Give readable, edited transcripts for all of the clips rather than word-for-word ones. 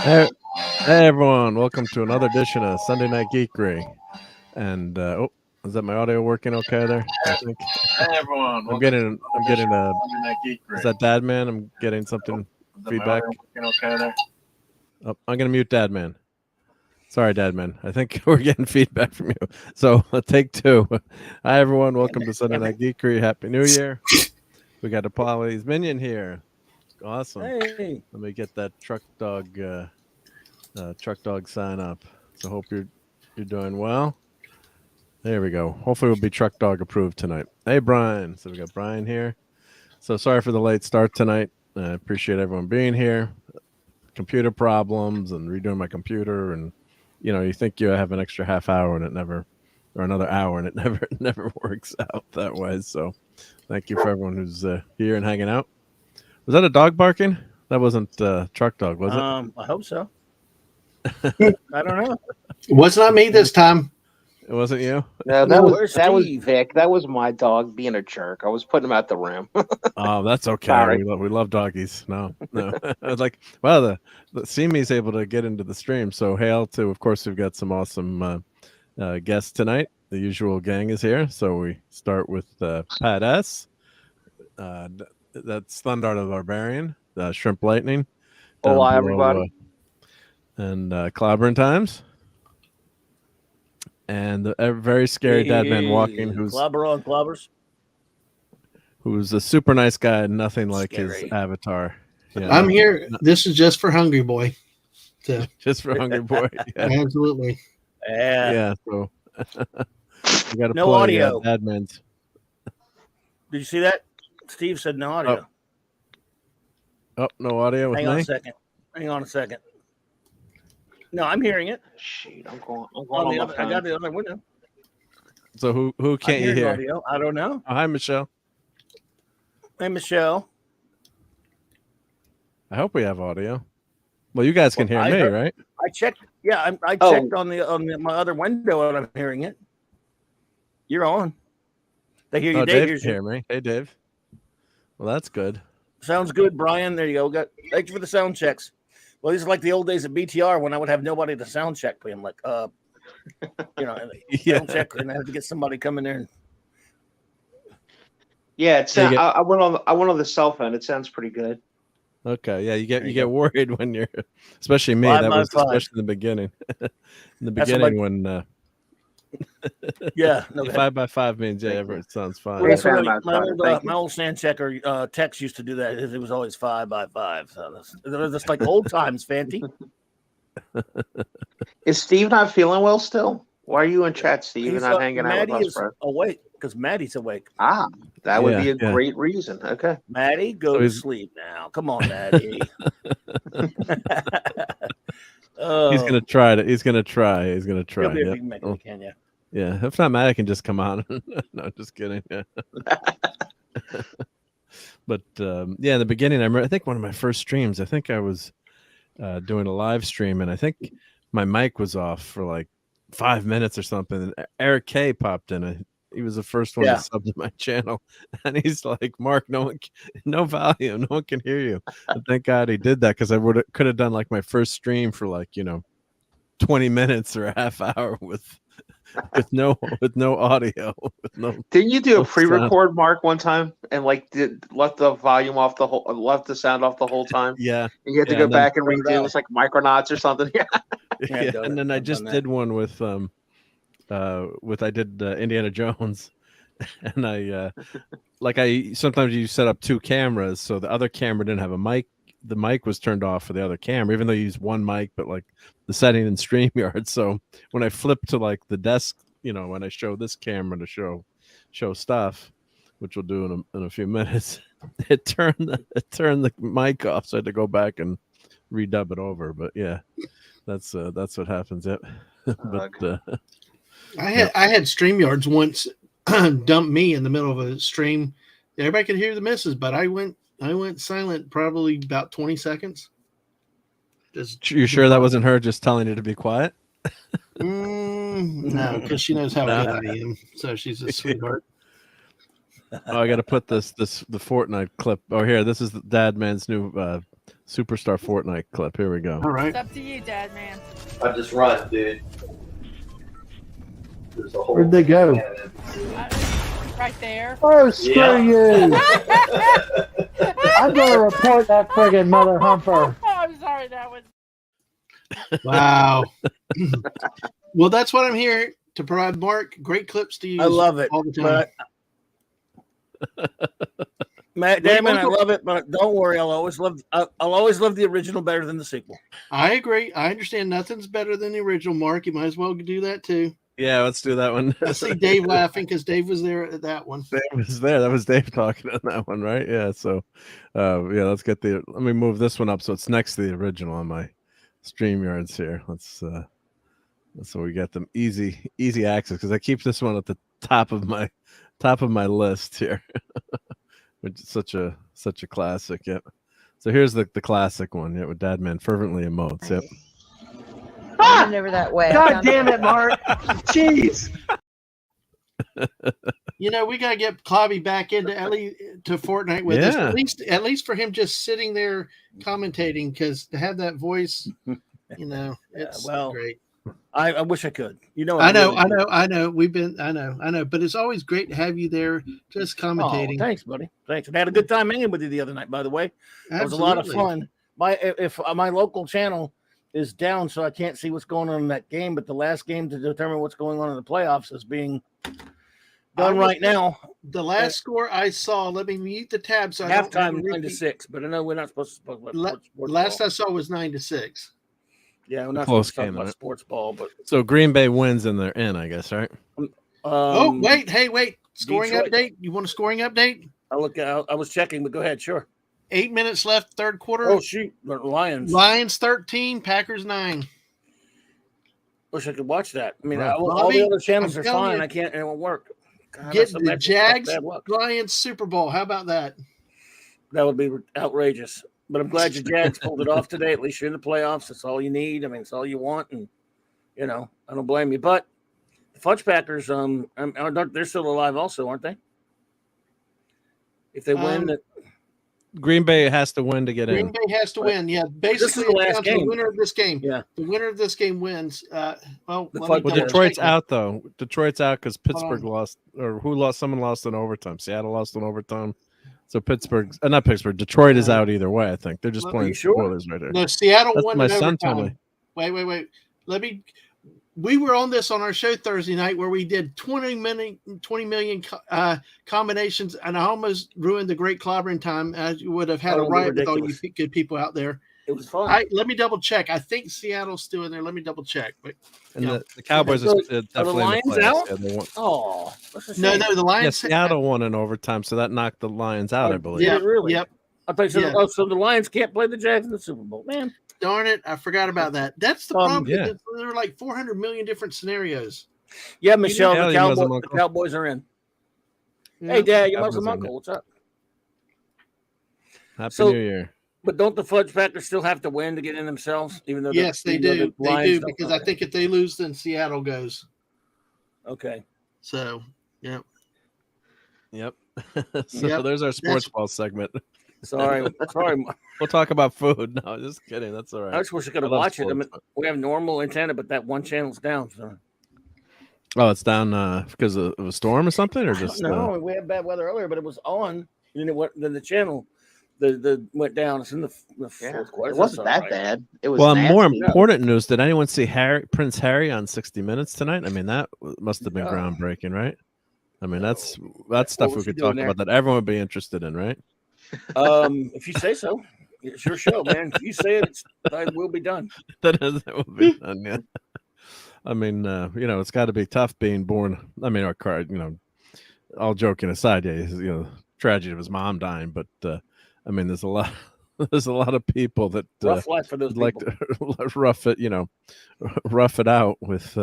Hey, hey everyone, welcome to another edition of Sunday Night Geekery. And is that my audio working okay there? I think Hey everyone, I'm welcome to getting a. Sunday Night Is Geekery. that Dad Man? I'm getting something Is that my feedback. audio working okay there? Oh, I'm gonna mute Dad Man. Sorry, Dad Man. I think we're getting feedback from you. So take two. Hi everyone, welcome to Sunday Night Geekery. Happy New Year. We got a Polly's Minion here. Awesome. Hey, Let me get that truck dog sign up. So hope you're doing well. There we go. Hopefully we'll be truck dog approved tonight. Hey Brian. So we got Brian here. So sorry for the late start tonight. I appreciate everyone being here. Computer problems and redoing my computer, and you think you have an extra half hour and it never, or another hour and it never works out that way. So thank you for everyone who's here and hanging out. Was that a dog barking? That wasn't truck dog, was it? I hope so. I don't know. It was not me this time. It wasn't you. No, Where's Steve? Vic. That was my dog being a jerk. I was putting him out the room. Oh, that's okay. Sorry. We love doggies. No. I was like, well, the Simi's able to get into the stream. So hail to, of course, we've got some awesome guests tonight. The usual gang is here. So we start with Pat S. That's Thundar the Barbarian, Shrimp Lightning. Hola, everybody. And Clobbering Times. And the very scary dad man walking, who's Clobber on Clobbers. Who's a super nice guy, nothing like Scary. his avatar. Yeah, I'm here. This is just for Hungry Boy. So, just for Hungry Boy. Yeah, absolutely. Yeah. So we got to No play audio. Adman's. Did you see that? Steve said no audio. Oh, no audio with Hang me. on a second. No, I'm hearing it. Shoot, I'm going On on the my other, I phone. got the other window. So who can't I'm you hearing hear? Audio. I don't know. Oh, hi, Michelle. Hey, Michelle. I hope we have audio. Well, you guys can hear me, right? I checked. Yeah, I checked on my other window and I'm hearing it. You're on. They hear you. Oh, Dave Dave hears can you. hear me. Hey, Dave. Well, that's good. Sounds good, Brian. There you go. Thank you for the sound checks. Well, these are like the old days of BTR when I would have nobody to sound check me. I'm like, sound check, and I have to get somebody coming there. Yeah, I went on the cell phone. It sounds pretty good. Okay, yeah, you get worried when you're, especially me. That was especially in the beginning. In the beginning when. Yeah, no, 5x5 means it sounds fine. Well, my old sand checker Tex used to do that. It was always 5x5. So it was just like old times, Fanty. Is Steve not feeling well still? Why are you in chat, Steve, and not hanging out with us, bro? Awake because Maddie's awake. Ah, that would be a great reason. Okay, Maddie, go to sleep now. Come on, Maddie. He's gonna try it. He's gonna try. He'll be a big Mac can, yeah. Yeah, if not, Matt, I can just come on. No, just kidding. Yeah. But in the beginning, I think one of my first streams, I think I was doing a live stream, and I think my mic was off for like 5 minutes or something. And Eric K popped in. He was the first one to sub to my channel, and he's like, "Mark, no volume, no one can hear you." And thank God he did that, because I could have done like my first stream for like 20 minutes or a half hour with no audio. Didn't you do a pre-record, Mark, one time and left the volume off left the sound off the whole time? Yeah, and you had to go back and redo. It was like Micronauts or something. Yeah, and then I just did one with I did Indiana Jones, and I sometimes you set up two cameras, so the other camera didn't have a mic. The mic was turned off for the other camera, even though you use one mic, but like the setting in StreamYard. So when I flip to like the desk, when I show this camera to show stuff, which we'll do in a few minutes, it turned the mic off, so I had to go back and redub it over. But yeah, that's what happens. Yep. But I had StreamYards once dump me in the middle of a stream. Everybody could hear the misses, but I went silent probably about 20 seconds. You sure that wasn't her just telling you to be quiet? No, because she knows how good I am. So she's a sweetheart. Oh, I got to put the Fortnite clip. Oh, here, this is Dad Man's new Superstar Fortnite clip. Here we go. All right. It's up to you, Dad, man. I just run, dude. There's a whole Where'd they go? Right there. Oh, screw Yeah. you! I'm going to report that friggin' mother humper. Oh, I'm sorry, that was. Wow. Well, that's what I'm here to provide, Mark. Great clips to use. I love it. all the time. Matt Damon, I love it, but don't worry, I'll always love the original better than the sequel. I agree. I understand nothing's better than the original, Mark. You might as well do that too. Yeah, let's do that one. I see Dave laughing because Dave was there at that one. Dave was there. That was Dave talking on that one, right? Yeah. So, yeah, let's get let me move this one up so it's next to the original on my StreamYards here. So we get them easy access because I keep this one at the top of my list here, which is such a classic. Yep. So here's the classic one. Yeah, with Dadman fervently emotes. Yep. I never that way. God damn it, Mark! Jeez. You know, we gotta get Clobby back into to Fortnite with us. At least for him just sitting there commentating, because to have that voice, you know, it's great. I wish I could. You know, I know. I know. But it's always great to have you there, just commentating. Oh, thanks, buddy. Thanks. And I had a good time hanging with you the other night. By the way, it was a lot of fun. If my local channel is down, so I can't see what's going on in that game, but the last game to determine what's going on in the playoffs is being done right now. The last score I saw, let me mute the tab. So halftime 9-6, but I know we're not supposed to talk about sports last ball. I saw was 9-6. Yeah, we're not Close supposed to talk game, about right? sports ball, but So Green Bay wins and they're in, I guess, right? Wait. Scoring Detroit. update. You want a scoring update? I was checking, but go ahead, sure. 8 minutes left, third quarter. Oh shoot, the Lions. Lions 13, Packers 9. Wish I could watch that. I mean, Right. all the other channels I'm are telling fine. you. I can't. It won't work. God, Get that's the bad Jags luck. Lions Super Bowl. How about that? That would be outrageous. But I'm glad your Jags pulled it off today. At least you're in the playoffs. That's all you need. I mean, it's all you want, and you know, I don't blame you. But the Fudge Packers, they're still alive, also, aren't they? If they win, Green Bay has to win to get Green in. Bay has to win. Yeah, basically, This is the last game. The winner of this game. Yeah, the winner of this game wins. Well, Detroit's out though. Detroit's out because Pittsburgh lost, or who lost? Someone lost in overtime. Seattle lost in overtime. So not Pittsburgh. Detroit is out either way. I think they're just playing spoilers right here. No, Seattle That's won. my in son overtime. told me. Wait. We were on this on our show Thursday night where we did 20 million combinations, and I almost ruined the great clobbering time, as you would have had a riot with all you good people out there. It was fun. Let me double check. I think Seattle's still in there. Let me double check. But, and the Cowboys are definitely the Lions out. Yeah, they won. Oh, no, the Lions. Yeah, Seattle won in overtime, so that knocked the Lions out, I believe. Yeah, really. Yep. I thought you said, so the Lions can't play the Jags in the Super Bowl, man. Darn it, I forgot about that. That's the problem. Yeah. There are like 400 million different scenarios. Yeah, Michelle, the Cowboys are in. Yeah. Hey, Dad, your Muslim uncle, what's up? Happy New Year. But don't the Fudge Packers still have to win to get in themselves? Even though yes, they do. They do, because I think if they lose, then Seattle goes. Okay. So, Yep. So there's our sports ball segment. Sorry. We'll talk about food. No, just kidding. That's all right. I just wish I could have watched it. I mean, we have normal antenna, but that one channel's down. So. Oh, it's down because of a storm or something, or just no? We had bad weather earlier, but it was on. You know what? Then the channel, the went down. It's in the fourth quarter. It wasn't that bad. It was. Well, more important news. Did anyone see Prince Harry on 60 Minutes tonight? I mean, that must have been groundbreaking, right? I mean, that's stuff we could talk about that everyone would be interested in, right? If you say so, it's your show, man. If you say it, it will be done. That will be done. Yeah. I mean, it's got to be tough being born. I mean, all joking aside, yeah, tragedy of his mom dying, but I mean, there's a lot of people that rough life for those like people. To rough it out with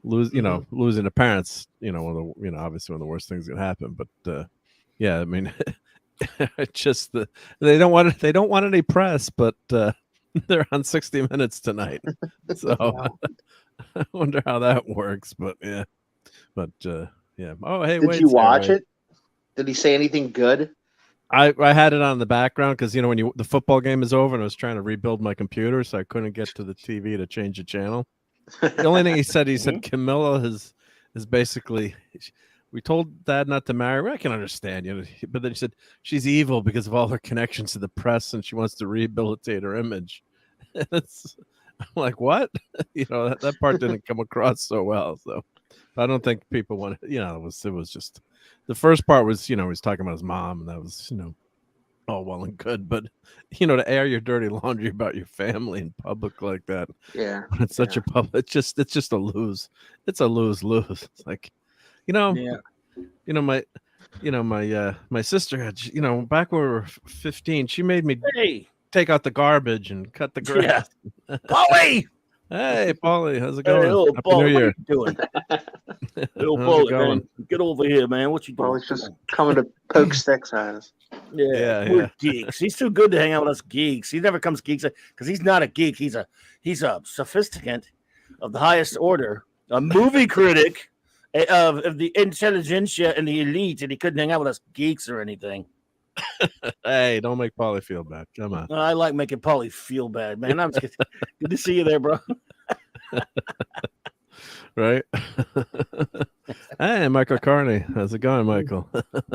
losing the parents. Obviously one of the worst things that happen, but. Yeah, I mean, just they don't want any press, but they're on 60 Minutes tonight, so I wonder how that works. But yeah. Oh, hey, did you watch it? Did he say anything good? I had it on the background because when the football game is over and I was trying to rebuild my computer, so I couldn't get to the TV to change the channel. The only thing he said Camilla is basically. We told Dad not to marry her. I can understand, but then he said she's evil because of all her connections to the press and she wants to rehabilitate her image. I'm like, what? That part didn't come across so well. So I don't think people want to, it was just the first part was, he was talking about his mom, and that was, all well and good. But, to air your dirty laundry about your family in public like that. Yeah. It's such a public, it's just a lose. It's a lose-lose. It's like, my sister had, back when we were 15, she made me take out the garbage and cut the grass. Yeah. Polly! Hey, Paulie, how's it going? Hey, hello, Happy New Year. What are you doing? Little Paulie, man, get over here, man. What you doing? Paulie's just coming to poke sticks at us. Yeah, we're geeks. He's too good to hang out with us geeks. He never comes geeks because he's not a geek. He's a sophisticant of the highest order, a movie critic of the intelligentsia and the elite, and he couldn't hang out with us geeks or anything. Hey, don't make Paulie feel bad. Come on. I like making Paulie feel bad, man. I'm just good to see you there, bro. Right. Hey, Michael Carney. How's it going, Michael?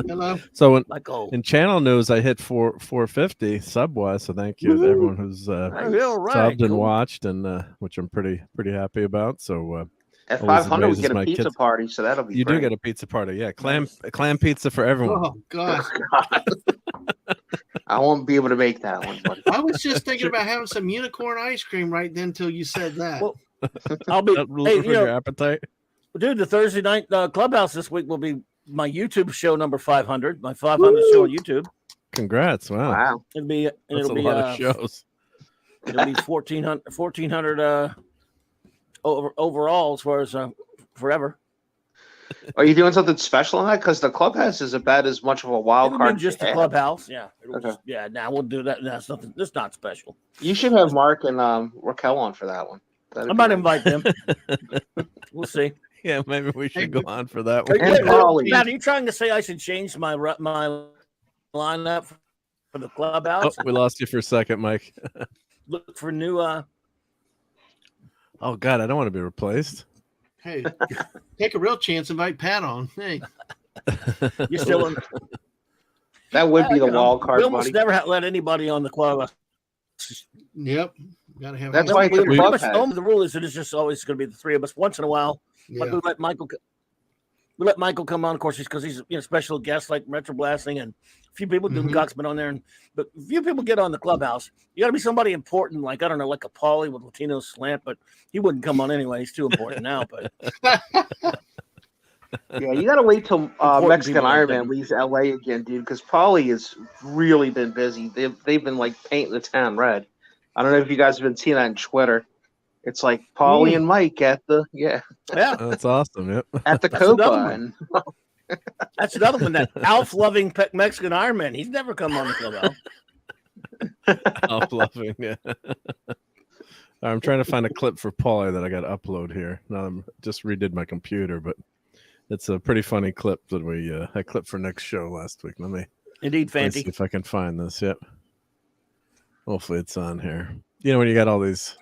Hello. So Michael. In channel news, I hit 450 sub-wise. So thank you to everyone who's subbed and watched, and which I'm pretty happy about. So at 500, we get a pizza party, so that'll be. You do get a pizza party, yeah. Clam pizza for everyone. Oh God. I won't be able to make that one. Buddy. I was just thinking about having some unicorn ice cream right then until you said that. Well, I'll be your appetite, dude. The Thursday night clubhouse this week will be my YouTube show number 500. My 500 show on YouTube. Congrats! Wow. It'll be a lot of shows. It'll be 1,400 overall as far as forever. Are you doing something special on that? Because the clubhouse is about as much of a wild card. Just the clubhouse, yeah. Okay. Yeah, now we'll do that. That's nothing. That's not special. You should have Mark and Raquel on for that one. I might invite them. We'll see. Yeah, maybe we should go on for that one. Matt, are you trying to say I should change my lineup for the clubhouse? Oh, we lost you for a second, Mike. Look for new. Oh God, I don't want to be replaced. Hey, take a real chance. Invite Pat on. Hey, you're still in. That would be the wild card. We almost never let anybody on the club. Yep, gotta have. That's why the rule is that it's just always going to be the three of us. Once in a while, like we let Michael. We let Michael come on, of course, because he's special guest like Retro Blasting, and a few people. Doomcock's been on there, but a few people get on the clubhouse. You got to be somebody important, like I don't know, like a Paulie with Latino slant, but he wouldn't come on anyway. He's too important now. But yeah, you got to wait till Mexican Iron Man leaves LA again, dude, because Paulie has really been busy. They've been like painting the town red. I don't know if you guys have been seeing that on Twitter. It's like Paulie and Mike at the Oh, that's awesome. Yep. At the Copa. That's another one. That Alf loving Mexican Iron Man. He's never come on the clubhouse. Alf loving, yeah. I'm trying to find a clip for Paulie that I got to upload here. Now I just redid my computer, but it's a pretty funny clip that I clipped for next show last week. Let me see if I can find this. Yep. Hopefully it's on here. When you got all these.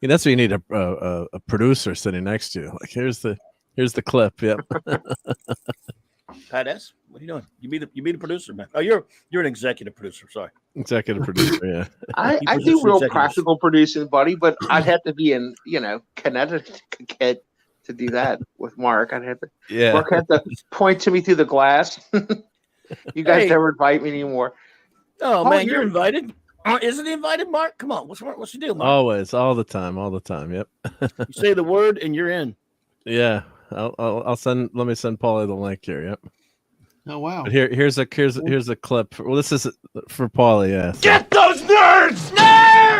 That's what you need a producer sitting next to you. Like here's the clip. Yep. Pat S, what are you doing? You be the producer, man. Oh, you're an executive producer. Sorry, executive producer. Yeah. I do real practical producing, buddy, but I'd have to be in Connecticut to do that with Mark. I'd have to. Yeah. Mark had to point to me through the glass. You guys never invite me anymore. Oh man, you're invited. Isn't he invited, Mark? Come on, what's your deal, Mark? Always, all the time. Yep. You say the word and you're in. Yeah, I'll send. Let me send Paulie the link here. Yep. Oh wow. But here's a clip. Well, this is for Paulie. Yeah. So. Get those nerds!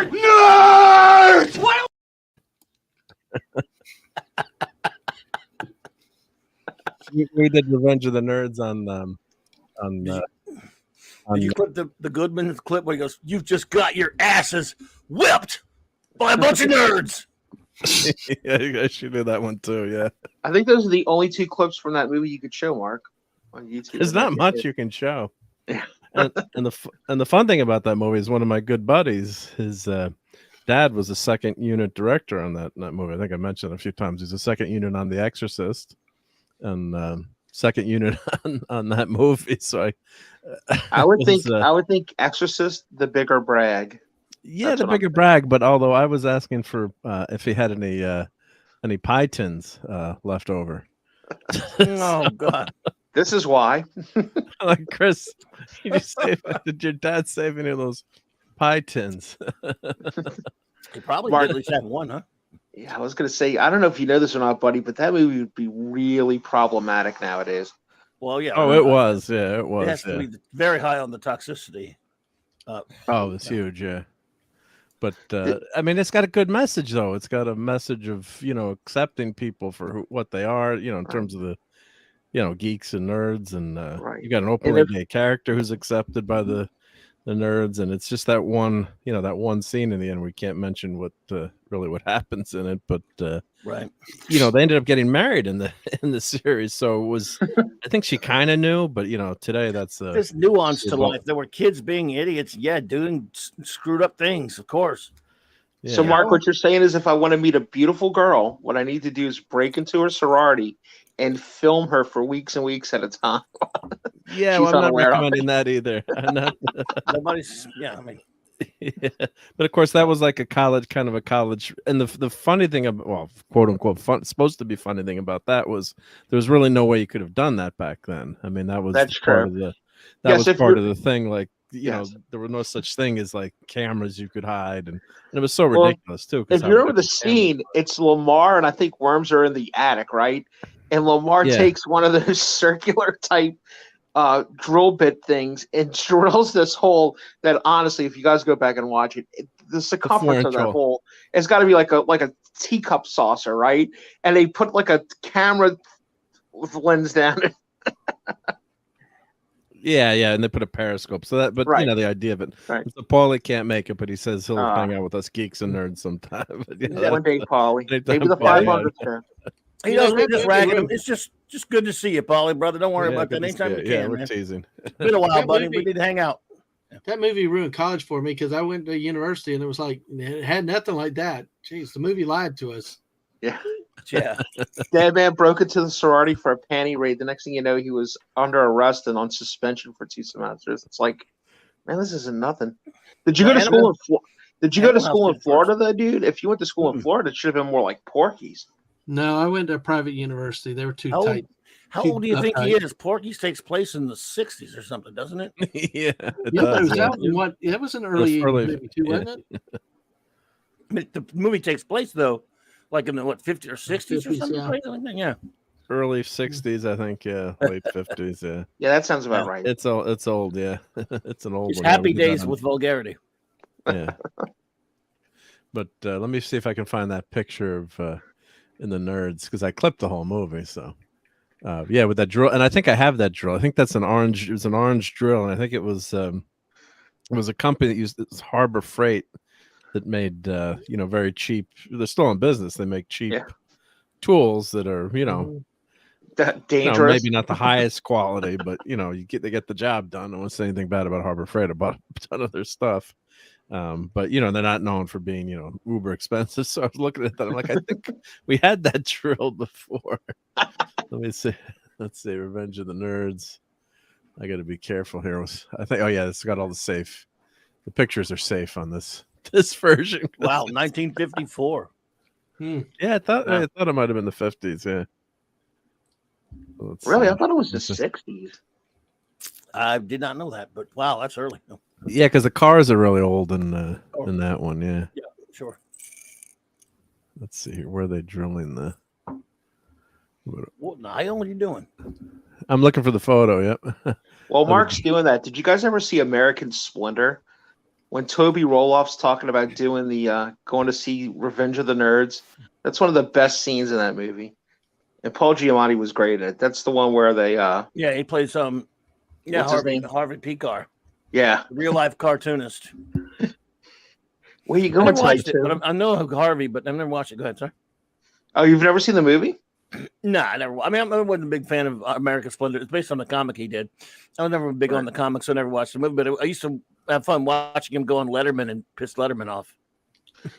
Nerds! What? We did Revenge of the Nerds on. You clip the Goodman clip where he goes, "You've just got your asses whipped by a bunch of nerds." Yeah, I should do that one too. Yeah, I think those are the only two clips from that movie you could show, Mark, on YouTube. There's not much you can show. Yeah. and the fun thing about that movie is one of my good buddies, his dad was a second unit director on that movie. I think I mentioned it a few times. He's a second unit on The Exorcist, and second unit on that movie. So I would think Exorcist the bigger brag. Yeah, That's the bigger brag. But although I was asking for if he had any pie tins left over. Oh God. This is why. Like, Chris, did your dad save any of those pie tins? He probably Mark- did at least have one, huh? Yeah, I was gonna say, I don't know if you know this or not, buddy, but that movie would be really problematic nowadays. Well, yeah. Oh, it was. Yeah, it was. It has to be very high on the toxicity. Oh, it's huge. Yeah. But I mean, it's got a good message, though. It's got a message of, accepting people for what they are, in terms of the, geeks and nerds, and you got an openly gay character who's accepted by the nerds, and it's just that one, that one scene in the end. We can't mention what happens in it, but right. They ended up getting married in the series, so it was. I think she kind of knew, but today that's there's nuance to life. There were kids being idiots, doing screwed up things, of course. Yeah. So, Mark, what you're saying is, if I want to meet a beautiful girl, what I need to do is break into her sorority and film her for weeks and weeks at a time. Yeah, well, I'm not recommending that either. Nobody's. Yeah, I mean. Yeah. But of course, that was like a college, and the funny thing about, well, quote unquote, supposed to be funny thing about that was there was really no way you could have done that back then. I mean, that was part of the thing. Like, there was no such thing as like cameras you could hide, and it was so ridiculous too. If you remember the scene, it's Lamar and I think Worms are in the attic, right? And Lamar takes one of those circular type drill bit things and drills this hole that, honestly, if you guys go back and watch it, the circumference of that hole, it's got to be like a teacup saucer, right? And they put like a camera with lens down it. Yeah, and they put a periscope. So that, but the idea of it. Right. So Paulie can't make it, but he says he'll hang out with us geeks and nerds sometime. One day, Paulie. Maybe the 500 fan. We're just ragging him. It's just good to see you, Paulie, brother. Don't worry about that. Anytime you can. Yeah, we're man. teasing. It's been a while, buddy. We need to hang out. That movie ruined college for me because I went to university and it was like it had nothing like that. Jeez, the movie lied to us. Yeah. Yeah. Dead man broke into the sorority for a panty raid. The next thing you know, he was under arrest and on suspension for 2 semesters. It's like, man, this isn't nothing. Did you go to school in Florida, though, dude? If you went to school in Florida, it should have been more like Porky's. No, I went to a private university. They were too tight. How old do you think he is? Porky's takes place in the 60s or something, doesn't it? That was an early movie too, wasn't it? I mean, the movie takes place though, like in the 50s or 60s or something like that. Yeah, early 60s, I think. Yeah, late 50s. Yeah. Yeah, that sounds about right. It's old. Yeah, it's an old. It's Happy Days with vulgarity. Yeah. But let me see if I can find that picture of in the nerds, because I clipped the whole movie. So with that drill, and I think I have that drill. I think that's an orange. It was an orange drill, and I think it was a company that used this Harbor Freight that made very cheap. They're still in business. They make cheap tools that are dangerous. Maybe not the highest quality, but they get the job done. I don't want to say anything bad about Harbor Freight. I bought a ton of their stuff. But they're not known for being uber expensive. So I was looking at that. I'm like, I think we had that drill before. Let me see. Let's see. Revenge of the Nerds. I got to be careful here. I think. Oh yeah, it's got all the safe. The pictures are safe on this version. Wow, 1954. Yeah, I thought it might have been the 50s. Yeah. Really, I thought it was the 60s. I did not know that, but wow, that's early. Yeah, because the cars are really old in that one. Yeah. Yeah, sure. Let's see here. Where are they drilling the? What the hell are you doing? I'm looking for the photo. Yep. Well, Mark's doing that. Did you guys ever see American Splendor? When Toby Roloff's talking about doing the going to see Revenge of the Nerds, that's one of the best scenes in that movie. And Paul Giamatti was great at it. That's the one where they he plays Harvey Picar. Yeah, real life cartoonist. Where you going, but I know Harvey, but I've never watched it. Go ahead, sir. Oh, you've never seen the movie? No, I never. I mean, I wasn't a big fan of American Splendor. It's based on the comic he did. I was never big on the comic, so I never watched the movie. But I used to have fun watching him go on Letterman and piss Letterman off.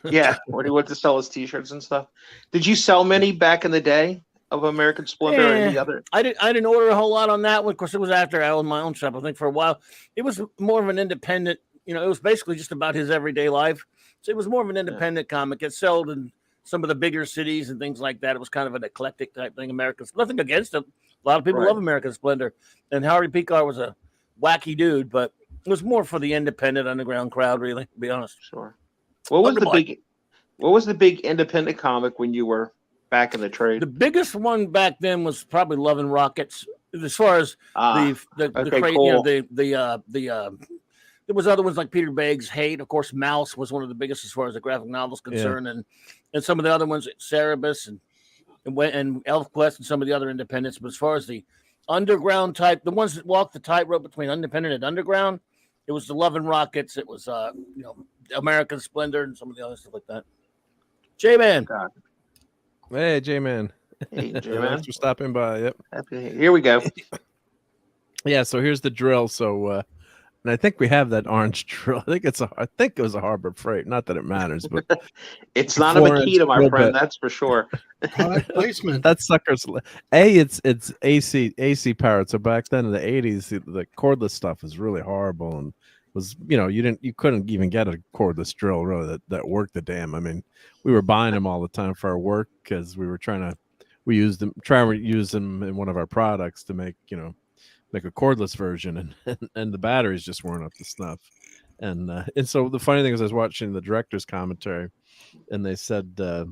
Yeah, when he went to sell his T-shirts and stuff. Did you sell many back in the day of American Splendor or any other? I didn't order a whole lot on that one. Of course, it was after I owned my own shop. I think for a while, it was more of an independent. It was basically just about his everyday life. So it was more of an independent comic. It sold in some of the bigger cities and things like that. It was kind of an eclectic type thing. Nothing against it. A lot of people love American Splendor. And Howard Picard was a wacky dude, but it was more for the independent underground crowd, really, to be honest. Sure. What was the big independent comic when you were back in the trade? The biggest one back then was probably Love and Rockets. As far as there was other ones like Peter Beggs, Hate. Of course, Mouse was one of the biggest as far as the graphic novels concerned, and some of the other ones, Cerebus and ElfQuest and some of the other independents. But as far as the underground type, the ones that walked the tightrope between independent and underground, it was the Love and Rockets. It was American Splendor and some of the other stuff like that. J-Man. Hey, J-Man. Hey, J-Man. Thanks for stopping by. Yep. Here we go. Yeah, so here's the drill. So, and I think we have that orange drill. I think it was a Harbor Freight. Not that it matters, but it's not a Makita, my friend. That's for sure. Placement. That sucker's it's AC powered. So back then in the 80s, the cordless stuff was really horrible and was you couldn't even get a cordless drill really that worked the damn. I mean, we were buying them all the time for our work because we were trying to use them in one of our products to make a cordless version, and the batteries just weren't up to snuff. And so the funny thing is, I was watching the director's commentary, and they said, well,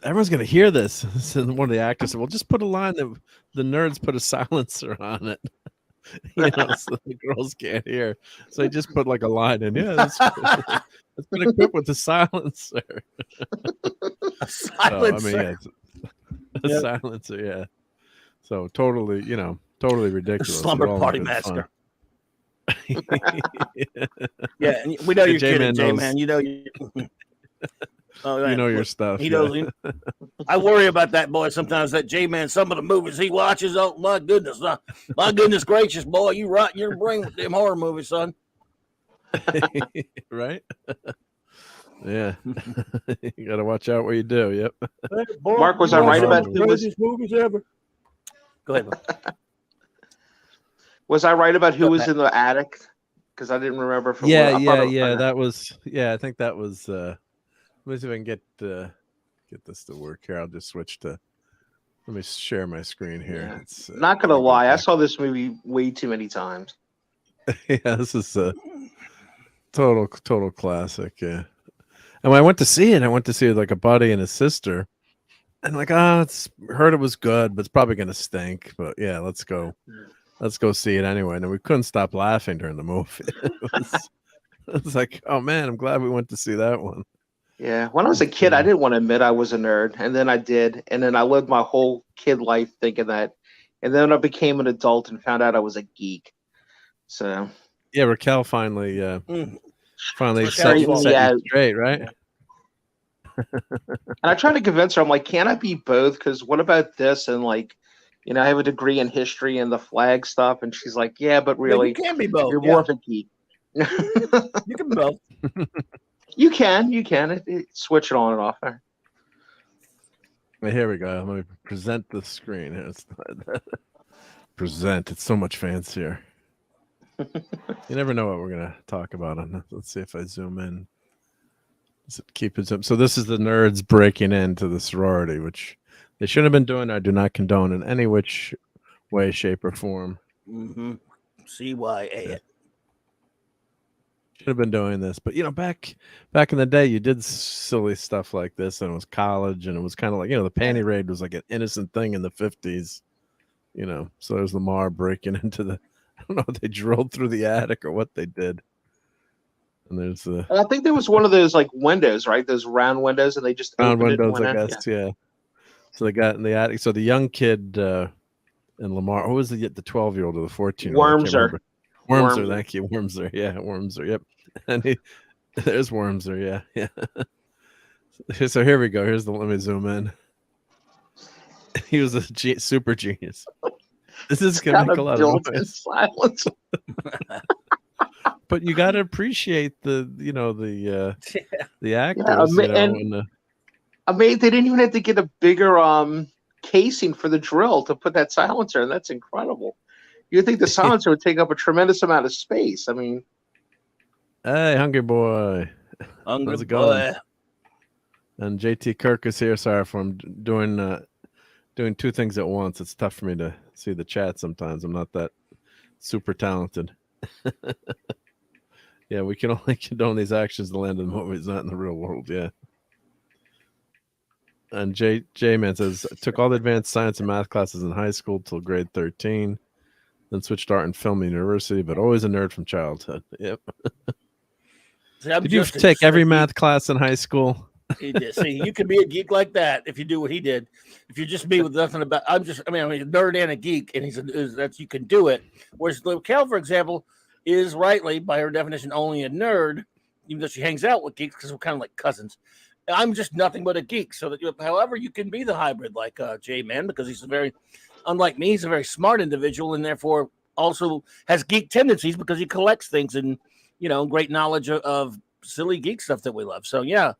everyone's gonna hear this. So one of the actors said, well, just put a line that the nerds put a silencer on it, so the girls can't hear. So he just put like a line in. Yeah, it's been equipped with a silencer. A silencer. A silencer. Yeah. So totally ridiculous. Slumber Party Massacre. Yeah, and we know you're kidding, J-Man. You know your stuff. He knows. I worry about that boy sometimes. That J-Man, some of the movies he watches. Oh my goodness, my goodness gracious, boy, you're bringing them horror movies, son. Right? Yeah, you got to watch out what you do. Yep. Hey, boy, Mark, was I right about who was movies ever? Go ahead. Was I right about who was in the attic? Because I didn't remember. That was. Yeah, I think that was. Let me see if I can get this to work here. I'll just switch to. Let me share my screen here. Yeah. It's, not gonna lie, I saw this movie way too many times. Yeah, this is a total classic. Yeah, and when I went to see it with like a buddy and his sister. And like, heard it was good, but it's probably gonna stink. But yeah, let's go see it anyway. And we couldn't stop laughing during the movie. It's like, oh man, I'm glad we went to see that one. Yeah, when I was a kid, I didn't want to admit I was a nerd, and then I did, and then I lived my whole kid life thinking that, and then I became an adult and found out I was a geek. So yeah, Raquel finally set you straight, right? Yeah. And I tried to convince her. I'm like, can't I be both? Because what about this? And like, I have a degree in history and the flag stuff. And she's like, yeah, but really, you can be both. You're more of a geek. You can be both. You can. Switch it on and off there. Here we go. Let me present the screen. Present. It's so much fancier. You never know what we're gonna talk about on this. Let's see if I zoom in. Does it keep it up? So this is the nerds breaking into the sorority, which they shouldn't have been doing. I do not condone in any which way, shape, or form. Mm-hmm. CYA it. Should have been doing this, but back in the day, you did silly stuff like this, and it was college, and it was kind of like the panty raid was like an innocent thing in the 50s. So there's Lamar breaking into the. I don't know if they drilled through the attic or what they did. And there's I think there was one of those like windows, right? Those round windows, and they just round windows, I guess. Yeah. So they got in the attic. So the young kid and Lamar, who was the 12-year-old or the 14-year-old? Wormser, thank you, Wormser. Yeah, Wormser. Yep. And there's Wormser. Yeah. So here we go. Let me zoom in. He was a super genius. This is gonna make a lot of noise. Silence. But you got to appreciate the actors, I mean, they didn't even have to get a bigger casing for the drill to put that silencer in. That's incredible. You'd think the silencer would take up a tremendous amount of space. I mean, hey, hungry boy, how's it going? And JT Kirk is here. Sorry for him doing two things at once. It's tough for me to see the chat sometimes. I'm not that super talented. Yeah, we can only condone these actions to land in the movies, not in the real world. Yeah. And J-Man says, took all the advanced science and math classes in high school till grade 13, then switched to art and film at university, but always a nerd from childhood. Yep. Did you take every math class in high school? He did. See, you can be a geek like that if you do what he did. If you just be with nothing about, I'm a nerd and a geek, and that's you can do it. Whereas Raquel, for example, is rightly, by her definition, only a nerd, even though she hangs out with geeks because we're kind of like cousins. I'm just nothing but a geek. So that, however, you can be the hybrid like J-Man, because he's unlike me, he's a very smart individual, and therefore also has geek tendencies because he collects things and great knowledge of silly geek stuff that we love. So yeah.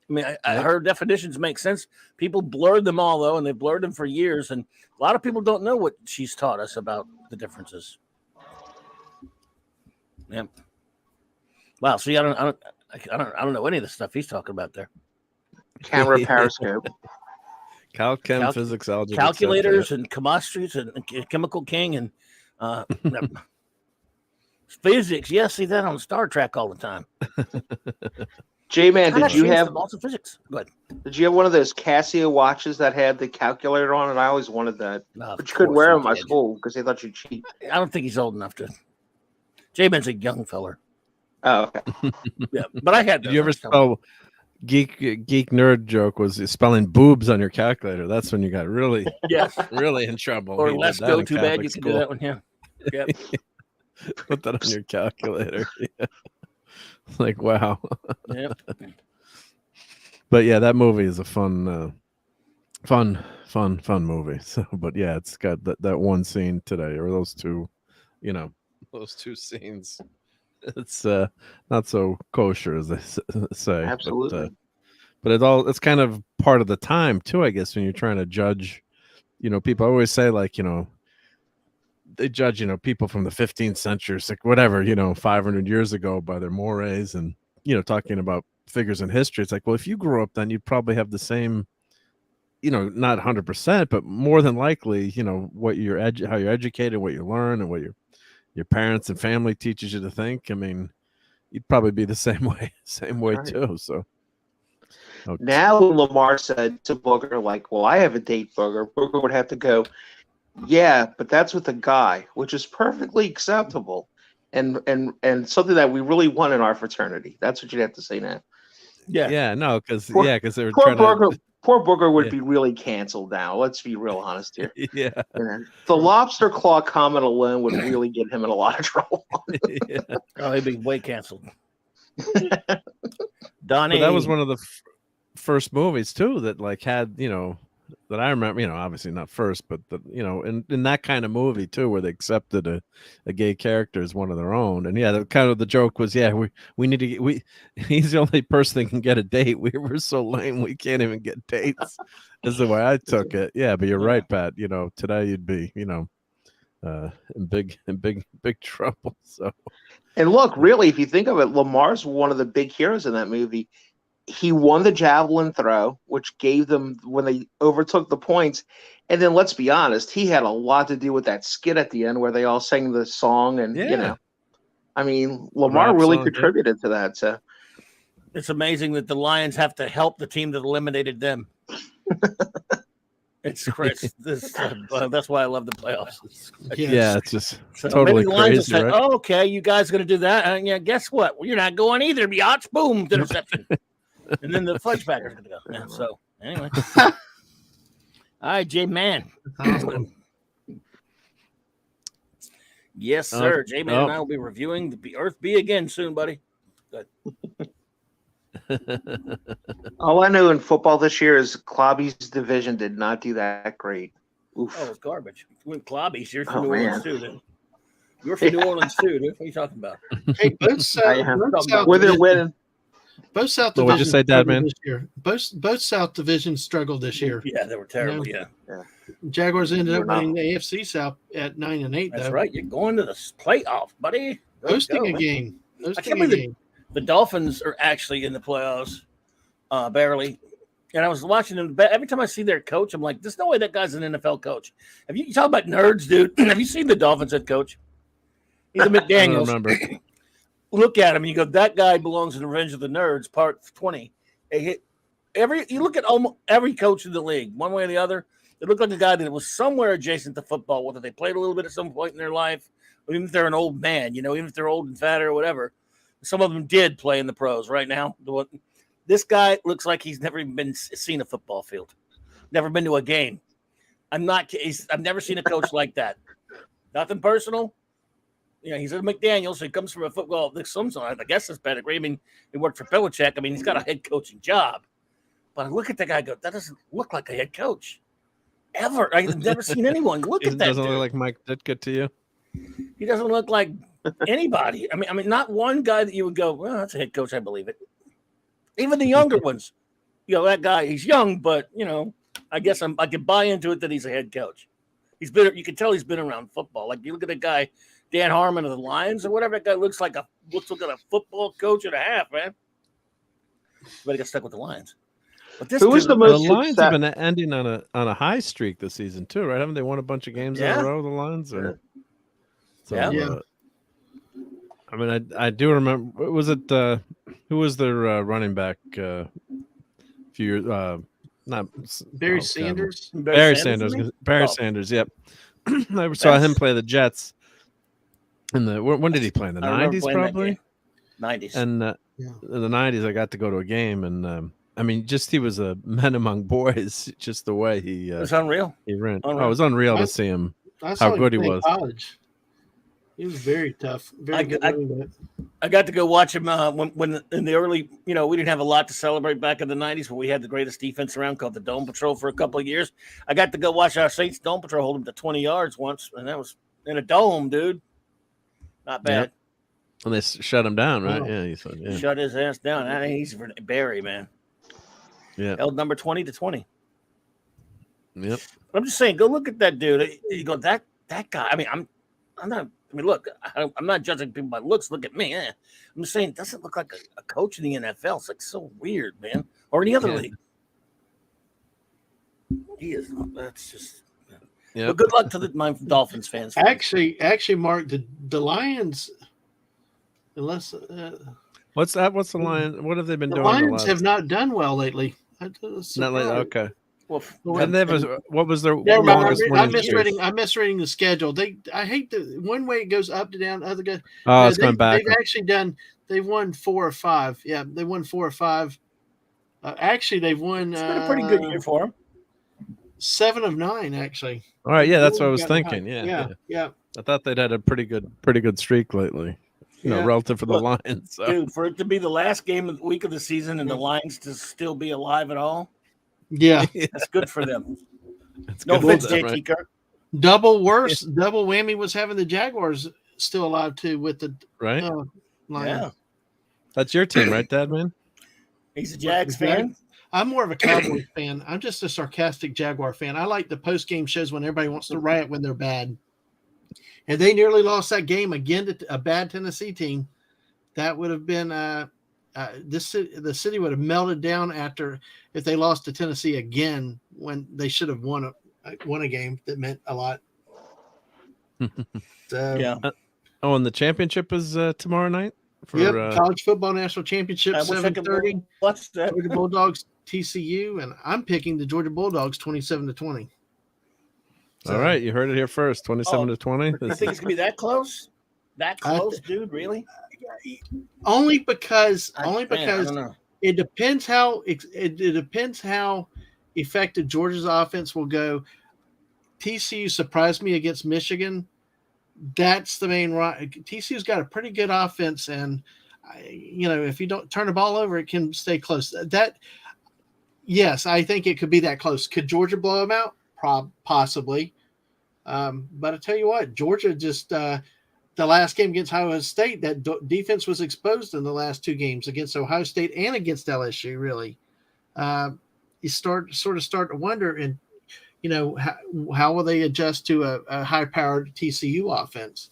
I mean, her definitions make sense. People blurred them all, though, and they've blurred them for years. And a lot of people don't know what she's taught us about the differences. Yeah. Wow. See, I don't know any of the stuff he's talking about there. Camera, periscope, Chem, physics, algebra, calculators, and chemistries, and chemical king, and physics. Yeah, see that on Star Trek all the time. J-Man, did you have lots of physics? Good. Did you have one of those Casio watches that had the calculator on it? I always wanted that, but you couldn't wear them in my school because they thought you'd cheat. I don't think he's old enough to. J-Man's a young feller. Oh, okay. Yeah, but I had. Did you ever spell geek nerd joke was spelling boobs on your calculator? That's when you got really in trouble. Or let's go. Too bad you can do that one. Yeah. Yep. Put that on your calculator. Yeah. Like, wow. Yeah. But yeah, that movie is a fun movie. So, but yeah, it's got that one scene today, or those two, those two scenes. It's not so kosher as they say. Absolutely. But it's kind of part of the time too, I guess, when you're trying to judge. People always say like, they judge, people from the 15th century, like whatever, 500 years ago by their mores and, talking about figures in history. It's like, well, if you grew up then you'd probably have the same, not 100%, but more than likely, what how you're educated, what you learn, and what your parents and family teaches you to think. I mean, you'd probably be the same way right. Too. So now Lamar said to Booger, like, well, I have a date, Booger. Booger would have to go, yeah, but that's with a guy, which is perfectly acceptable and something that we really want in our fraternity. That's what you'd have to say now. Yeah, no, because they were trying to. Poor Booger would be really canceled now. Let's be real honest here. Yeah. The lobster claw comment alone would really get him in a lot of trouble. Yeah. Oh, he'd be way canceled. Donnie. But that was one of the first movies too that like had, that I remember, obviously not first, but in that kind of movie too, where they accepted a gay character as one of their own. And the joke was, we need to he's the only person that can get a date. We're so lame we can't even get dates. Is the way I took it. Yeah, but you're right, Pat. Today you'd be, in big trouble. So, and look, really, if you think of it, Lamar's one of the big heroes in that movie. He won the javelin throw, which gave them when they overtook the points. And then let's be honest, he had a lot to do with that skit at the end where they all sang the song. And, Lamar really contributed to that. So it's amazing that the Lions have to help the team that eliminated them. It's crazy. That's why I love the playoffs. It's just totally crazy. Say, right? Oh, okay, you guys going to do that? Yeah, guess what? Well, you're not going either, biatch. Boom, interception. And then the fudge packers are going to go. Yeah, so, anyway. All right, J-Man. Yes, sir. J-Man and I will be reviewing the Earth B again soon, buddy. Good. All I know in football this year is Klobby's division did not do that great. Oof. Oh, it's garbage. When Klobby's, you're from Oh, New Orleans man. too, then. You're from New Orleans too, dude. What are you talking about? Hey, both South With it divisions, winning. both South What'd you divisions say, Dad, struggled man? this year. Both South divisions struggled this year. Yeah, they were terrible. Yeah. Yeah, Jaguars ended We're up not. winning the AFC South at 9-8. that's though. right. You're going to the playoffs, buddy. Way to Hosting go, a man. game. I Hosting can't a believe game. the Dolphins are actually in the playoffs, barely. And I was watching them. Every time I see their coach, I'm like, "There's no way that guy's an NFL coach." You talk about nerds, dude? Have you seen the Dolphins head coach? He's a I don't McDaniels. remember. Look at him. And you go, that guy belongs in Revenge of the Nerds, Part 20. They hit you look at almost every coach in the league, one way or the other. They look like a guy that was somewhere adjacent to football, whether they played a little bit at some point in their life, or even if they're an old man, even if they're old and fat or whatever. Some of them did play in the pros. Right now, this guy looks like he's never even seen a football field, never been to a game. I've never seen a coach like that. Nothing personal. He's a McDaniels, so he comes from a football. I guess it's pedigree. I mean, he worked for Belichick. I mean, he's got a head coaching job. But I look at that guy. That doesn't look like a head coach ever. I've never seen anyone look at that. Doesn't dude. look like Mike Ditka to you. He doesn't look like anybody. I mean, not one guy that you would go, well, that's a head coach. I believe it. Even the younger ones, that guy. He's young, but I guess I can buy into it that he's a head coach. You can tell he's been around football. Like you look at the guy. Dan Harmon of the Lions or whatever, that guy looks like a football coach and a half, man. But he got stuck with the Lions. But this Who was the most The Lions have been ending on a high streak this season too, right? Haven't they won a bunch of games in a row? The Lions, I mean, I do remember. Was it who was their running back? A few years, not Barry Sanders. Barry Sanders. Yep. I saw him play the Jets. When did he play? In the 90s, probably. 90s. And in the 90s, I got to go to a game, and I mean, he was a man among boys. Just the way he it was unreal. He ran. Oh, it was unreal to see him. How good he was. College. He was very tough. Very good. I got to go watch him when in the early. We didn't have a lot to celebrate back in the 90s, but we had the greatest defense around called the Dome Patrol for a couple of years. I got to go watch our Saints Dome Patrol hold him to 20 yards once, and that was in a dome, dude. Not bad. Yep. And they shut him down, right? Oh. Yeah, he said, yeah. Shut his ass down. He's Barry, man. Yeah. Held number 20 to 20. Yep. I'm just saying, go look at that dude. You go, that guy. I mean, I'm not. I mean, look, I'm not judging people by looks. Look at me. I'm just saying, it doesn't look like a coach in the NFL. It's like so weird, man. Or any other league. He is. That's just. Yeah. Well, good luck to my Dolphins fans. Actually, Mark, the Lions. Unless what's that? What's the Lions? What have they been doing? The Lions have not done well lately. Not lately. Okay. Well, and what was their longest winning? I'm misreading the schedule. I hate one way it goes up to down. Other guys. Oh, it's going back. They've actually done. They've won 4 or 5. Yeah, they won 4 or 5. Actually, they've won. It's been a pretty good year for them. 7 of 9, actually. All right, yeah, that's what I was thinking. Yeah. I thought they'd had a pretty good streak lately. Relative for the Lions. So. Dude, for it to be the last game of the week of the season and the Lions to still be alive at all. Yeah. That's good for them. It's no offense, JT Kirk. Double whammy was having the Jaguars still alive too with the right. Lions. Yeah. That's your team, right, Dad, man? He's a Jags fan. I'm more of a Cowboys fan. I'm just a sarcastic Jaguar fan. I like the post-game shows when everybody wants to riot when they're bad. And they nearly lost that game again to a bad Tennessee team. That would have been the city would have melted down if they lost to Tennessee again when they should have won a game that meant a lot. So, yeah. And the championship is tomorrow night for college football national championship 7:30. What's that? Georgia Bulldogs TCU, and I'm picking the Georgia Bulldogs 27-20. All right, you heard it here first. 27-20. I think it's gonna be that close. That close, dude? Really? Only because it depends how it depends how effective Georgia's offense will go. TCU surprised me against Michigan. That's the main right. TCU's got a pretty good offense, and if you don't turn the ball over, it can stay close. Yes, I think it could be that close. Could Georgia blow them out? Possibly. But I tell you what, Georgia just the last game against Ohio State, that defense was exposed in the last 2 games against Ohio State and against LSU. Really, you start to wonder, and how will they adjust to a high-powered TCU offense?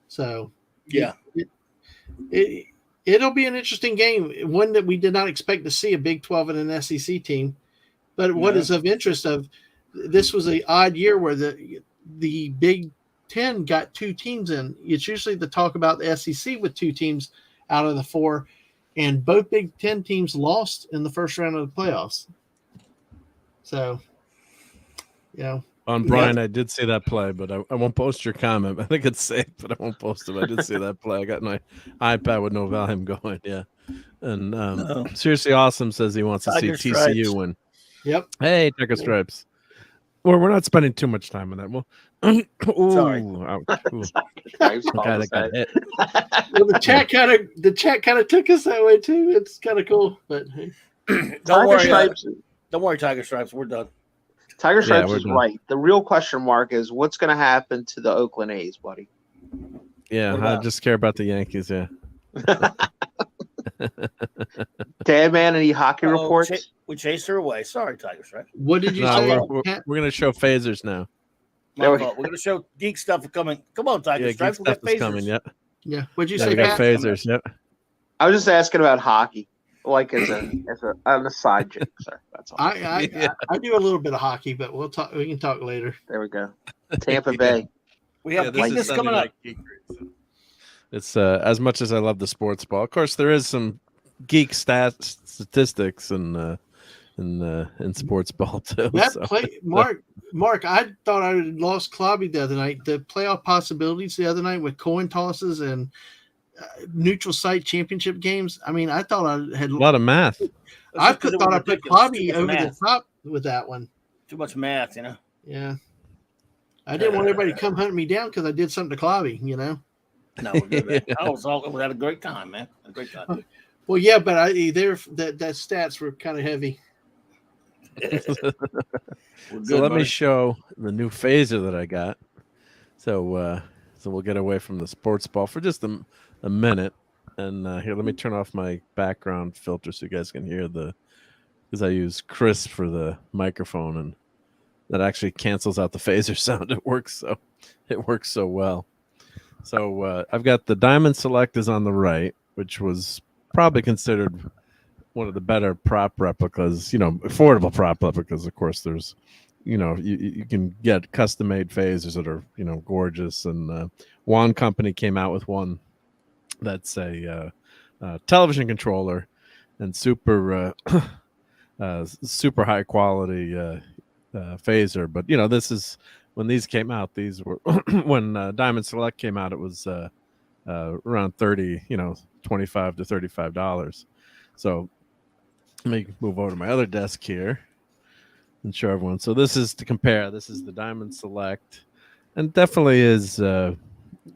So yeah, it'll be an interesting game, one that we did not expect to see a Big 12 and an SEC team. But what is of interest this was an odd year where the Big 10 got 2 teams in. It's usually the talk about the SEC with 2 teams out of the 4, and both Big 10 teams lost in the first round of the playoffs. So, On Brian, I did see that play, but I won't post your comment. I think it's safe, but I won't post it. I did see that play. I got my iPad with no volume going. Yeah. And Seriously Awesome says he wants to see TCU win. Yep. Hey, Tiger Stripes. Well, we're not spending too much time on that. Well, sorry. That got hit. Well, the chat kind of took us that way too. It's kind of cool, but hey. Don't worry, Tiger Stripes. We're done. Tiger Stripes is right. The real question mark is what's going to happen to the Oakland A's, buddy. Yeah, I just care about the Yankees. Yeah. Dan, man, any hockey reports? We chased her away. Sorry, Tiger Stripes. What did you say? We're going to show phasers now. We're going to show geek stuff coming. Come on, Tiger Stripes. Geek stuff is coming. Yep. Yeah. What'd you say? We got phasers. Yep. I was just asking about hockey, like as a side joke, sir. That's all. I do a little bit of hockey, but we'll talk. We can talk later. There we go. Tampa Bay. We have geekness coming up. It's as much as I love the sports ball. Of course, there is some geek statistics in sports ball too. Mark, I thought I had lost Klobby the other night. The playoff possibilities the other night with coin tosses and neutral site championship games. I mean, I thought I had a lot of math. I thought I put Klobby over the top with that one. Too much math, Yeah. I didn't want everybody to come hunt me down because I did something to Klobby, No, we're good, man. We had a great time, man. A great time. Well, yeah, but that stats were kind of heavy. So let me show the new phaser that I got. So we'll get away from the sports ball for just a minute. And here, let me turn off my background filter so you guys can hear because I use Chris for the microphone, and that actually cancels out the phaser sound. It works so well. So I've got the Diamond Select is on the right, which was probably considered one of the better prop replicas, affordable prop replicas. Of course, there's, you can get custom made phasers that are, gorgeous. And Juan Company came out with one that's a television controller and super high quality phaser. But this is when these came out. These were when Diamond Select came out. It was around $25 to $35. So let me move over to my other desk here and show everyone. So this is to compare. This is the Diamond Select, and definitely is a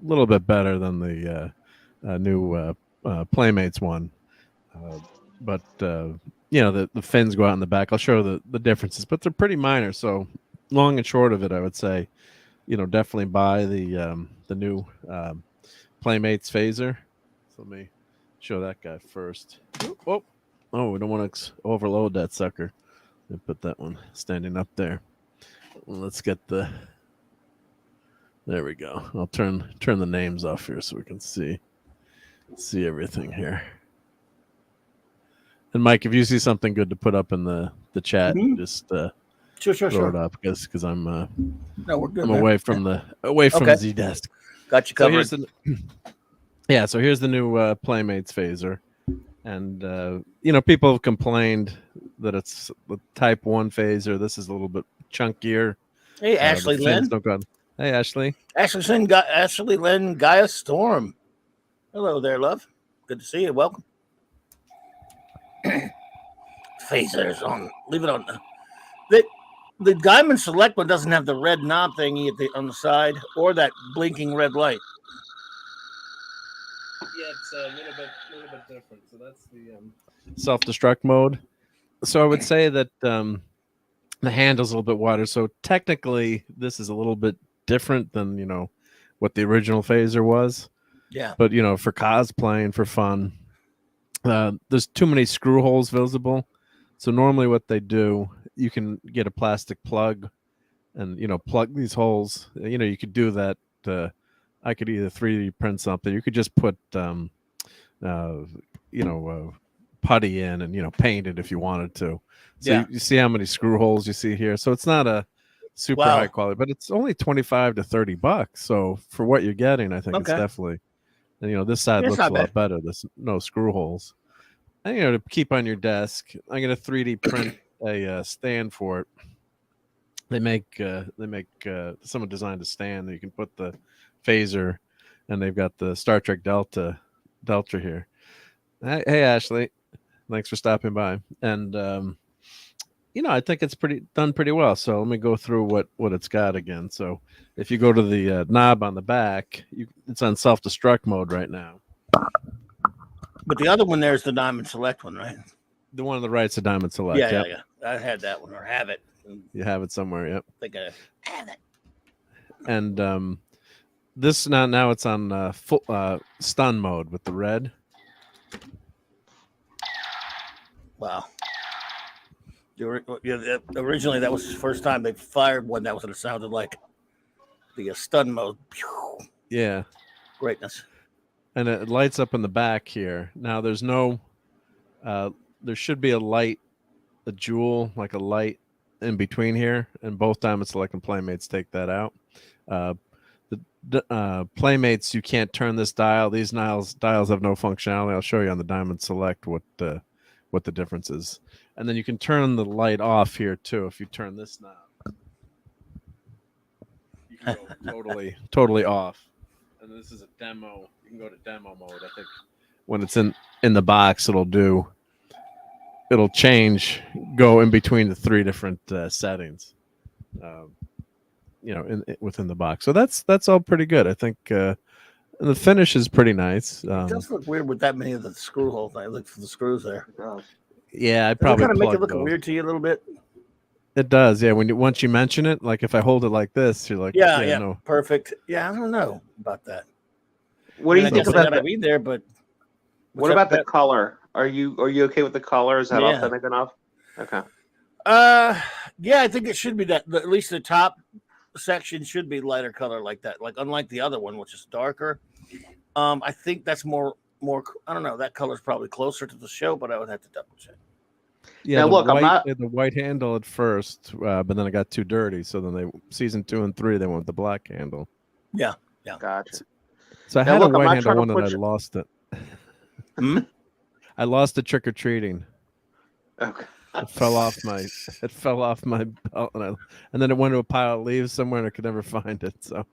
little bit better than the new Playmates one. But the fins go out in the back. I'll show the differences, but they're pretty minor. So long and short of it, I would say, definitely buy the new Playmates phaser. So let me show that guy first. Oh, we don't want to overload that sucker. Let me put that one standing up there. Let's get there we go. I'll turn the names off here so we can see everything here. And Mike, if you see something good to put up in the chat, just throw it up because I'm we're good, I'm away from the Z desk. Got you covered. So here's the new Playmates phaser. And, people have complained that it's the Type 1 phaser. This is a little bit chunkier. Hey, Ashley Lynn. Hey, Ashley. Ashley Lynn, Gaia Storm. Hello there, love. Good to see you. Welcome. Phasers on. Leave it on. The Diamond Select one doesn't have the red knob thingy on the side or that blinking red light. Yeah, it's a little bit different. So that's the self-destruct mode. So I would say that the handle's a little bit wider. So technically, this is a little bit different than what the original phaser was. Yeah. But for cosplaying, for fun, there's too many screw holes visible. So normally, what they do, you can get a plastic plug and plug these holes. You could do that. I could either 3D print something. You could just put putty in and paint it if you wanted to. So Yeah. you see how many screw holes you see here. So it's not a super high quality, but it's only $25 to $30. So for what you're getting, I think it's definitely. And this side looks a lot better. There's no screw holes. And to keep on your desk, I'm gonna 3D print a stand for it. They make someone designed a stand that you can put the phaser, and they've got the Star Trek Delta here. Hey Ashley, thanks for stopping by. And I think it's done pretty well. So let me go through what it's got again. So if you go to the knob on the back, it's on self-destruct mode right now. But the other one there's the Diamond Select one, right? The one on the right's the Diamond Select. Yeah. I had that one, or have it. You have it somewhere. Yep. I think I have it. And this now it's on full stun mode with the red. Wow. Originally, that was the first time they fired one. That was what it sounded like. The stun mode. Yeah. Greatness. And it lights up in the back here. Now there's no, there should be a jewel, like a light in between here. And both Diamond Select and Playmates take that out. The Playmates, you can't turn this dial. These dials have no functionality. I'll show you on the Diamond Select what the difference is. And then you can turn the light off here too. If you turn this knob, you can go totally off. And this is a demo. You can go to demo mode. I think when it's in the box, it'll change, go in between the three different settings. Within the box. So that's all pretty good. I think the finish is pretty nice. It does look weird with that many of the screw holes. I look for the screws there. Yeah, I'd probably kind of make it look those. weird to you a little bit. It does, yeah. Once you mention it, like if I hold it like this, you're like, yeah, no. Perfect. Yeah, I don't know about that. What do you think about that? Be there, but what about the color? Are you okay with the color? Is that authentic enough? Okay. Yeah, I think it should be that. At least the top section should be lighter color like that. Like unlike the other one, which is darker. I think that's more. I don't know. That color's probably closer to the show, but I would have to double check. Yeah, now, look, the white handle at first, but then it got too dirty. So then season 2 and 3, they went the black handle. Yeah. Gotcha. So I had a white handle one, and I lost it. I lost it trick or treating. Okay. It fell off my belt, and then it went to a pile of leaves somewhere, and I could never find it. So.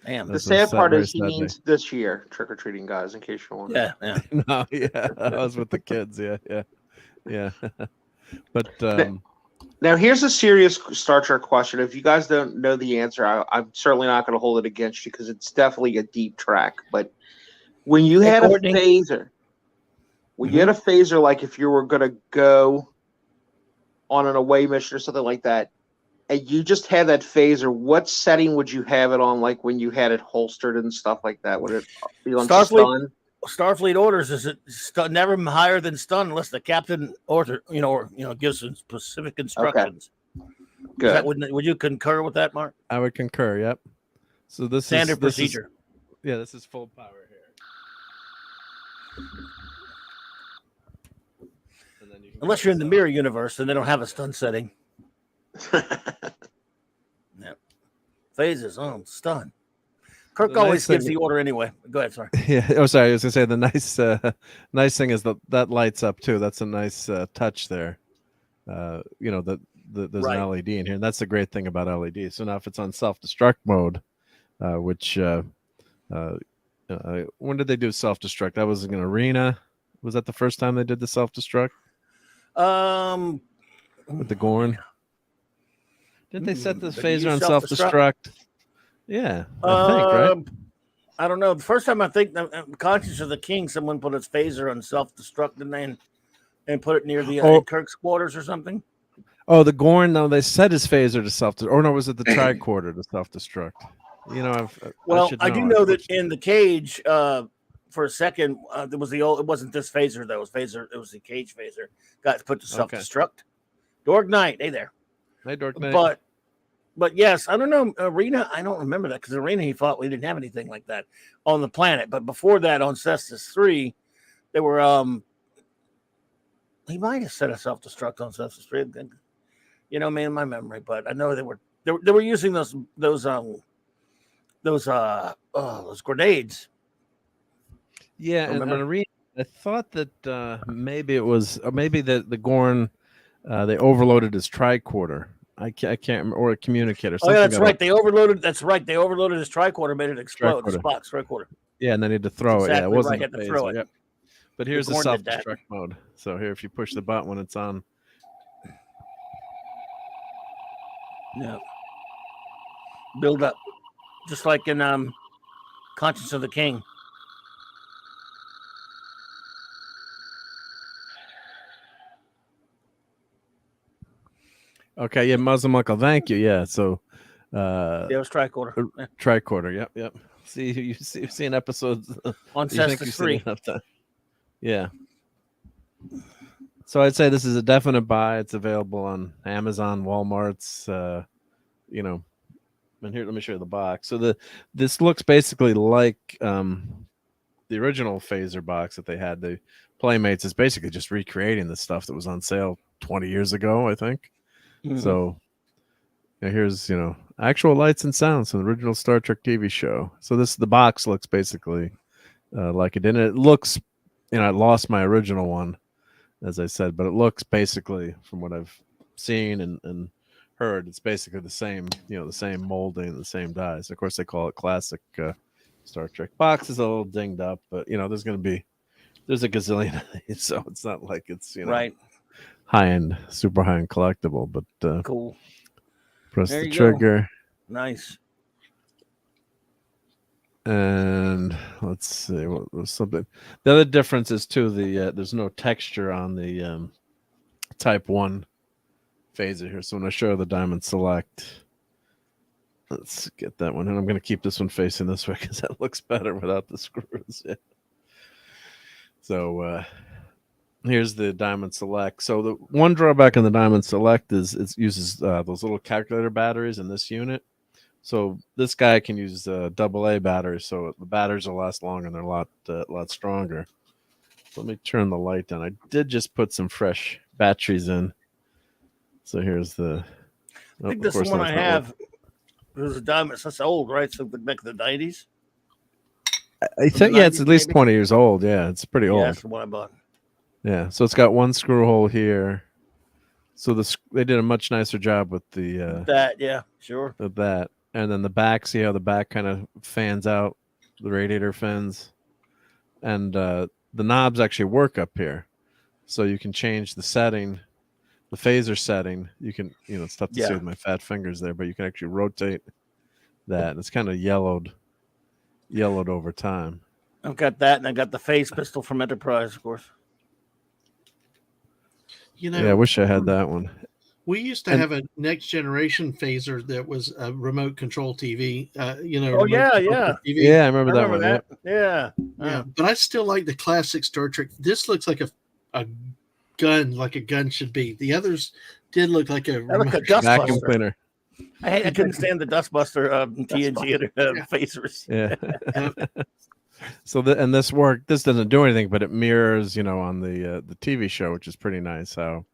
Damn. The sad part is he means this year, trick or treating, guys. In case you're wondering. Yeah. No, yeah, I was with the kids. Yeah. But now here's a serious Star Trek question. If you guys don't know the answer, I'm certainly not going to hold it against you because it's definitely a deep track. But when you had a phaser, like if you were going to go on an away mission or something like that, and you just had that phaser, what setting would you have it on? Like when you had it holstered and stuff like that, would it be on stun? Starfleet orders is it never higher than stun unless the captain gives some specific instructions. Okay. Good. Would you concur with that, Mark? I would concur. Yep. So this standard procedure. This is full power here. And then unless you're in the mirror universe, then they don't have a stun setting. Yeah. Phases on stun. Kirk always gives the order anyway. Go ahead, sorry. Yeah. Oh, sorry. I was gonna say the nice thing is that lights up too. That's a nice touch there. There's an LED in here, and that's the great thing about LED. So now if it's on self-destruct mode, which when did they do self-destruct? That was in an arena. Was that the first time they did the self-destruct? With the Gorn. Didn't they set the phaser on self-destruct? Yeah, I think, right? I don't know. The first time I think Conscience of the King, someone put its phaser on self-destruct and put it near the in Kirk's quarters or something. Oh, the Gorn. No, they set his phaser to self-destruct. Or no, was it the tricorder to self-destruct? You know, I do know that in the cage, for a second, there was it wasn't this phaser though. It was the cage phaser. Got put to self-destruct. Dork Knight, hey there. Hey, Dork Knight. But yes, I don't know. Arena, I don't remember that because Arena, he thought we didn't have anything like that on the planet. But before that, on Cestus 3, there were he might have set a self-destruct on Cestus 3. You know, man, my memory, but I know they were using those grenades. Yeah, and Arena, I thought that maybe it was maybe the Gorn they overloaded his tricorder. I can't remember, or a communicator. Oh, yeah, that's right. They overloaded. That's right. They overloaded his tricorder, made it explode. Spock's tricorder. Yeah, and then he had to throw it. Yeah, it wasn't right. Had to throw it. Yep. But here's the self-destruct mode. So here, if you push the button when it's on. Yeah. Build up, just like in Conscience of the King. Okay, yeah, Muslim Uncle, thank you. Yeah, so it was tricorder. Tricorder, yep. See, you've seen episodes on Cestus 3. Yeah. So I'd say this is a definite buy. It's available on Amazon, Walmart's, you know. And here, let me show you the box. So this looks basically like the original phaser box that they had. The Playmates is basically just recreating the stuff that was on sale 20 years ago, I think. Mm-hmm. So here's, actual lights and sounds from the original Star Trek TV show. So the box looks basically like it did. It looks, I lost my original one, as I said, but it looks basically, from what I've seen and heard, it's basically the same, the same molding, the same dies. Of course, they call it classic Star Trek. Box is a little dinged up, but there's a gazillion of these, so it's not like it's right. High-end, super high-end collectible, but cool. Press the trigger. Go. Nice. And let's see what was something. The other difference is too there's no texture on the Type 1 phaser here. So when I show the Diamond Select, let's get that one, and I'm going to keep this one facing this way because that looks better without the screws. Yeah. So here's the Diamond Select. So the one drawback on the Diamond Select is it uses those little calculator batteries in this unit. So this guy can use AA batteries, so the batteries will last longer and they're a lot stronger. So let me turn the light down. I did just put some fresh batteries in. So here's the. I think this one I have. It was a Diamond. That's old, right? So back in the 90s. I think it's at least 20 years old. Yeah, it's pretty old. That's the one I bought. Yeah, so it's got one screw hole here. So they did a much nicer job with the that. Yeah, sure. With that, and then the back. See how the back kind of fans out, the radiator fins, and the knobs actually work up here, so you can change the setting, the phaser setting. You can, it's tough to see with my fat fingers there, but you can actually rotate that. And it's kind of yellowed over time. I've got that, and I got the phase pistol from Enterprise, of course. I wish I had that one. We used to have a next generation phaser that was a remote control TV. Oh yeah. TV. Yeah, I remember that one. That. Yeah. Yeah, but I still like the classic Star Trek. This looks like a gun, like a gun should be. The others did look like a vacuum cleaner. I couldn't stand the Dustbuster TNG phasers. Yeah. So this doesn't do anything, but it mirrors, on the TV show, which is pretty nice how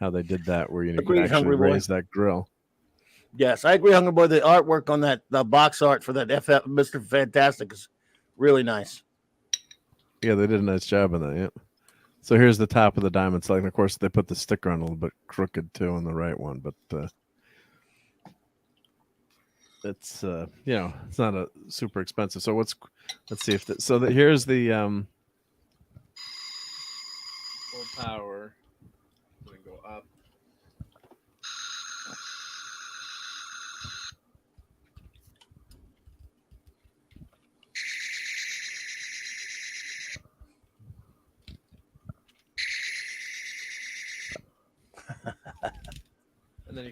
they did that, where you can actually raise that grill. Yes, I agree, Hungry Boy. The artwork on the box art for that Mr. Fantastic is really nice. Yeah, they did a nice job on that. Yeah. So here's the top of the Diamond Select. Of course, they put the sticker on a little bit crooked too on the right one, but it's it's not a super expensive. So let's see if here's the full power. I'm gonna go up.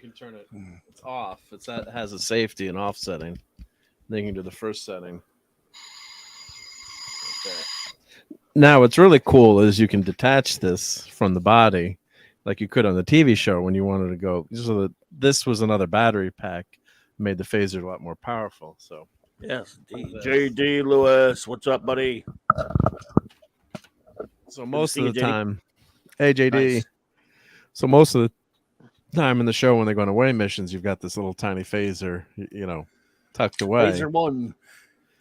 you can turn it. It's off. It has a safety and off setting. Then you can do the first setting. Okay. Now, what's really cool is you can detach this from the body, like you could on the TV show when you wanted to go. So this was another battery pack, made the phaser a lot more powerful. So yes, JD Lewis, what's up, buddy? So most of you, the JD. time, hey JD. Nice. So most of the time in the show when they're going away missions, you've got this little tiny phaser, tucked away. Phaser 1.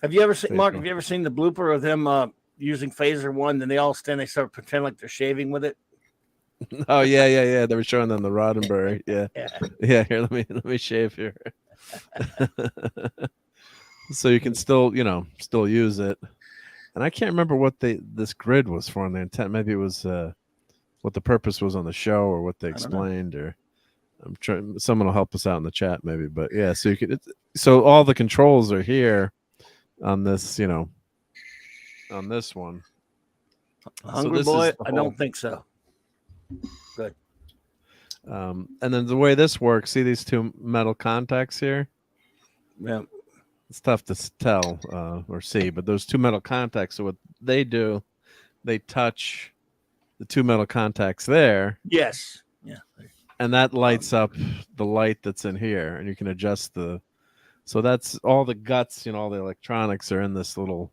Have you ever seen Mark? Have you ever seen the blooper of them using Phaser 1? Then they all stand. They start pretending like they're shaving with it. Oh yeah. They were showing them the Roddenberry. Yeah. Yeah. Here, let me shave here. So you can still use it. And I can't remember what this grid was for on the intent. Maybe it was what the purpose was on the show, or what they explained, or I'm trying. Someone will help us out in the chat, maybe. But yeah, so you could. So all the controls are here on this, on this one. Hungry boy, I don't think so. Good. And then the way this works, see these two metal contacts here? Yeah. It's tough to tell or see, but those two metal contacts, so what they do, they touch the two metal contacts there. Yes. Yeah. And that lights up the light that's in here, and you can adjust so that's all the guts, all the electronics are in this little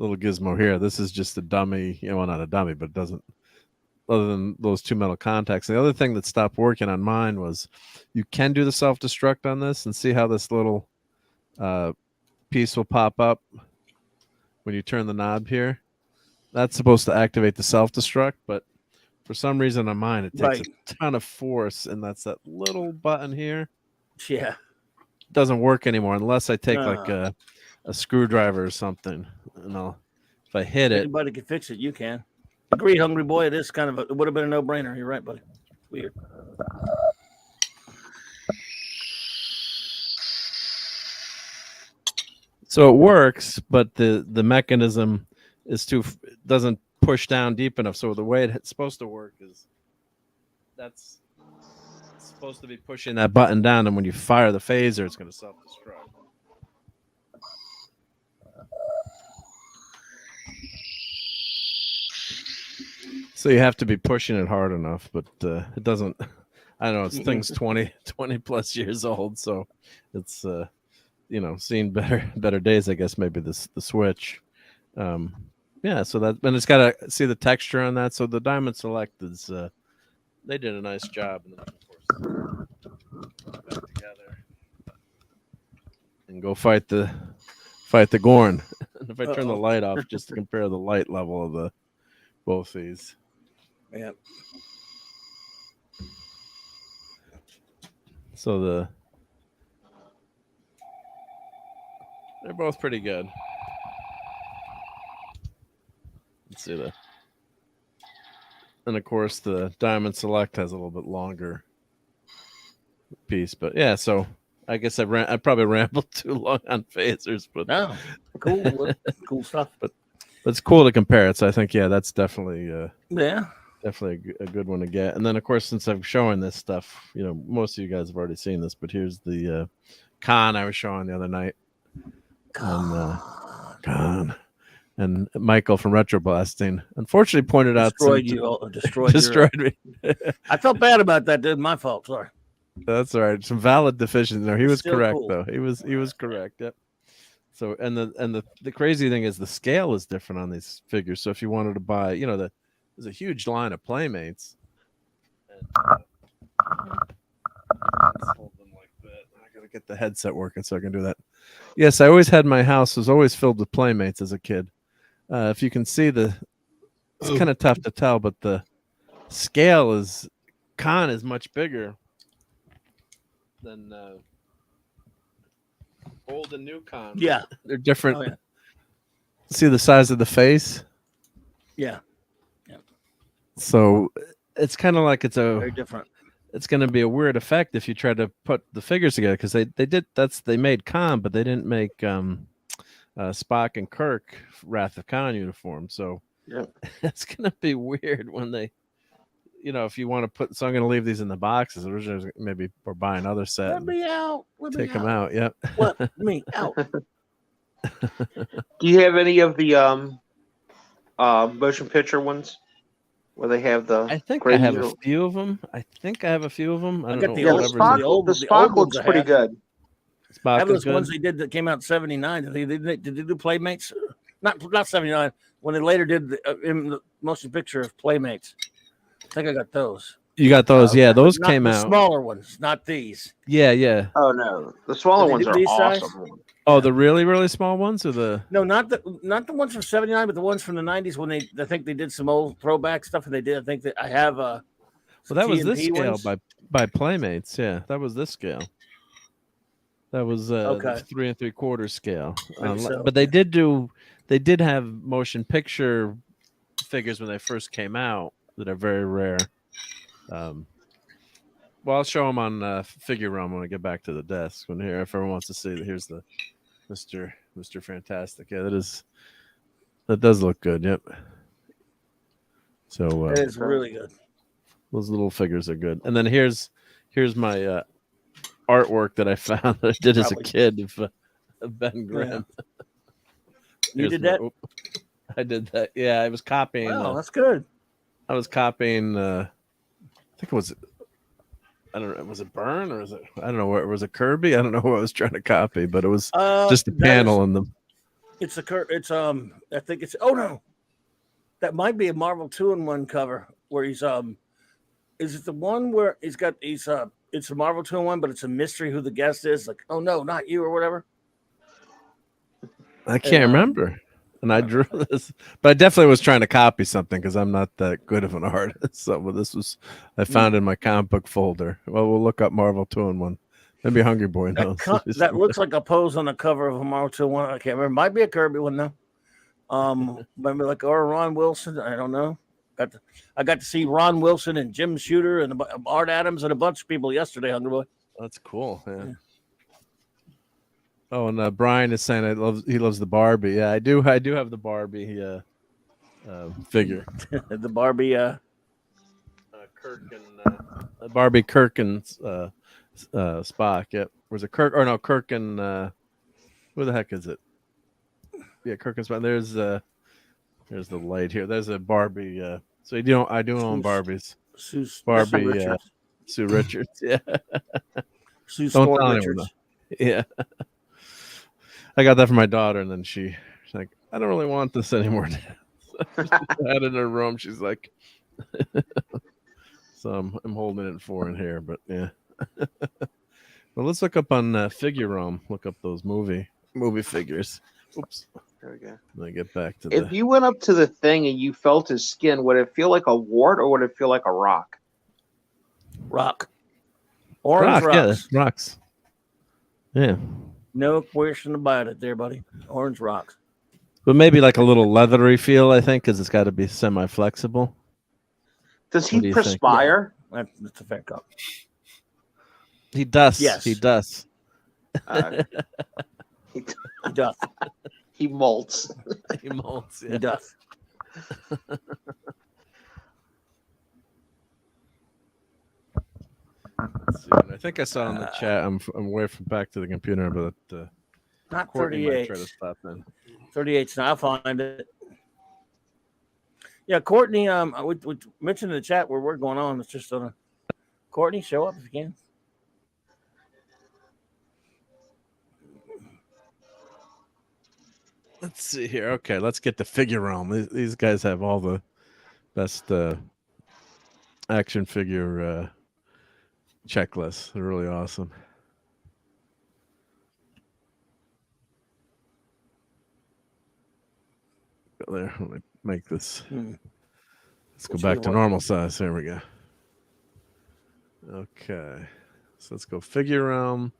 gizmo here. This is just a dummy, well, not a dummy, but it doesn't, other than those two metal contacts. And the other thing that stopped working on mine was you can do the self-destruct on this, and see how this little piece will pop up when you turn the knob here. That's supposed to activate the self-destruct, but for some reason on mine it takes a ton of force, and that's that little button here. Yeah. It doesn't work anymore unless I take like a screwdriver or something, and if I hit it. Anybody can fix it. You can. Agreed, hungry boy. It is kind of it would have been a no-brainer. You're right, buddy. It's weird. So it works, but the mechanism is doesn't push down deep enough. So the way it's supposed to work is that's supposed to be pushing that button down, and when you fire the phaser, it's going to self-destruct. So you have to be pushing it hard enough, but it doesn't. I don't know. It's thing's 20 plus years old, so it's seen better days, I guess. Maybe the Switch. Yeah, so that, and it's got to see the texture on that. So the Diamond Select is they did a nice job. And then of course, back together and go fight the Gorn. And if I turn the light off, just to compare the light level of both these. Yeah. So they're both pretty good. Let's see that. And of course, the Diamond Select has a little bit longer piece, but yeah. So I guess I probably rambled too long on phasers, but no, cool stuff. But it's cool to compare it. So I think that's definitely definitely a good one to get. And then of course, since I'm showing this stuff, most of you guys have already seen this, but here's the con I was showing the other night. Con. And Michael from Retroblasting unfortunately pointed out destroyed me. I felt bad about that. Dude, my fault. Sorry. That's all right. Some valid deficiencies. No, he was Still correct cool. though. He was correct. Yep. So and the crazy thing is the scale is different on these figures. So if you wanted to buy, there's a huge line of Playmates. And, let's hold them like that. I gotta get the headset working so I can do that. Yes, I always had my house was always filled with Playmates as a kid. If you can see it's kind of tough to tell, but the scale is much bigger than old and new con. Yeah, they're different. Oh, yeah. See the size of the face? Yeah. So it's kind of like very different. It's going to be a weird effect if you try to put the figures together, because they made Khan, but they didn't make Spock and Kirk Wrath of Khan uniform. So it's going to be weird when they if you want to put, so I'm going to leave these in the boxes. Originally, maybe we're buying other set. Let me out. Take them out. Yep. Let me out. Do you have any of the motion picture ones where they have the? I think I have a few of them. I don't know. The Yeah, old, the Spock looks pretty good. I have those ones they did that came out in '79. Did they do Playmates? Not '79. When they later did the motion picture of Playmates. I think I got those. You got those? Yeah, those came out. Smaller ones, not these. Yeah. Oh no, the smaller ones are awesome. Oh, the really, really small ones, or the not the ones from '79, but the ones from the '90s when I think they did some old throwback stuff, and they did. I think that I have well, that was this scale ones. by Playmates. Yeah, that was this scale. That was the 3 3/4 scale. But they did have motion picture figures when they first came out that are very rare. Well, I'll show them on Figure Realm when I get back to the desk. If everyone wants to see it, here's the Mr. Fantastic. Yeah, that does look good. Yep. So it is really good. Those little figures are good. And then here's my artwork that I found that I did as a kid of Ben Grimm. Yeah. You did that? I did that. Yeah, I was copying. Wow, that's good. I was copying. I think it was. I don't know. Was it Byrne or was it? I don't know. Was it Kirby? I don't know what I was trying to copy, but it was just the panel in them. It's I think it's. Oh no, that might be a Marvel 2-in-1 cover where he's Is it the one where it's a Marvel 2-in-1, but it's a mystery who the guest is? Like, oh no, not you or whatever. I can't remember. And I drew this, but I definitely was trying to copy something because I'm not that good of an artist. So this was I found in my comic book folder. Well, we'll look up Marvel 2-in-1. Maybe Hungry Boy knows. That looks like a pose on the cover of a Marvel 2-in-1. I can't remember. Might be a Kirby one though. Maybe like or Ron Wilson. I don't know. I got to see Ron Wilson and Jim Shooter and Art Adams and a bunch of people yesterday. Hungry Boy. That's cool. Yeah. Oh, and Brian is saying he loves the Barbie. Yeah, I do have the Barbie figure. The Barbie Barbie Kirk and Spock. Yep. Was it Kirk or no Kirk and who the heck is it? Yeah, Kirk and Spock. There's the light here. There's a Barbie. So I do own Barbies. Barbie Sue Richards. Yeah. Sue Storm Richards. Yeah. I got that for my daughter, and then she's like, I don't really want this anymore. So she had it in her room. She's like, so I'm holding it for in here, but yeah. Well, let's look up on Figure Realm. Look up those movie figures. Oops. There we go. Let me get back to If you went up to the thing and you felt his skin, would it feel like a wart or would it feel like a rock? Rock. Orange rocks. Yeah, rocks. Yeah. No question about it there, buddy. Orange rocks. But maybe like a little leathery feel, I think, because it's got to be semi-flexible. Does he perspire? Yeah, that's a fair call. He does. Yes. He does. He does. He molts. He molts. Yeah. He does. Let's see. I think I saw in the chat. I'm away from back to the computer, but not Courtney 38. might try to stop in. 38's now. I'll find it. Yeah, Courtney. We mentioned in the chat where we're going on. It's just on. Courtney, show up if you can. Let's see here. Okay, let's get the Figure Realm. These guys have all the best action figure checklists. They're really awesome. There, let me make this. Let's go back to normal size. There we go. Okay, so let's go Figure Realm.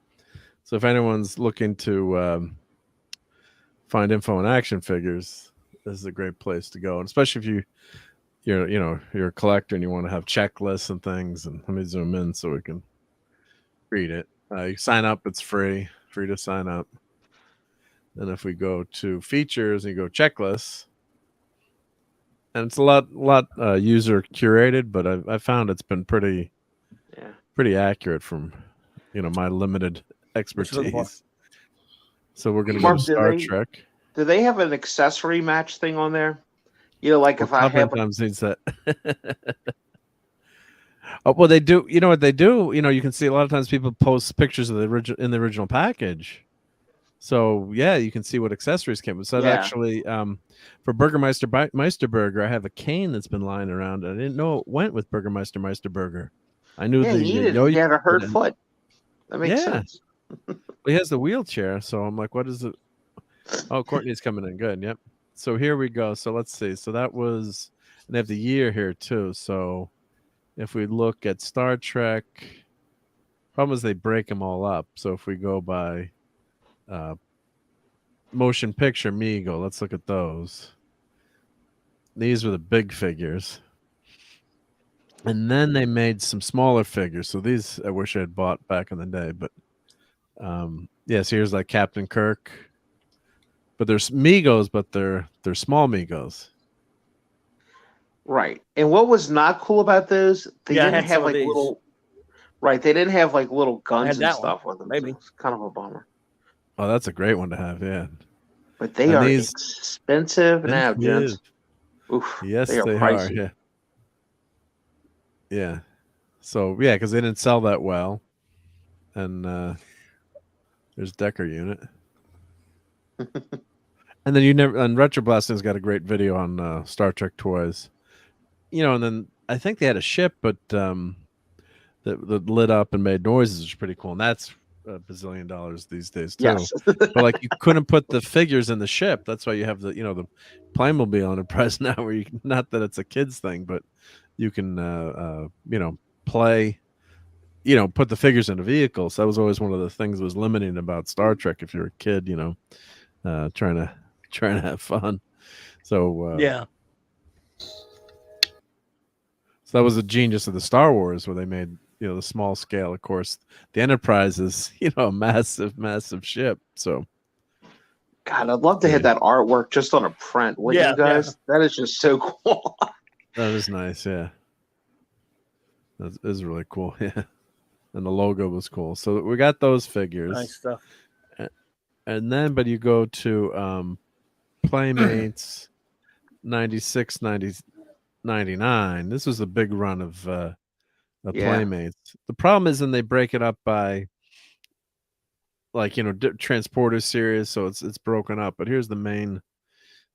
So if anyone's looking to find info on action figures, this is a great place to go, and especially if you're a collector and you want to have checklists and things. And let me zoom in so we can read it. You sign up; it's free to sign up. And if we go to features and you go checklists, and it's a lot user curated, but I found it's been pretty accurate from my limited expertise. So we're gonna go to Star Trek. Do they have an accessory match thing on there? Like if I have needs that. Oh, well, they do. You know what they do? You can see a lot of times people post pictures of the original package. So yeah, you can see what accessories came with. So actually, for Burgermeister Meisterburger, I have a cane that's been lying around. I didn't know it went with Burgermeister Meisterburger. I knew he had a hurt foot. That makes sense. He has the wheelchair, so I'm like, what is it? Oh, Courtney's coming in. Good. Yep. So here we go. So let's see. So that was, and they have the year here too. So if we look at Star Trek, problem is they break them all up. So if we go by motion picture Mego, let's look at those. These were the big figures. And then they made some smaller figures. So these I wish I had bought back in the day. But yes, here's like Captain Kirk. But there's Megos, but they're small Megos. Right. And what was not cool about those, they didn't have like little they didn't have like little guns and stuff with them. Maybe. So it's kind of a bummer. Oh, that's a great one to have, yeah. But they are expensive now, gents. Oof, yes, they are pricey. Yeah. Yeah. So yeah, because they didn't sell that well. And there's Decker unit. And then Retroblasting's got a great video on Star Trek toys. And then I think they had a ship, but that lit up and made noises, which is pretty cool. And that's $1 bazillion these days too. Yes. But like you couldn't put the figures in the ship. That's why you have the the Playmobil Enterprise now, where not that it's a kid's thing, but you can play, put the figures in a vehicle. So that was always one of the things that was limiting about Star Trek if you're a kid, trying to have fun. So yeah. So that was the genius of the Star Wars, where they made the small scale. Of course, the Enterprise is a massive ship. So, God, I'd love to have that artwork just on a print. Wouldn't you guys? Yeah. That is just so cool. That is nice. Yeah, that is really cool. Yeah, and the logo was cool. So we got those figures. Nice stuff. And then, but you go to Playmates 96, 99. This was a big run of Playmates. The problem is, then they break it up by transporter series, so it's broken up. But here's the main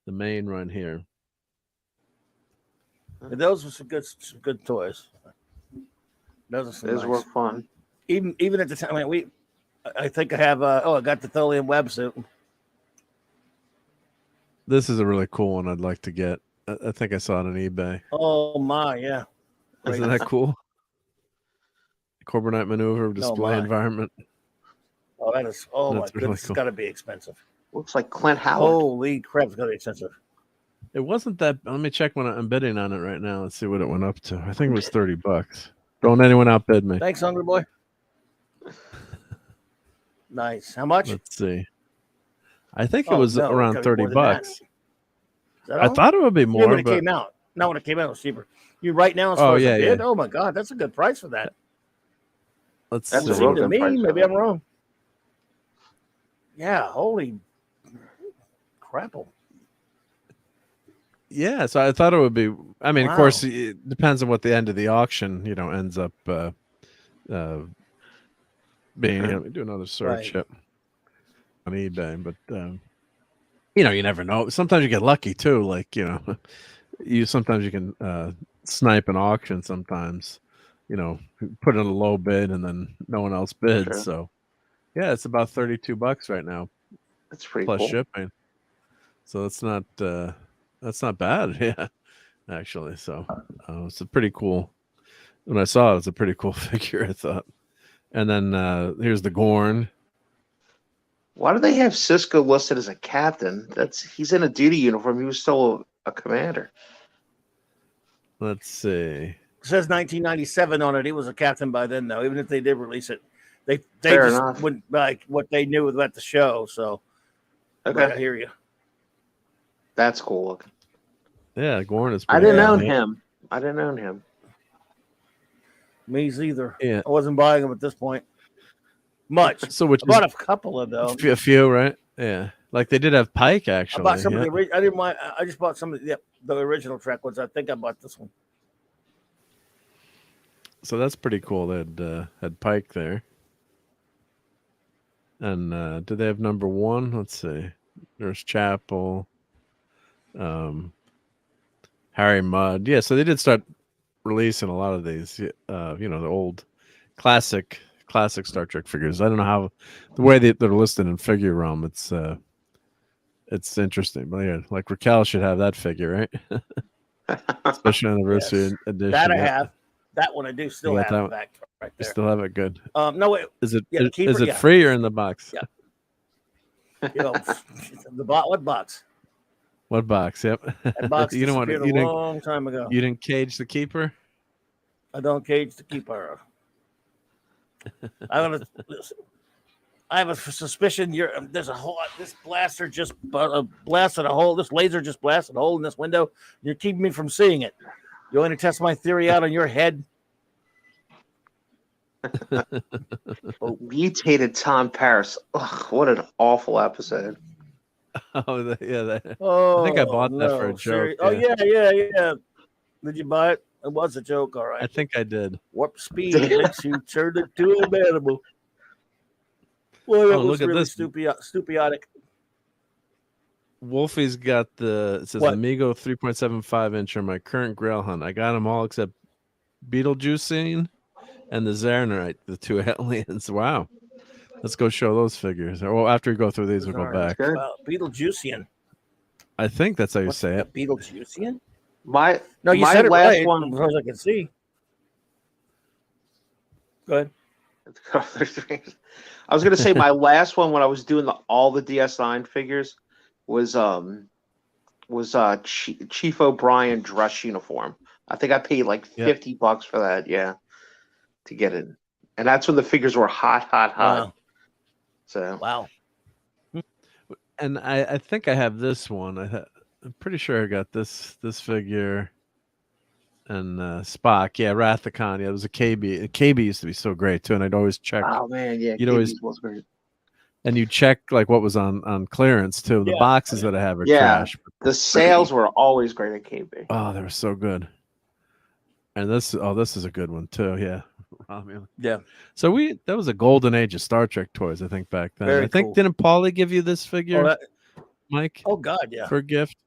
run here. And those were some good toys. Those were fun. Even at the time, I think I have. I got the Tholian websuit. This is a really cool one. I'd like to get. I think I saw it on eBay. Oh my, yeah! Isn't that cool? Corbinite maneuver display environment. Oh, that is. Oh my goodness, cool. It's got to be expensive. Looks like Clint Howard. Holy crap, it's got to be expensive. It wasn't that. Let me check when I'm bidding on it right now. Let's see what it went up to. I think it was $30. Don't anyone outbid me. Thanks, Hungry Boy. Nice. How much? Let's see. I think it was around $30. I thought it would be more. Yeah, when it came out. Not when it came out, it was cheaper. You right now, as far as a bid? Oh my God, that's a good price for that. That's a real good price. Maybe I'm wrong. Yeah, holy crap. Yeah, so I thought it would be. I mean, of course, it depends on what the end of the auction, ends up being. Let me do another search on eBay, but you never know. Sometimes you get lucky too. Like sometimes you can snipe an auction. Sometimes put in a low bid and then no one else bids. Sure. So yeah, it's about $32 right now. That's pretty plus cool. Shipping. So that's not bad. Yeah, actually. So it's a pretty cool. When I saw it, it's a pretty cool figure, I thought. And then here's the Gorn. Why do they have Cisco listed as a captain? He's in a duty uniform. He was still a commander. Let's see. It says 1997 on it. He was a captain by then, though. Even if they did release it, they Fair just enough. wouldn't like what they knew about the show. So, okay, I hear you. That's cool looking. Yeah, Gorn is. I Pretty didn't cool. own him. I didn't own him. Me either. Yeah. I wasn't buying them at this point. Much. So which I bought a couple of those. a few, right? Yeah, like they did have Pike actually. I bought some of the. I didn't mind. I just bought some of the original Trek ones. I think I bought this one. So that's pretty cool. They had Pike there. And do they have number 1? Let's see. There's Chapel, Harry Mudd. Yeah, so they did start releasing a lot of these. The old classic Star Trek figures. I don't know how the way they're listed in Figure Realm. It's interesting. But yeah, like Raquel should have that figure, right? Special anniversary edition. That I have. That one I do still have in back right there. You still have it good. No, wait. Is it Keeper, is it free or in the box? Yeah. What box? What box? Yep. That box you don't want a long time ago. You didn't cage the keeper? I don't cage the keeper. I have a suspicion there's a hole. This blaster just blasted a hole. This laser just blasted a hole in this window. You're keeping me from seeing it. You want to test my theory out on your head? Mutated Tom Paris. Ugh, what an awful episode. Oh, Oh, I think I bought that for a joke. Oh, yeah. Did you buy it? It was a joke, all right. I think I did. Warp speed makes you turn into an animal. Well, it was look really at this. stupidiotic. Wolfie's got it says Amigo 3.75 inch on my current Grail hunt. I got them all except Beetlejuice and the Xehanort, the 2 aliens. Wow. Let's go show those figures. Well, after we go through these, we'll go back. Beetlejuician. I think that's how you say it. Beetlejuician? You said it last right, one. as far as I can see. Go ahead. I was going to say my last one when I was doing all the DS9 figures was Chief O'Brien dress uniform. I think I paid like $50 for that, to get it. And that's when the figures were hot. Wow. So wow. And I think I have this one. I'm pretty sure I got this figure. And Spock, Wrath of Khan. Yeah, it was a KB. KB used to be so great too, and I'd always check. Oh man, yeah, you'd always was great. And you check like what was on clearance too. The boxes that I have are trash. The sales were always great at KB. Oh, they were so good. And this is a good one too. Yeah. Yeah. So that was a golden age of Star Trek toys, I think, back then. Very I think cool. Didn't Paulie give you this figure, Mike? Oh God, yeah. For a gift.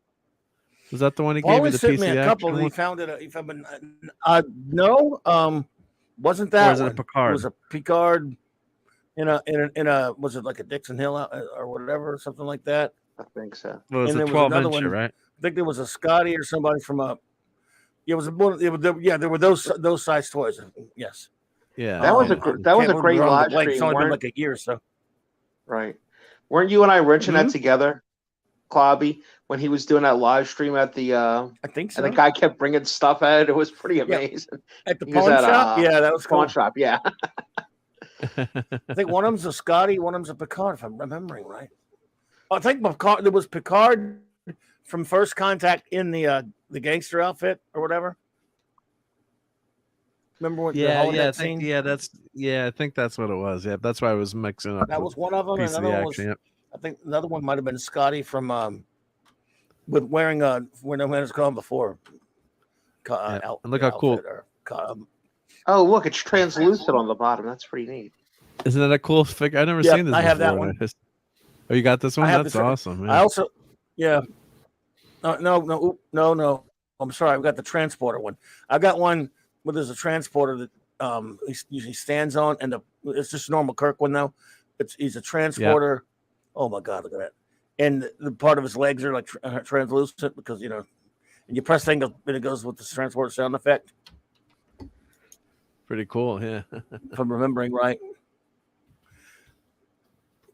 Was that the one he gave you? The sent PC me a couple. Action He found it. No, wasn't that? Or was it a one. Picard? It was a Picard. In a was it like a Dixon Hill or whatever, something like that? I think so. Well, it was And a there was 12 inch, one, right? I think there was a Scotty or somebody from a. It was there were those size toys. Yes. Yeah. That was a great live stream. It's only been like a year or so. Right. Weren't you and I wrenching Mm-hmm. that together, Clobby, when he was doing that live stream at the I think so. and the guy kept bringing stuff at it. It was pretty amazing. At the pawn shop? Yeah, that was cool. Pawn shop, yeah. I think one of them's a Scotty, one of them's a Picard, if I'm remembering right. I think Picard, there was Picard from First Contact in the gangster outfit or whatever. Remember what I think that's what it was. Yeah, that's why I was mixing up. That was one of them. Another one was, I think another one might have been Scotty from with wearing when I was gone before. And look how cool. Oh, look, it's translucent on the bottom. That's pretty neat. Isn't that a cool figure? I've never seen this before. I have that one. Oh, you got this one? That's awesome. Man. I also, no. I'm sorry. I've got the transporter one. I got one where there's a transporter that he stands on, and it's just a normal Kirk one though. He's a transporter. Yeah. Oh my God, look at that! And the part of his legs are like translucent because and you press thing and it goes with the transporter sound effect. Pretty cool, yeah. If I'm remembering right.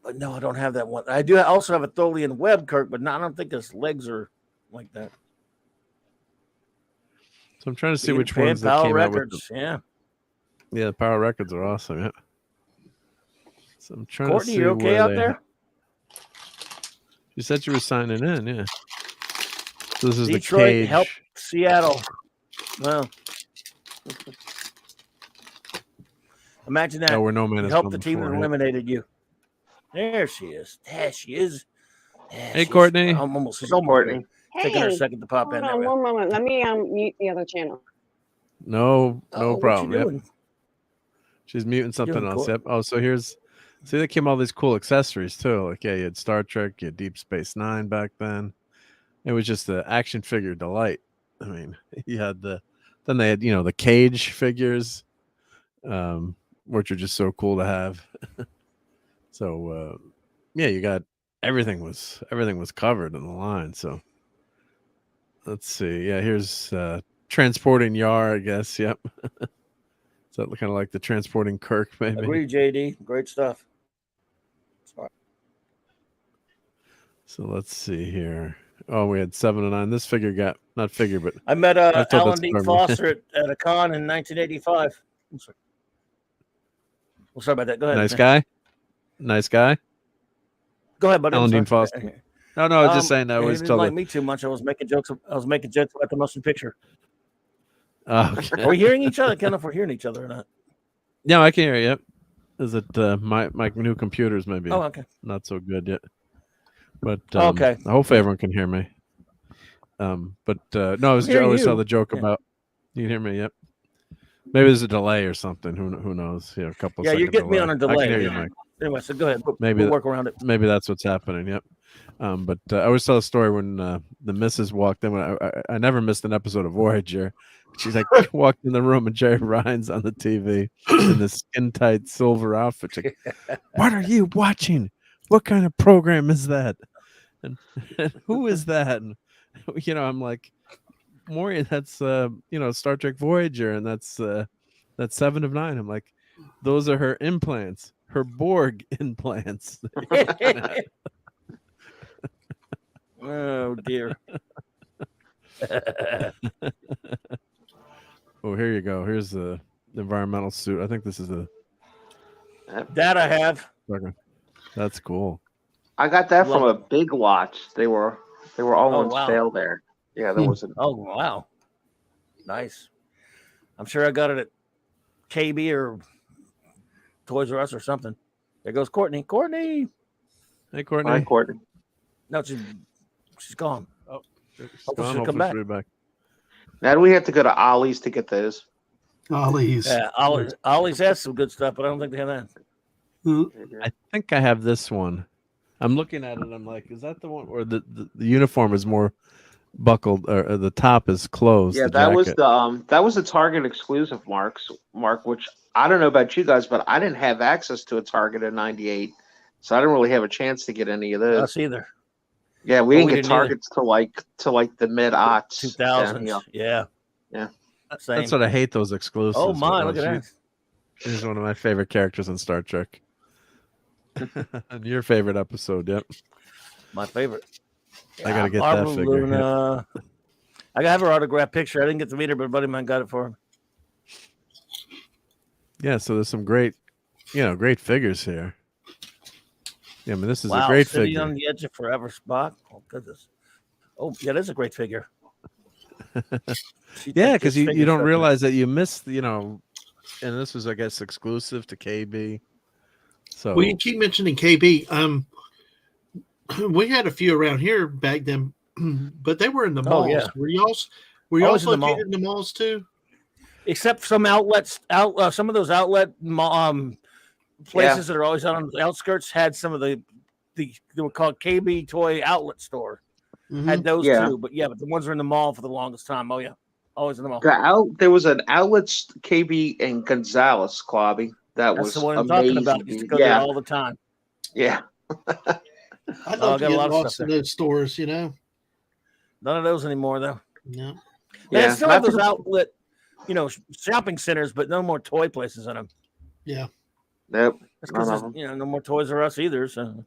But no, I don't have that one. I do also have a Tholian Webb Kirk, but I don't think his legs are like that. So I'm trying to see which ones that came Records, out with the Power Records are awesome, yeah. So I'm trying Courtney, to see you okay out there? You said you were signing in, yeah. So this is Detroit the cage. helped Seattle. Well, imagine that. Oh, where no man has helped gone the team that before, yeah. eliminated you. There she is. There she is. There Hey, she Courtney. Is. Almost. She's almost Courtney. there. Taking her a second to pop in. Hold on one moment. Let me mute the other channel. No What problem. you doing? Yep. She's muting something Doing else. cool. Yep. Oh, so here's. See, they came all these cool accessories too. Like, yeah, you had Star Trek, you had Deep Space Nine back then. It was just the action figure delight. I mean, you had then they had, the cage figures, which are just so cool to have. So, yeah, you got everything was covered in the line. So let's see. Yeah, here's transporting Yar, I guess. Yep. So kind of like the transporting Kirk, maybe. Agree, JD. Great stuff. Sorry. So let's see here. Oh, we had 7 to 9. This figure got not figure, but I met I've told Alan that D. story. Foster at a con in 1985. I'm sorry. Well, sorry about that. Go ahead. Nice guy. Nice guy. Go ahead, buddy. Alan I'm Dean sorry. Foster. No, I was just saying. I He always didn't tell like the. me too much. I was making jokes about the motion picture. Oh, okay. Are we hearing each other? I can't know if we're hearing each other or not. No, I can hear you. Yep. Is it my new computers maybe? Oh, okay. Not so good yet. But Okay. Hopefully everyone can hear me. But no, I always tell the joke about. You can hear me? Yep. Maybe there's a delay or somting. Who knows? Yeah, a couple. Yeah, you're getting me on a delay. I can hear you, Mike. Anyway, so go ahead. Maybe we'll work around it. Maybe that's what's happening. Yep. But I always tell a story when the missus walked in. When I never missed an episode of Voyager. She's like walked in the room and Jerry Ryan's on the TV in this skin tight silver outfit. She's like, what are you watching? What kind of program is that? And who is that? And I'm like, Maury, that's Star Trek Voyager, and that's 7 of 9. I'm like, those are her implants, her Borg implants. Oh dear. Oh, here you go. Here's the environmental suit. I think this is that I have. Okay. That's cool. I got that from a Big Watch. They were all on wow. sale there. Yeah, there was. Oh wow, nice. I'm sure I got it at KB or Toys R Us or something. There goes Courtney. Courtney. Hey, Courtney. Hi, Courtney. No, she's gone. Oh, hopefully she'll come back. Now do we have to go to Ollie's to get those? Ollie's. Yeah, Ollie's has some good stuff, but I don't think they have that. I think I have this one. I'm looking at it. I'm like, is that the one? Or the uniform is more buckled, or the top is closed. Yeah, that was the Target exclusive, Mark. Which I don't know about you guys, but I didn't have access to a Target in '98, so I didn't really have a chance to get any of those. Us either. Yeah, we didn't get Targets to like the mid-aughts. 2000s. Yeah. Same. That's what I hate, those exclusives. Oh my, look at that. She's one of my favorite characters in Star Trek. And your favorite episode, yep. My favorite. I gotta get that figure. Luna. I have her autographed picture. I didn't get to meet her, but a buddy of mine got it for her. Yeah, so there's some great figures here. Yeah, I mean, this is a Wow, great City figure. on the Edge of Forever Spock. Oh goodness. Oh yeah, that's a great figure. Yeah, because you don't realize that you missed, and this was, I guess, exclusive to KB. So well, you keep mentioning KB. We had a few around here back then, but they were in the malls. Yeah. Were y'all located in the malls too? Except some outlets, some of those outlet places that are always out on the outskirts had some of the they were called KB Toy Outlet Store. Mm-hmm. Had those too, but the ones were in the mall for the longest time. Oh yeah, always in the mall. There was an outlet KB in Gonzales, Clobby. That's was the one I'm talking about. Used to go there all the time. Yeah. I thought you got lost in those stores, None of those anymore, though. No. They still have those outlet, shopping centers, but no more toy places in them. Yeah. Nope. That's because no more Toys R Us either. So.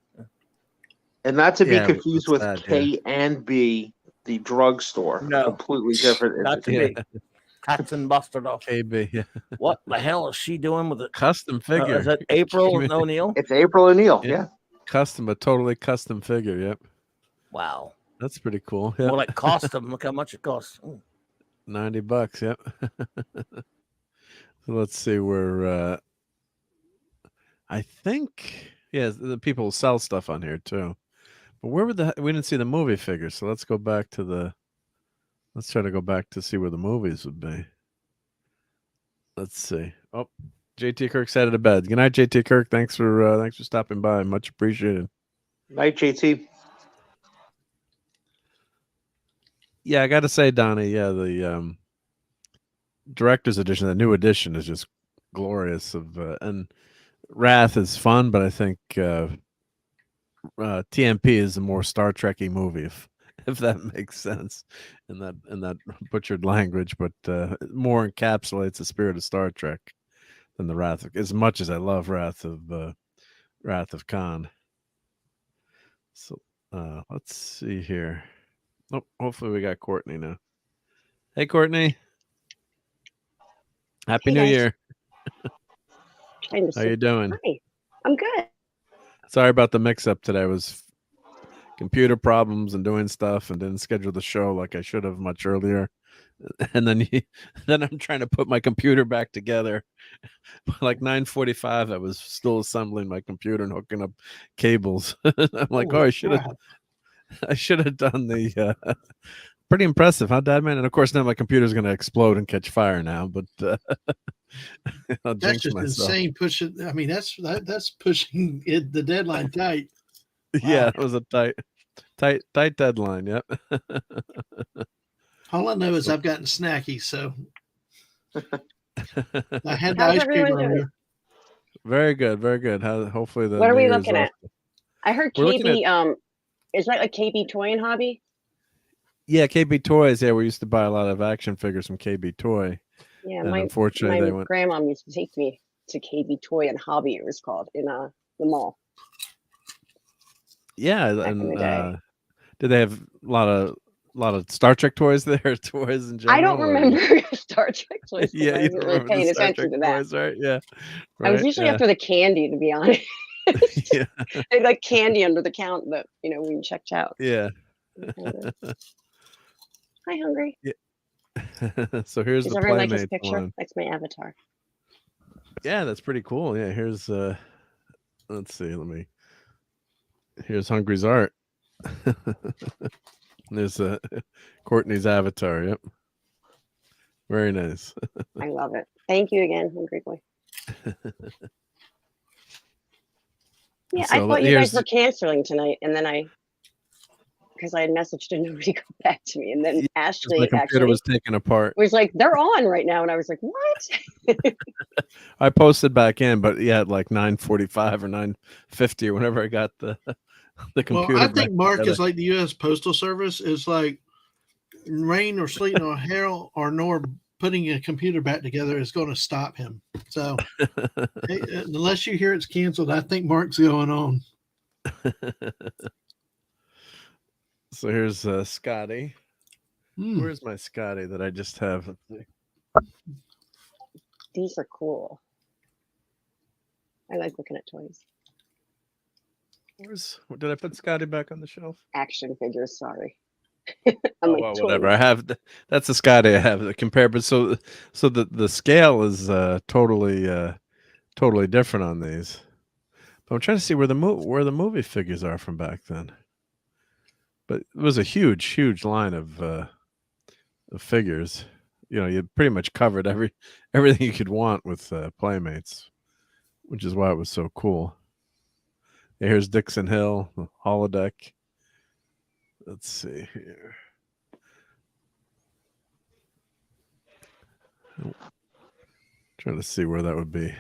And not to be confused with K&B, the drugstore. No, completely different. Not to be. Cats and busted off. KB. Yeah. What the hell is she doing with it? Custom figure. Is that April O'Neil? It's April O'Neil. Yeah. A totally custom figure. Yep. Wow. That's pretty cool. Yeah. More like cost them. Look how much it costs. Ooh. $90. Yep. So let's see where. I think the people sell stuff on here too. But where would we didn't see the movie figures, so let's go back to the. Let's try to go back to see where the movies would be. Let's see. Oh, JT Kirk's out of bed. Good night, JT Kirk. Thanks for stopping by. Much appreciated. Night, JT. Yeah, I got to say, Donnie. Yeah, the director's edition, the new edition, is just glorious. And Wrath is fun, but I think TMP is a more Star Trek-y movie, if that makes sense in that butchered language, but more encapsulates the spirit of Star Trek than the Wrath. As much as I love Wrath of Khan. So let's see here. Oh, hopefully we got Courtney now. Hey, Courtney. Happy New Year. How you doing? Hi. I'm good. Sorry about the mix-up today. I was computer problems and doing stuff and didn't schedule the show like I should have much earlier. And then I'm trying to put my computer back together. Like 9:45, I was still assembling my computer and hooking up cables. I'm like, I should have done the pretty impressive, huh, Dad Man? And of course now my computer's gonna explode and catch fire now, but I'll that's jinx just myself. insane pushing. I mean, that's pushing the deadline tight. Wow. Yeah, it was a tight deadline. Yep. All I know is I've gotten snacky, so I had the How's ice cream everyone doing? earlier. Very good, very good. Hopefully the What are New we Year's looking at? I heard We're looking KB. Is that like KB Toy and Hobby? Yeah, KB Toys. Yeah, we used to buy a lot of action figures from KB Toy. Yeah, and my unfortunately my grandma used to take me to KB Toy and Hobby. It was called in the mall. Yeah, Back in the day. did they have a lot of Star Trek toys there? Toys in general? I don't remember Star Trek toys. Yeah, I you wasn't don't really remember paying the Star attention Trek to that. toys, right? Yeah, I was right, usually yeah. after the candy, to be honest. Yeah. They like candy under the count that when you checked out. Yeah. Hi, Hungry. Yeah. So here's Does the everyone like his Playmates picture? one. That's my avatar. Yeah, that's pretty cool. Yeah, here's let's see, here's Hungry's art. There's Courtney's avatar. Yep. Very nice. I love it. Thank you again, Hungry Boy. Yeah, So I thought you guys were canceling tonight, and then because I had messaged and nobody got back to me, and then Ashley my computer was taken apart. was like, "They're on right now," and I was like, "What?" I posted back in, but yeah, at like 9:45 or 9:50 or whenever I got the computer. Well, I think Mark together. is like the U.S. Postal Service is like rain or sleet or hail or nor putting a computer back together is going to stop him. So hey, unless you hear it's canceled, I think Mark's going on. So here's Scotty. Where's my Scotty that I just have? These are cool. I like looking at toys. Did I put Scotty back on the shelf? Action figures, sorry. Well, whatever. I have that's the Scotty I have compared, but so the scale is totally different on these. But I'm trying to see where the movie figures are from back then. But it was a huge line of figures. You pretty much covered everything you could want with Playmates, which is why it was so cool. Yeah, here's Dixon Hill, the holodeck. Let's see here. Trying to see where that would be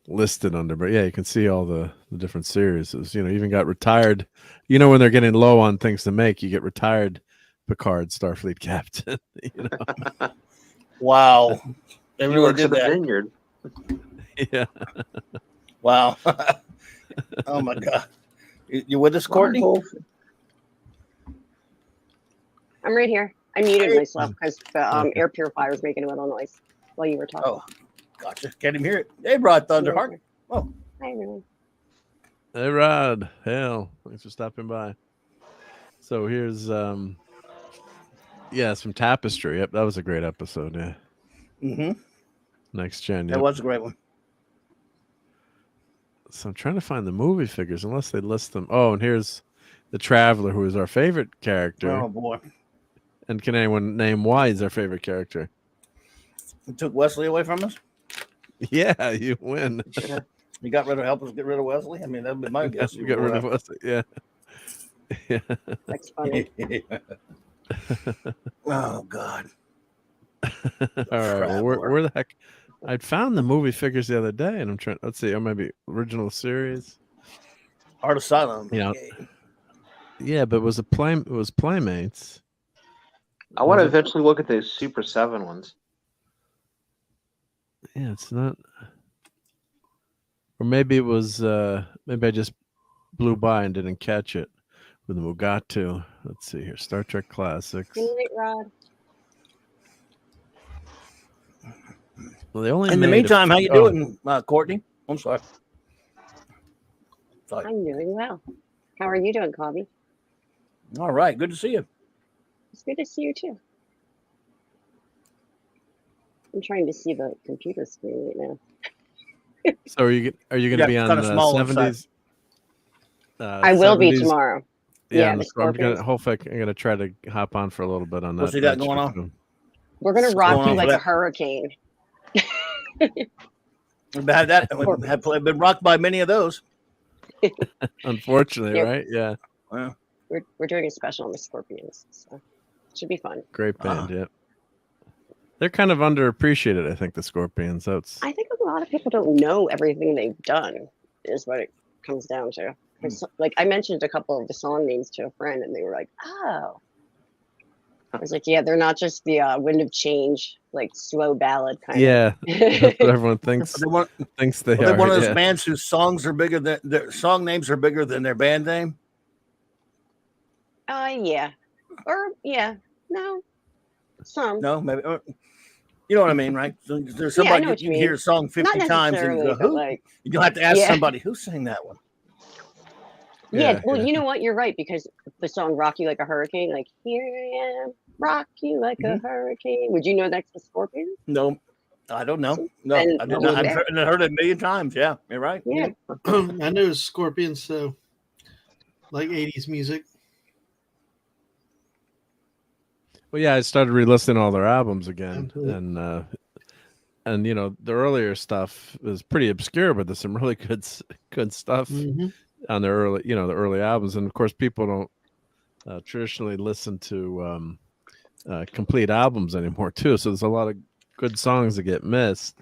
listed under, but yeah, you can see all the different series. You even got retired. When they're getting low on things to make, you get retired Picard, Starfleet captain. Wow, they He really works did at the that. vineyard. Yeah. Wow. Oh my God. You with us, Courtney? I'm right here. I muted myself because the air purifier was making a little noise while you were talking. Oh, gotcha. Can't even hear it. Hey, Rod Thunderheart. Oh. Hi, everyone. Hey, Rod. Hell, thanks for stopping by. So here's yeah, some Tapestry. Yep, that was a great episode. Yeah. Mm-hmm. Next Gen. That Yep. was a great one. So I'm trying to find the movie figures, unless they list them. Oh, and here's the Traveler, who is our favorite character. Oh boy! And can anyone name why he's our favorite character? You took Wesley away from us. Yeah, you win. You got rid of help us get rid of Wesley. I mean, that would be my guess. You got rid of Wesley. Yeah. Yeah. That's funny. Oh God. All right. Well, where the heck? I'd found the movie figures the other day, and I'm trying. Let's see. Or maybe original series. Art Asylum. Yeah. Yeah, but it was Playmates. I want to eventually look at those Super 7 ones. Yeah, it's not. Or maybe it was. Maybe I just blew by and didn't catch it with the Mugatu. Let's see here. Star Trek Classics. Good night, Rod. Well, they only. In the meantime, how you doing, Courtney? I'm sorry. I'm doing well. How are you doing, Cobby? All right. Good to see you. It's good to see you too. I'm trying to see the computer screen right now. So are you going to be on the 70s? I will be tomorrow. Yeah, I'm gonna try to hop on for a little bit on that. What's he got going on? We're gonna rock you like a hurricane. We've had that. We've been rocked by many of those. Unfortunately, right? Yeah. Well, we're doing a special on the Scorpions, so it should be fun. Great band, yeah. They're kind of underappreciated, I think, the Scorpions. I think a lot of people don't know everything they've done, is what it comes down to. Like I mentioned a couple of the song names to a friend, and they were like, "Oh." I was like, "Yeah, they're not just the Wind of Change, like slow ballad kind." Yeah, that's what everyone thinks. Thinks they are. They're one of those bands whose songs are bigger than their song names are bigger than their band name. Yeah, or yeah, no, some. No, maybe. You know what I mean, right? So there's somebody you hear a song 50 times, and you go, "Who?" Like, you have to ask somebody who sang that one. Yeah, well, you know what? You're right, because the song "Rock You Like a Hurricane," like "Here I am, rock you like a hurricane." Would you know that's the Scorpions? No, I don't know. No, I did not. I've heard it a million times. Yeah, you're right. Yeah, I knew it was Scorpions, so like 80s music. Well, yeah, I started re-listening all their albums again, and you know, the earlier stuff is pretty obscure, but there's some really good stuff on their early albums. And of course, people don't traditionally listen to complete albums anymore too. So there's a lot of good songs that get missed,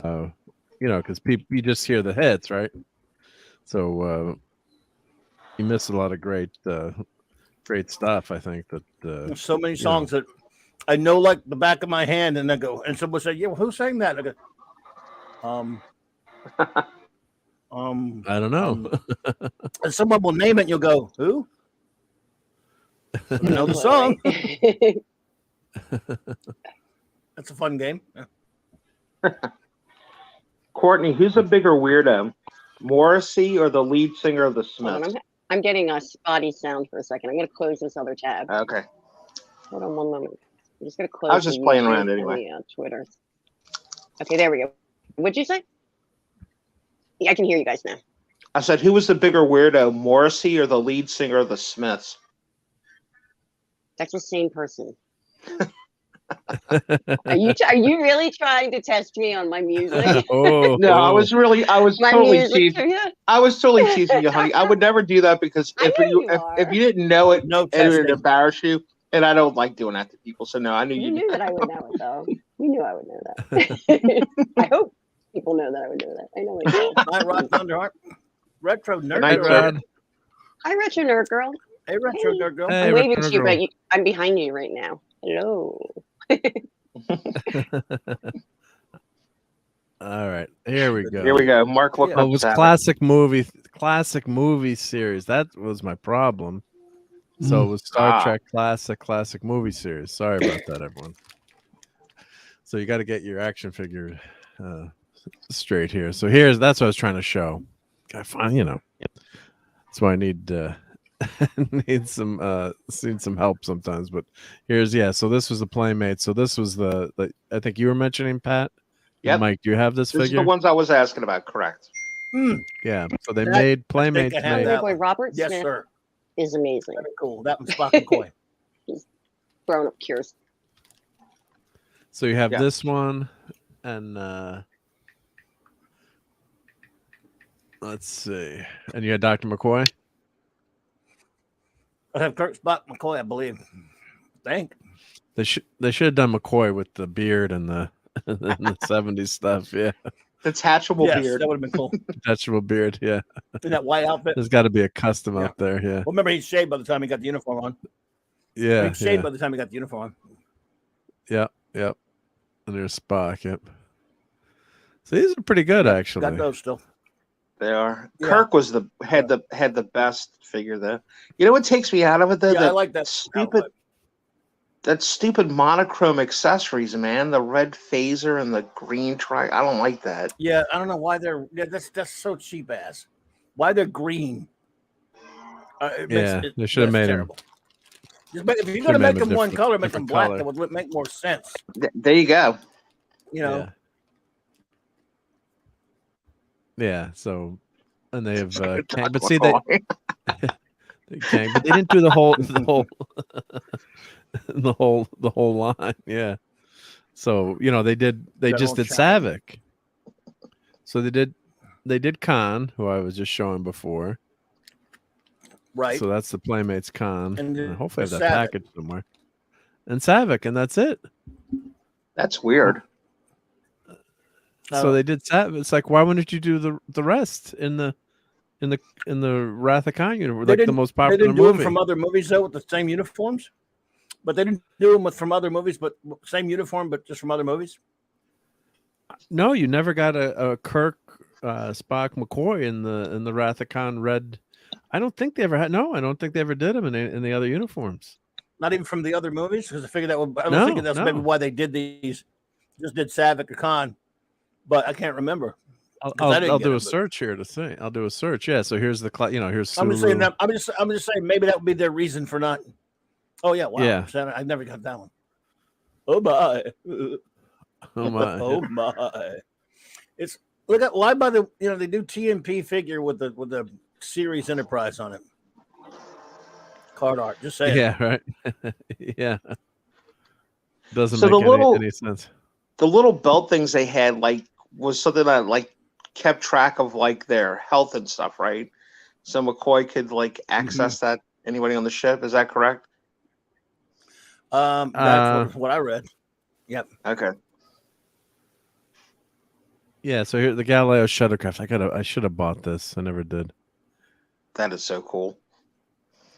you know, because you just hear the hits, right? So you miss a lot of great stuff. I think that there's so many songs that I know like the back of my hand, and I go, and someone say, "Yeah, well, who sang that?" And I go, I don't know. And someone will name it, and you'll go, "Who?" I know the song. That's a fun game. Yeah. Courtney, who's a bigger weirdo, Morrissey or the lead singer of the Smiths? I'm getting a spotty sound for a second. I'm going to close this other tab. Okay. Hold on one moment. I'm just going to close. I was just playing around anyway. Twitter. Okay, there we go. What'd you say? Yeah, I can hear you guys now. I said, who was the bigger weirdo, Morrissey or the lead singer of the Smiths? That's the same person. Are you really trying to test me on my music? No, I was totally teasing. I was totally teasing you, honey. I would never do that because if you didn't know it, it would embarrass you. And I don't like doing that to people. So no, I knew you knew that I would know it though. You knew I would know that. I hope people know that I would know that. I know I do. Hi, Rod Thunderheart. Retro Nerd Girl. Hi, Retro Nerd Girl. Hey, Retro Nerd Girl. I'm waving to you, but I'm behind you right now. Hello. All right, here we go. Here we go. Mark, look. It was classic movie series. That was my problem. So it was Star Trek classic movie series. Sorry about that, everyone. So you got to get your action figure straight here. So that's what I was trying to show. I find, that's why I need need some help sometimes. But here's so this was the Playmate. So this was the I think you were mentioning, Pat. Yep. Mike, do you have this figure? This is the ones I was asking about. Correct. Yeah. So they made Playmates. Wonder Boy Robert Yes, Smith sir. is amazing. Very cool. That one's Spock McCoy. He's grown up cures. So you have this one, and let's see, and you had Dr. McCoy. I have Kirk Spock McCoy, I believe. I think They should have done McCoy with the beard and the the 70s stuff. Yeah, Detachable beard. That would have been cool. Detachable beard. Yeah, In that white outfit. There's got to be a custom out there. Yeah. Well, remember he shaved by the time he got the uniform on. Yeah. He shaved by the time he got the uniform on. Yep. Yep. And there's Spock. Yep. So these are pretty good, actually. Got those still. They are. Yeah. Kirk was had the best figure there. You know what takes me out of it though? Yeah, I like that stupid. That stupid monochrome accessories, man. The red phaser and the green tri. I don't like that. Yeah, I don't know why they're. Yeah, that's so cheap ass. Why they're green? They should have made terrible. If you're gonna make them one color, make them black. color. That would make more sense. There you go. You know. Yeah. So, and they have Kang, but see they but they didn't do the whole the whole line. Yeah. So they just did Savick. So they did Khan, who I was just showing before. Right. So that's the Playmates Khan. And hopefully I have that package somewhere. And Savick, and that's it. That's weird. So they did Savick. It's like, why wouldn't you do the rest in the Wrath of Khan universe, like the most popular They didn't do movie? them from other movies though with the same uniforms, but they didn't do them from other movies, but same uniform, but just from other movies. No, you never got a Kirk, Spock, McCoy in the Wrath of Khan red. I don't think they ever had. No, I don't think they ever did them in the other uniforms. Not even from the other movies, because I figured that would. I was thinking that's maybe why they did these. Just did Savick or Khan, but I can't remember. I'll do a search here to see. I'll do a search. Yeah. So here's here's Sulu. I'm just saying that. I'm just saying maybe that would be their reason for not. Oh yeah. Wow. Yeah. I never got that one. Oh my. Oh my. Oh my. It's look at why by the they do TMP figure with the series Enterprise on it. Card art. Just saying. Yeah. Right. Yeah. Doesn't So make any sense. The little belt things they had was something that kept track of their health and stuff, right? So McCoy could access that. Anybody on the ship, is that correct? That's what I read. Yep. Okay. Yeah. So here the Galileo Shuttercraft. I should have bought this. I never did. That is so cool.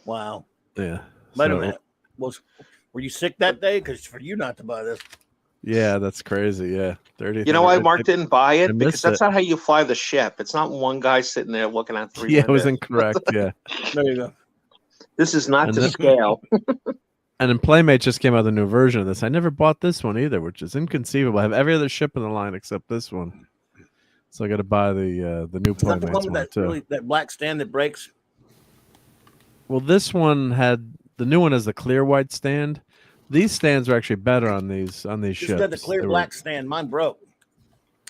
Wow. Yeah. Wait a minute. Were you sick that day? Because for you not to buy this. Yeah, that's crazy. Yeah. 30. You know why Mark didn't buy it? Because that's it. not how you fly the ship. It's not one guy sitting there looking at three. Yeah, it was incorrect. Yeah. There you go. This is not to scale. And then Playmate just came out with a new version of this. I never bought this one either, which is inconceivable. I have every other ship in the line except this one. So I got to buy the new Playmates one too. That black stand that breaks. Well, this one had the new one has the clear white stand. These stands are actually better on these ships. Just got the clear black stand. Mine broke.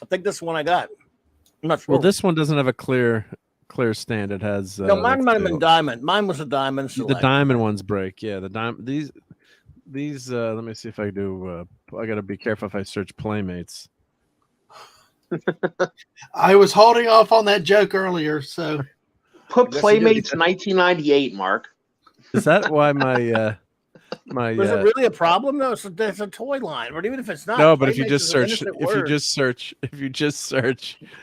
I think this one I got. I'm not sure. Well, this one doesn't have a clear stand. It has no. Mine might have been diamond. Mine was a diamond. The diamond ones break. Yeah, the diamond. These. Let me see if I do. I got to be careful if I search Playmates. I was holding off on that joke earlier, so put Playmates 1998, Mark. Is that why my was it really a problem? No, it's a toy line, but even if it's not, no. But if you just search,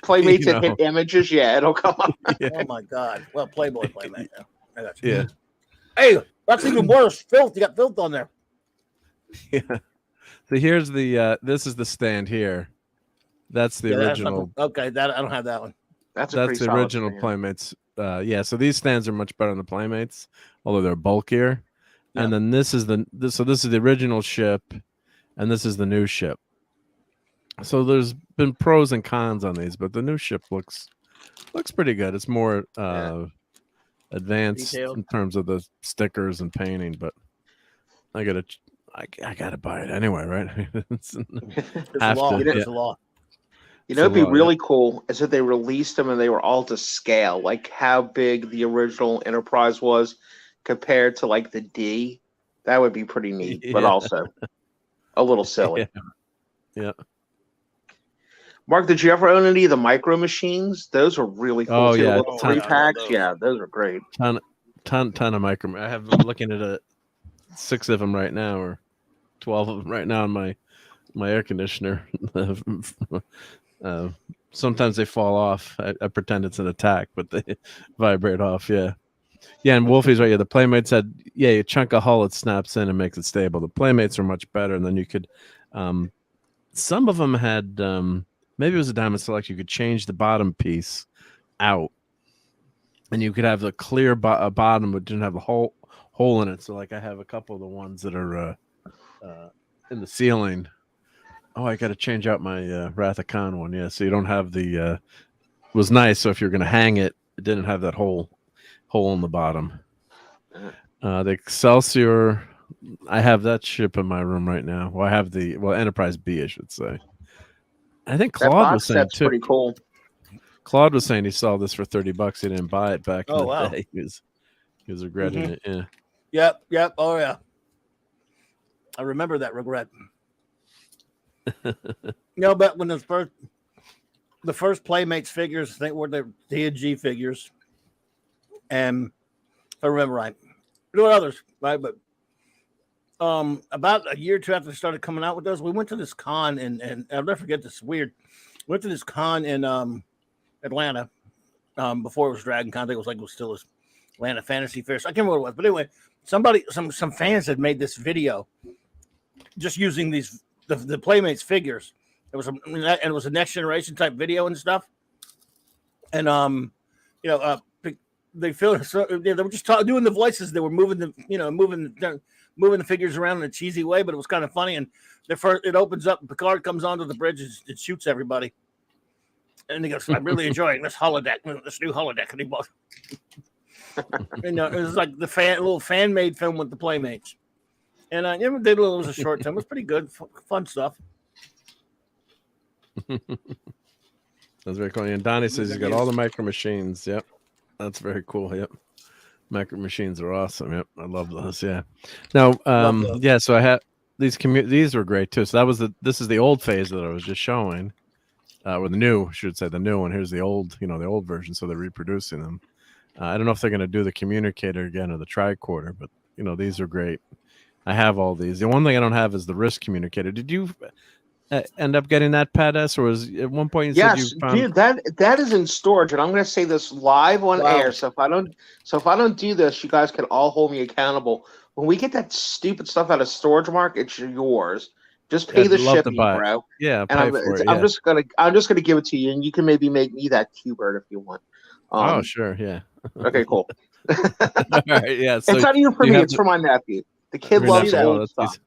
Playmates and hit images, yeah, it'll come up. Yeah. Oh my God! Well, Playmate. Yeah. I got you. Yeah. Hey, that's even worse. Filth. You got filth on there. Yeah. So here's the. This is the stand here. That's the original. Okay, that I don't have that one. That's the original stand. Playmates. Yeah. So these stands are much better than the Playmates, although they're bulkier. Yeah. And then this is the original ship, and this is the new ship. So there's been pros and cons on these, but the new ship looks pretty good. It's more advanced Detailed. in terms of the stickers and painting, but I gotta buy it anyway, right? It's a law. It's a law. You know, it'd be really cool is if they released them and they were all to scale, like how big the original Enterprise was compared to like the D. That would be pretty neat, but also a little silly. Yeah. Mark, did you ever own any of the Micro Machines? Those are really cool. Oh too. yeah, Little 3-packs. Yeah, those are great. Ton of Micro. I'm looking at 6 of them right now, or 12 of them right now in my air conditioner. Sometimes they fall off. I pretend it's an attack, but they vibrate off. Yeah. And Wolfie's right. Yeah, the Playmates had you chunk a hull, it snaps in and makes it stable. The Playmates are much better, and then you could. Some of them had maybe it was a Diamond Select. You could change the bottom piece out, and you could have the clear bottom, but didn't have a hole in it. So, like, I have a couple of the ones that are in the ceiling. Oh, I got to change out my Wrath of Khan one. Yeah, so you don't have the. It was nice. So if you're going to hang it, it didn't have that hole in the bottom. The Excelsior, I have that ship in my room right now. Well, I have the Enterprise B, I should say. I think Claude was saying too. Pretty cool. Claude was saying he saw this for $30. He didn't buy it back in the day. He was regretting it. Yeah. Yep. Oh yeah. I remember that regret. But when the first Playmates figures, I think were the D&G figures, and if I remember right, there were others, right? But about a year or two after they started coming out with those, we went to this con, and I'll never forget this. Weird. We went to this con in Atlanta before it was Dragon Con. I think it was still this Atlanta Fantasy Fair. So I can't remember what it was, but anyway, some fans had made this video just using the Playmates figures. It was a next generation type video and stuff, and they feel so they were just doing the voices. They were moving the figures around in a cheesy way, but it was kind of funny. And it opens up, and Picard comes onto the bridge and shoots everybody. And he goes, "I'm really enjoying this new holodeck." And he bought. It was like the little fan made film with the Playmates. And it was a short time. It was pretty good, fun stuff. That's very cool. And Donnie says he's got all the Micro Machines. Yep, that's very cool. Yep, Micro Machines are awesome. Yep, I love those. Yeah. Now, so I had these were great too. So this is the old phase that I was just showing, or the new, I should say, the new one. Here's the old, the old version. So they're reproducing them. I don't know if they're going to do the communicator again or the tricorder, but these are great. I have all these. The one thing I don't have is the wrist communicator. Did you end up getting that, Pat S, or was at one point you said you found... Dude, that is in storage, and I'm going to say this live on air. So if I don't do this, you guys can all hold me accountable. When we get that stupid stuff out of storage, Mark, it's yours. Just pay the shipping, bro. Yeah, and I'm just gonna give it to you, and you can maybe make me that Q-Bird if you want. Oh, sure, yeah. Okay, cool. All right, yeah. So it's not even for me; it's for my nephew. The kid loves that old stuff.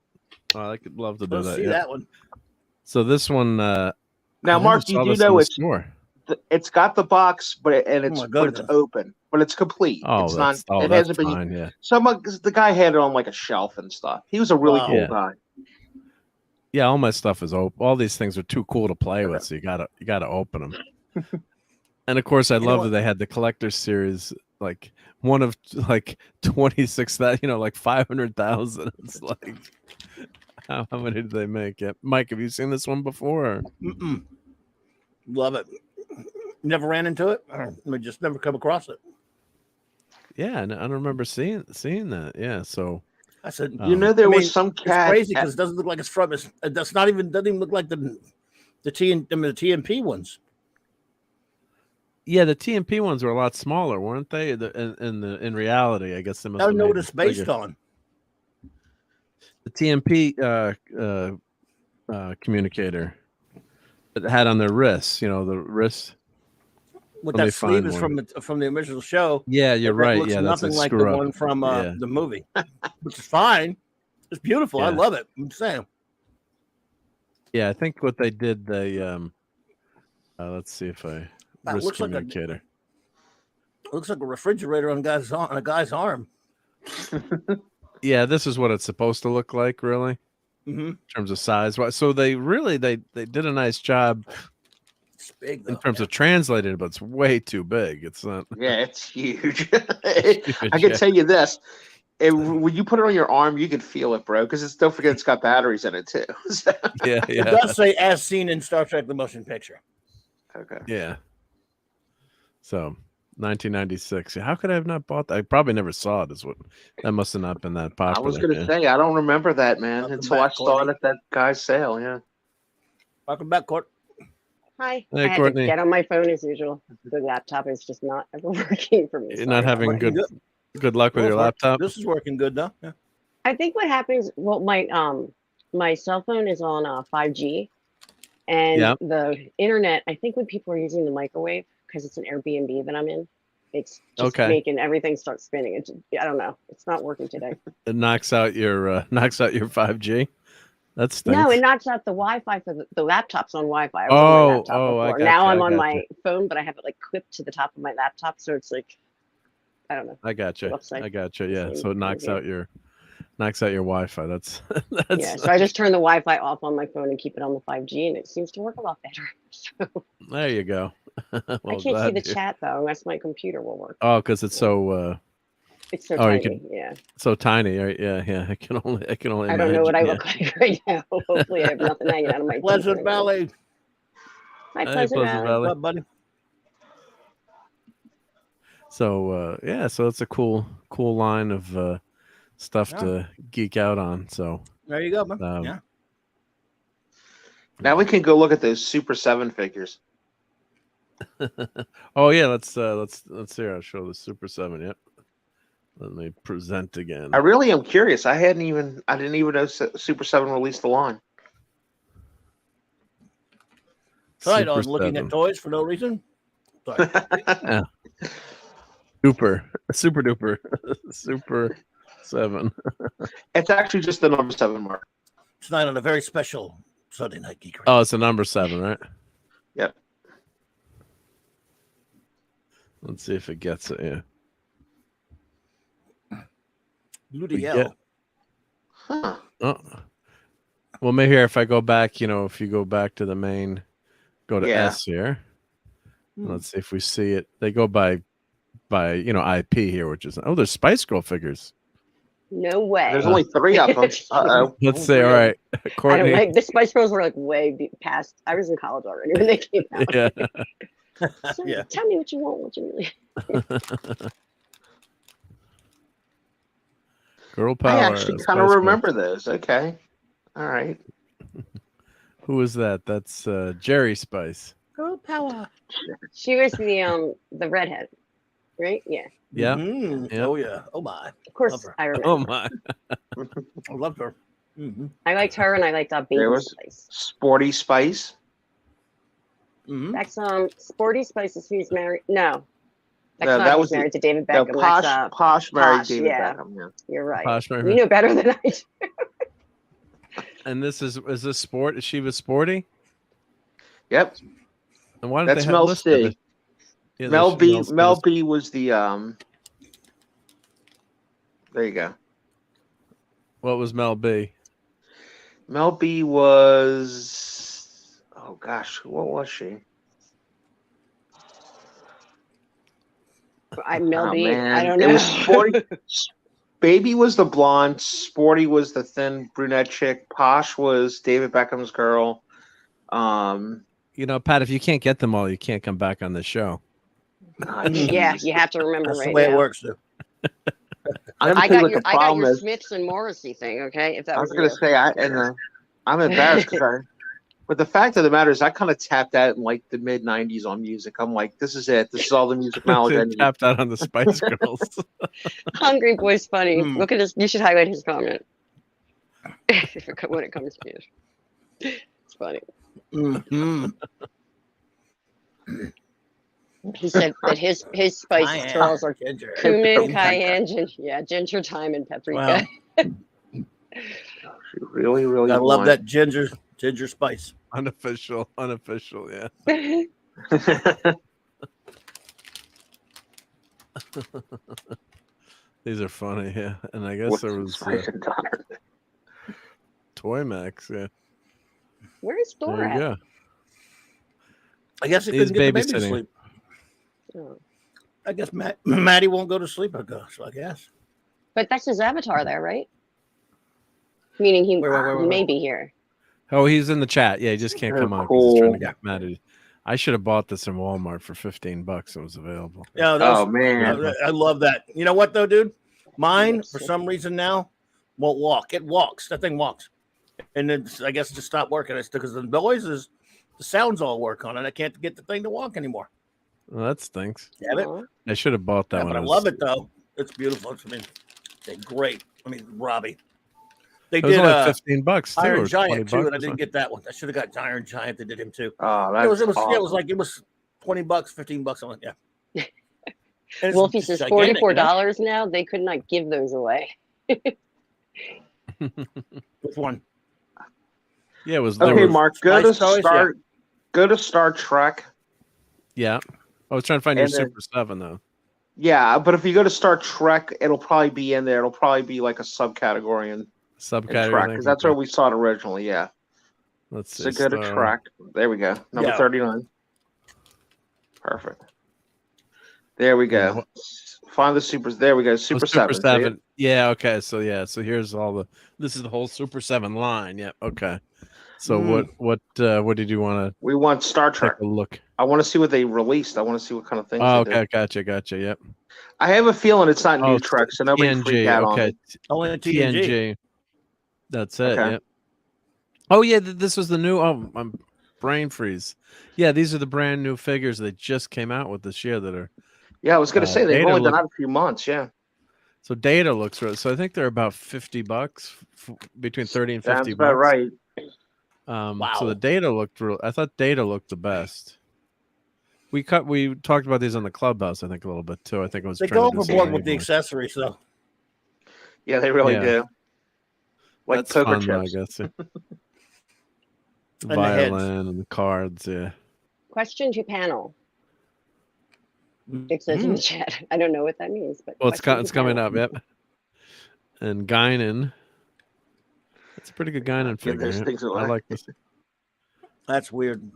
Oh, I could love to do that. See that one. So this one. Now, Mark, you do know it's got the box, but it's open, but it's complete. Oh, it's not. It hasn't been. Fine, yeah. The guy had it on like a shelf and stuff. He was a really cool guy. Yeah, all my stuff is open. All these things are too cool to play with, so you gotta open them. And of course, I love that they had the collector's series, like one of like 26 that like 500,000. It's like how many did they make? Yeah, Mike, have you seen this one before? Love it. Never ran into it. I just never come across it. Yeah, and I don't remember seeing that. Yeah, so I said, there was some cat. It's crazy because it doesn't look like it's from. It doesn't even look like the TMP ones. Yeah, the TMP ones were a lot smaller, weren't they? In reality, I guess they must. I don't know what it's based on. The TMP communicator that had on their wrists, the wrist. What that sleeve is from the original show. Yeah, you're right. Looks nothing like the one from the movie, which is fine. It's beautiful. I love it. I'm saying. Yeah, I think what they did, let's see if I. That looks communicator. Looks like a refrigerator on a guy's arm. Yeah, this is what it's supposed to look like, really, in terms of size. So they did a nice job. It's big though, in terms of translating it, but it's way too big. It's not. Yeah, it's huge. I can tell you this. When you put it on your arm, you can feel it, bro. Because don't forget, it's got batteries in it too. So. Yeah. It does say "as seen in Star Trek: The Motion Picture." Okay. Yeah. So, 1996. How could I have not bought that? I probably never saw it. That must have not been that popular. I was going to say I don't remember that, man, until I saw it at that guy's sale. Yeah. Welcome back, Court. Hi. Hey, I had Courtney. to get on my phone as usual. The laptop is just not ever working for me. You're not having good luck with your laptop. This is working good though. Yeah. I think what happens. Well, my cell phone is on 5G, and the internet. I think when people are using the microwave because it's an Airbnb that I'm in, it's just making everything start spinning. I don't know. It's not working today. It knocks out your 5G. That's no, it knocks out the Wi-Fi for the laptop's on Wi-Fi. Now I'm on my phone, but I have it like clipped to the top of my laptop, so it's like I don't know. I gotcha. Yeah, so it knocks out your Wi-Fi. That's yeah. So I just turn the Wi-Fi off on my phone and keep it on the 5G, and it seems to work a lot better. So there you go. I can't see the chat though, unless my computer will work. Oh, because it's so. It's so tiny. Yeah. So tiny. Right? Yeah. I can only. I don't know what I look like right now. Hopefully, I have nothing hanging out of my. Pleasant Valley. Hi, Pleasant Valley. What's up, buddy? So so it's a cool line of stuff to geek out on. So there you go, man. Yeah. Now we can go look at those Super 7 figures. Oh yeah, let's here. I'll show the Super 7. Yep. Let me present again. I really am curious. I didn't even know Super 7 released the line. Right on looking at toys for no reason. Sorry. Yeah. Super duper. Super 7. It's actually just the number 7 mark. Tonight on a very special Sunday Night Geekery. Oh, it's a number 7, right? Yep. Let's see if it gets it. Yeah. Ludiel. Huh. Oh. Well, maybe here if I go back, if you go back to the main, go to S here. Let's see if we see it. They go by IP here, which is there's Spice Girl figures. No way. There's only 3 of them. Uh-oh. Let's see. All right, Courtney. I don't the Spice Girls were like way past. I was in college already when they came out. Yeah. So tell me what you want. What you really. Girl power. I actually kind of remember those. Okay. All right. Who is that? That's Jerry Spice. Girl power. She was the redhead, right? Yeah. Yeah. Mm-hmm. Yep. Oh yeah. Oh my. Of course, I remember. Oh my. I loved her. Mm-hmm. I liked her, and I liked Baby Spice. Sporty Spice. Mm-hmm. That's Sporty Spice is who's married. No. That was married to David Beckham. No, Posh married David Beckham. Yeah. You're right. Posh married. You know better than I do. And is this sport? Is she was sporty? Yep. And why did That's they have Mel listed? C. Yeah, Mel B was the There you go. What was Mel B? Mel B was what was she? Mel B. I don't know. It was Sporty. Baby was the blonde. Sporty was the thin brunette chick. Posh was David Beckham's girl. Pat, if you can't get them all, you can't come back on the show. Yeah, you have to remember. That's the way it works, too. I got your Smiths and Morrissey thing. Okay, if that I was going to say, I'm embarrassed because but the fact of the matter is, I kind of tapped out in like the mid '90s on music. I'm like, this is it. This is all the music knowledge I need. Tapped out on the Spice Girls. Hungry Boy's funny. Look at this. You should highlight his comment when it comes to it. It's funny. Mm-hmm. He said that his spices Charles are ginger. cumin, cayenne, ginger, thyme, and paprika. Wow. Really, really. I love that ginger spice. Unofficial, yeah. These are funny, yeah. And I guess there was Toy Max, yeah. Where's Thor There you at? go. I guess he He's couldn't get the baby to babysitting. sleep. Oh. I guess Maddie won't go to sleep. I guess. But that's his avatar there, right? Meaning he Wait. may be here. Oh, he's in the chat. Yeah, he just can't come on because he's trying to get mad at you. I should have bought this in Walmart for $15. It was available. Yeah, oh man, I love that. You know what though, dude? Mine for some reason now won't walk. It walks. That thing walks, and then I guess just stopped working. It's because the noises, the sounds all work on it. I can't get the thing to walk anymore. Well, that stinks. Damn it. I should have bought that one. But I love it though. It's beautiful. They're great. Robbie. They it was did only $15 too, Iron or Giant too, $20 and I didn't get that one. I should have got Iron Giant. They did him too. Oh, that's it was awesome. it was $20, $15. I'm like, yeah. Wolfie says $44 now. They could not give those away. Which one? Yeah, it was. Okay, Mark. Go to Star Trek. Yeah, I was trying to find your Super 7 though. Yeah, but if you go to Star Trek, it'll probably be in there. It'll probably be like a subcategory in Trek, because that's where we saw it originally. Yeah. Let's see. So go to Trek. There we go. Number 39. Perfect. There we go. Find the supers. There we go. Super 7. Yeah. Okay. So here's all the. This is the whole Super 7 line. Yeah. Okay. So what did you want to? We want Star Trek. Take a look. I want to see what they released. I want to see what kind of things. Oh, they okay. did. Gotcha. Yep. I have a feeling it's not new Trek, so nobody freak out on it. Only TNG. That's it. Okay. Yep. Oh yeah, this was the new. Oh, I'm brain freeze. Yeah, these are the brand new figures they just came out with this year that are. Yeah, I was going to say they've only been out a few months. Yeah. So Data looks right. So I think they're about $50, between 30 and 50. Sounds about right. Wow. So the Data looked real. I thought Data looked the best. We talked about these on the Clubhouse, I think, a little bit too. I think it was. They go overboard with the accessories, though. Yeah, they really do. Like that's poker fun, chips. I guess. And violin and the cards, yeah. Question to panel. It says in the chat. I don't know what that means, but well, it's coming up. Yep. And Guinan. It's a pretty good Guinan figure. I like this. That's weird.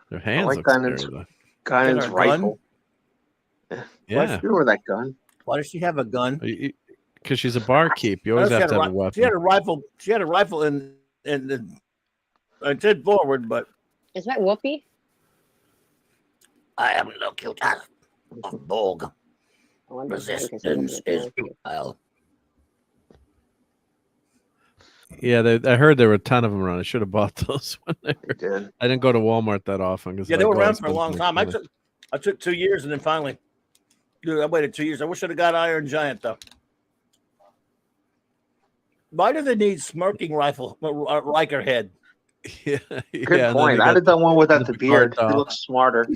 Their hands like look scary, Guinan's rifle. Yeah. Why she with that gun? Why does she have a gun? Because she's a barkeep. You always have to have a weapon. She had a rifle. She had a rifle in I did forward, but is that Whoopi? I am looking at a dog. Resistance is futile. Yeah, I heard there were a ton of them around. I should have bought those when they were. I didn't go to Walmart that often. Yeah, they were around for a long time. I took 2 years, and then finally, dude, I waited 2 years. I wish I'd have got Iron Giant though. Why do they need smirking rifle Riker head? Yeah, good point. I'd have done one without the beard. He looks smarter.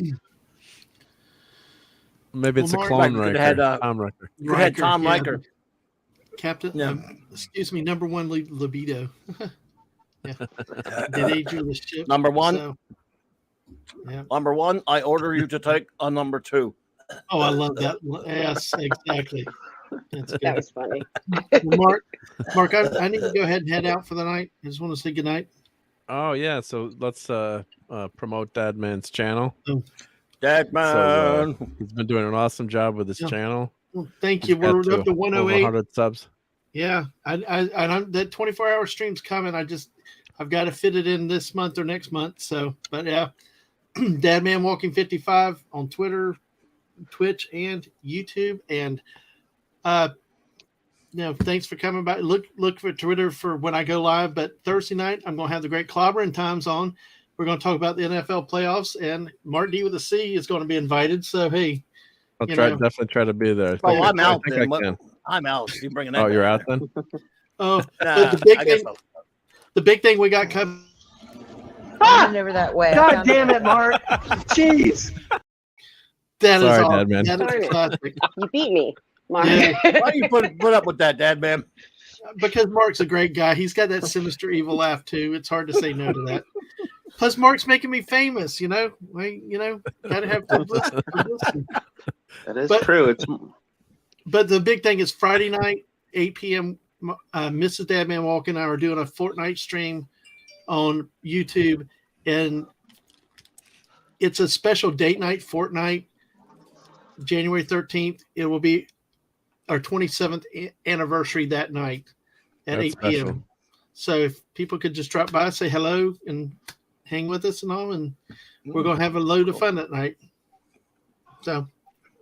Maybe it's a clone Riker. Tom Riker. You had Tom Riker. Captain, excuse me, number one libido. Yeah. Did age you the ship. Number one. So, yeah. Number one, I order you to take a number 2. Oh, I love that. Yes, exactly. That's good. That was funny. Well, Mark, I need to go ahead and head out for the night. I just want to say good night. Oh yeah, so let's promote Dadman's channel. Dadman. So, he's been doing an awesome job with his channel. Well, thank you. We're up to 108. 100 subs. Yeah, I that 24-hour stream's coming. I've got to fit it in this month or next month. So, but yeah, Dadman Walking 55 on Twitter, Twitch, and YouTube. And thanks for coming by. Look for Twitter for when I go live. But Thursday night, I'm going to have the Great Clobbering Times on. We're going to talk about the NFL playoffs, and Mark D with a C is going to be invited. So hey, I'll definitely try to be there. I'm out. I'm out. You bringing that? Oh, you're out then? Oh, the big thing we got coming. Never that way. God damn it, Mark! Jeez. That Sorry, is all. Dad, man. That is classic. You beat me, Mark. Yeah. Why do you put up with that, Dad, man? Because Mark's a great guy. He's got that sinister evil laugh too. It's hard to say no to that. Plus, Mark's making me famous. Gotta have publicity. That is true. But the big thing is Friday night, 8 p.m. Mrs. Dadman Walk and I are doing a Fortnite stream on YouTube, and it's a special date night, Fortnite, January 13th. It will be our 27th anniversary that night at 8 p.m. So if people could just drop by, say hello, and hang with us and all, and we're going to have a load of fun that night. So,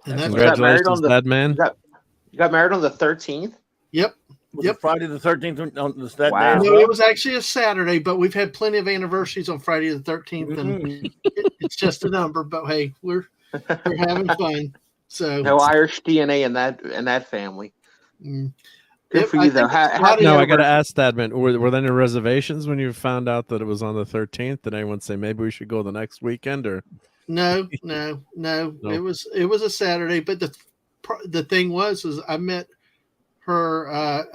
and that's congratulations, Dad Man. You got married on the 13th? Yep. Yep. Friday the 13th on that Wow. day. No, it was actually a Saturday, but we've had plenty of anniversaries on Friday the 13th, and it's just a number. But hey, we're having fun. So no Irish DNA in that family. Good for you, though. No, I got to ask that, man. Were there any reservations when you found out that it was on the 13th? Did anyone say maybe we should go the next weekend? Or no. It was a Saturday, but the thing was I met her.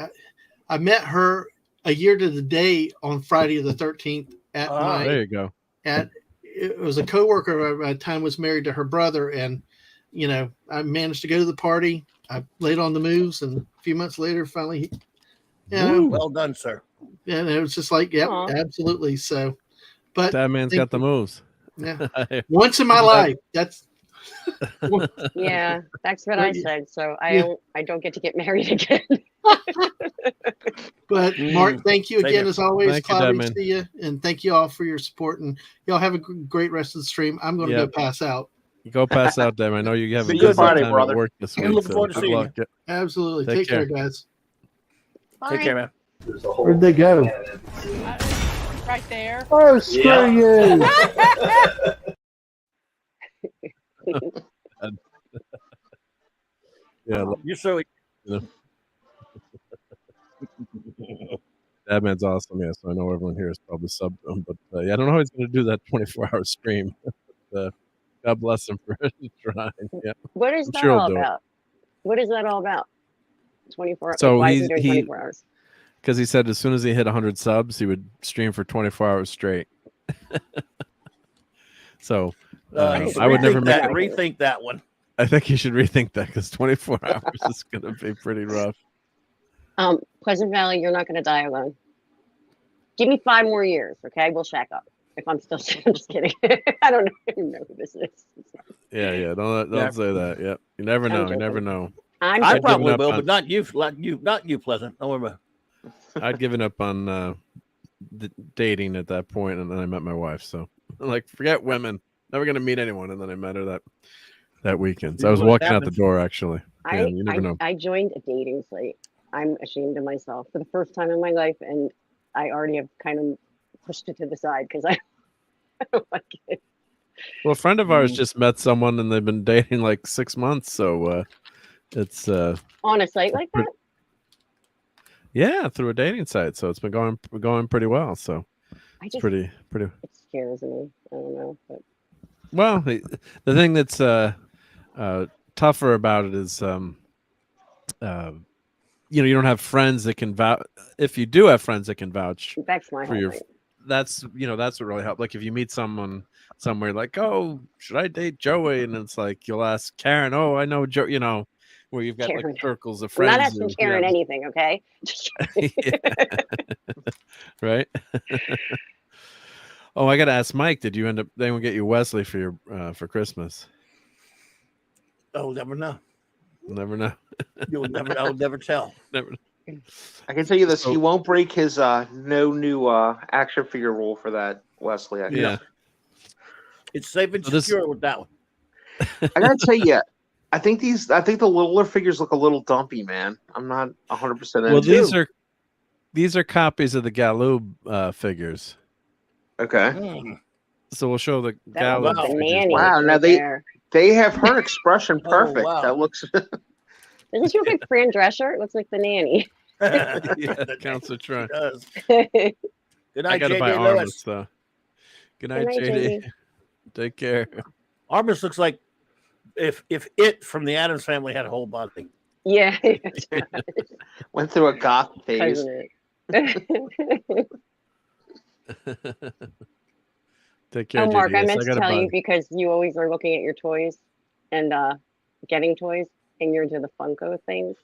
I met her a year to the day on Friday the 13th at night. There you go. It was a coworker at the time was married to her brother, and I managed to go to the party. I laid on the moves, and a few months later, finally, well done, sir. And it was just like, absolutely. So, but that man's got the moves. Yeah, once in my life. That's yeah, that's what I said. So I don't get to get married again. But Mark, thank you again as always. Thank Cloudy you, to see you, and thank you all for your support. And y'all have a great rest of the stream. I'm going to go pass out. You go pass out, Dave. I know you have a good Friday, time at work this week. Looking forward to seeing you. Absolutely. Take care, guys. Take care, man. Where'd they go? Right there. Oh, screw you! Yeah, you're so. That man's awesome. Yeah, so I know everyone here is probably subbed to him, but I don't know how he's going to do that 24-hour stream. God bless him for trying. Yeah. What is that all about? What is that all about? 24 hours. So why is he doing 24 hours? Because he said as soon as he hit 100 subs, he would stream for 24 hours straight. So I would never rethink that one. I think you should rethink that because 24 hours is going to be pretty rough. Pleasant Valley, you're not going to die alone. Give me 5 more years, okay? We'll shack up. If I'm still, I'm just kidding. I don't even know who this is. Yeah. Don't say that. Yeah, you never know. You never know. I probably will, but not you, Pleasant. Don't worry about it. I'd given up on dating at that point, and then I met my wife. So I'm like, forget women. Never gonna meet anyone. And then I met her that weekend. So I was walking out the door actually. You never know. I joined a dating site. I'm ashamed of myself for the first time in my life, and I already have kind of pushed it to the side because I don't like it. Well, a friend of ours just met someone, and they've been dating like 6 months. So it's on a site like that. Yeah, through a dating site. So it's been going pretty well. So it's pretty. It scares me. I don't know, but well, the thing that's tougher about it is you don't have friends that can vouch. If you do have friends that can vouch for your, that's what really helps. Like if you meet someone somewhere, like, oh, should I date Joey? And it's like you'll ask Karen, oh, I know Joe. Where you've got Karen. like circles of friends. I'm not asking Karen anything, okay? Right. Oh, I got to ask Mike. Did anyone get you Wesley for your for Christmas? Oh, never know. Never know. You'll never. I'll never tell. Never. I can tell you this: he won't break his no new action figure rule for that, Wesley. Yeah, it's safe and secure with that one. I gotta tell you, I think the littler figures look a little dumpy, man. I'm not 100%. Well, these are copies of the Galoob figures. Okay. So we'll show the Galoob. Wow! Now they have her expression perfect. Wow. That looks. Doesn't she look like Fran Drescher? It looks like the nanny. Yeah, Counselor Trent. Good night, I gotta JJ buy Lewis. Armis, though. Good night, JD. Take care. Armis looks like if it from the Addams Family had a whole body. Yeah. Went through a goth phase. Take care, Oh, Mark, I JDS. meant to got a tell you bug. because you always are looking at your toys and getting toys, and you're into the Funko things.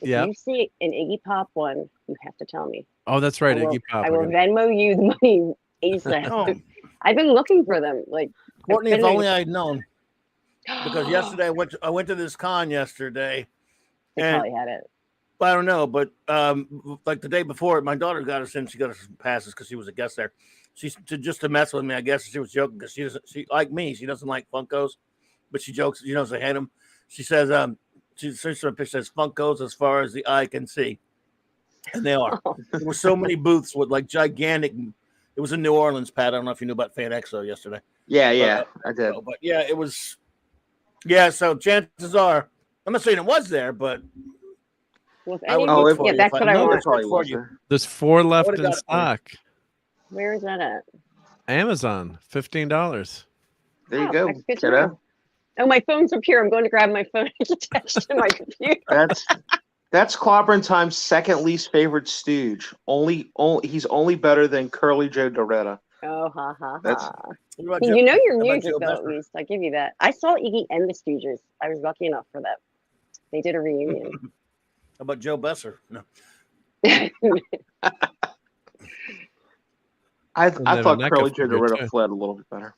If Yep. you see an Iggy Pop one, you have to tell me. Oh, that's right, I will, Iggy Pop. I will Venmo you the money ASAP. Oh, I've been looking for them. Like, Courtney, I've if been only I'd known. Because yesterday I went to this con yesterday. They and probably had it. I don't know, but like the day before, my daughter got us in. She got us passes because she was a guest there. She's just to mess with me. I guess she was joking because she like me. She doesn't like Funkos, but she jokes. She knows I hate them. She says she searched a picture says Funkos as far as the eye can see, and they are. There were so many booths with like gigantic. It was in New Orleans, Pat. I don't know if you knew about Fan Expo yesterday. Yeah, I did. But yeah, it was. Yeah, so chances are, I'm not saying it was there, but Well, I would any look of for yeah, you. that's If what I know want. it's Probably for was you. there. There's 4 left would've in got it for you. stock. Where is that at? Amazon, $15. There you Oh, go. that's good to Kiddo. know. Oh, my phone's up here. I'm going to grab my phone. It's attached to my computer. That's Clobbering Time's second least favorite stooge. He's only better than Curly Joe Doretta. Oh, ha, ha, That's- ha. What about You know your how about music, Joe though, at Besser? least. I give you that. I saw Iggy and the Stooges. I was lucky enough for that. They did a reunion. How about Joe Besser? No. I then thought a Curly NECA Joe figure, Doretta too. fled a little bit better.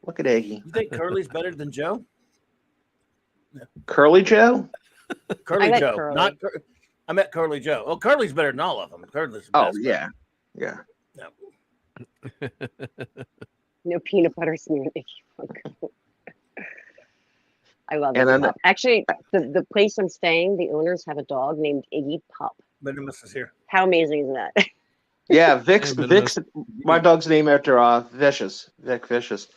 Look at Iggy. You think Curly's better than Joe? Curly Joe? Curly like Joe. Curly. Not I met Curly Joe. Oh, Curly's better than all of them. Curly's the Oh, best, yeah. No peanut butter smoothie. I love And Iggy then Pop. Actually, the place I'm staying, the owners have a dog named Iggy Pop. but is here. How amazing is that? Yeah, Vic's And Minimus. my dog's name after Vicious. Vic Vicious.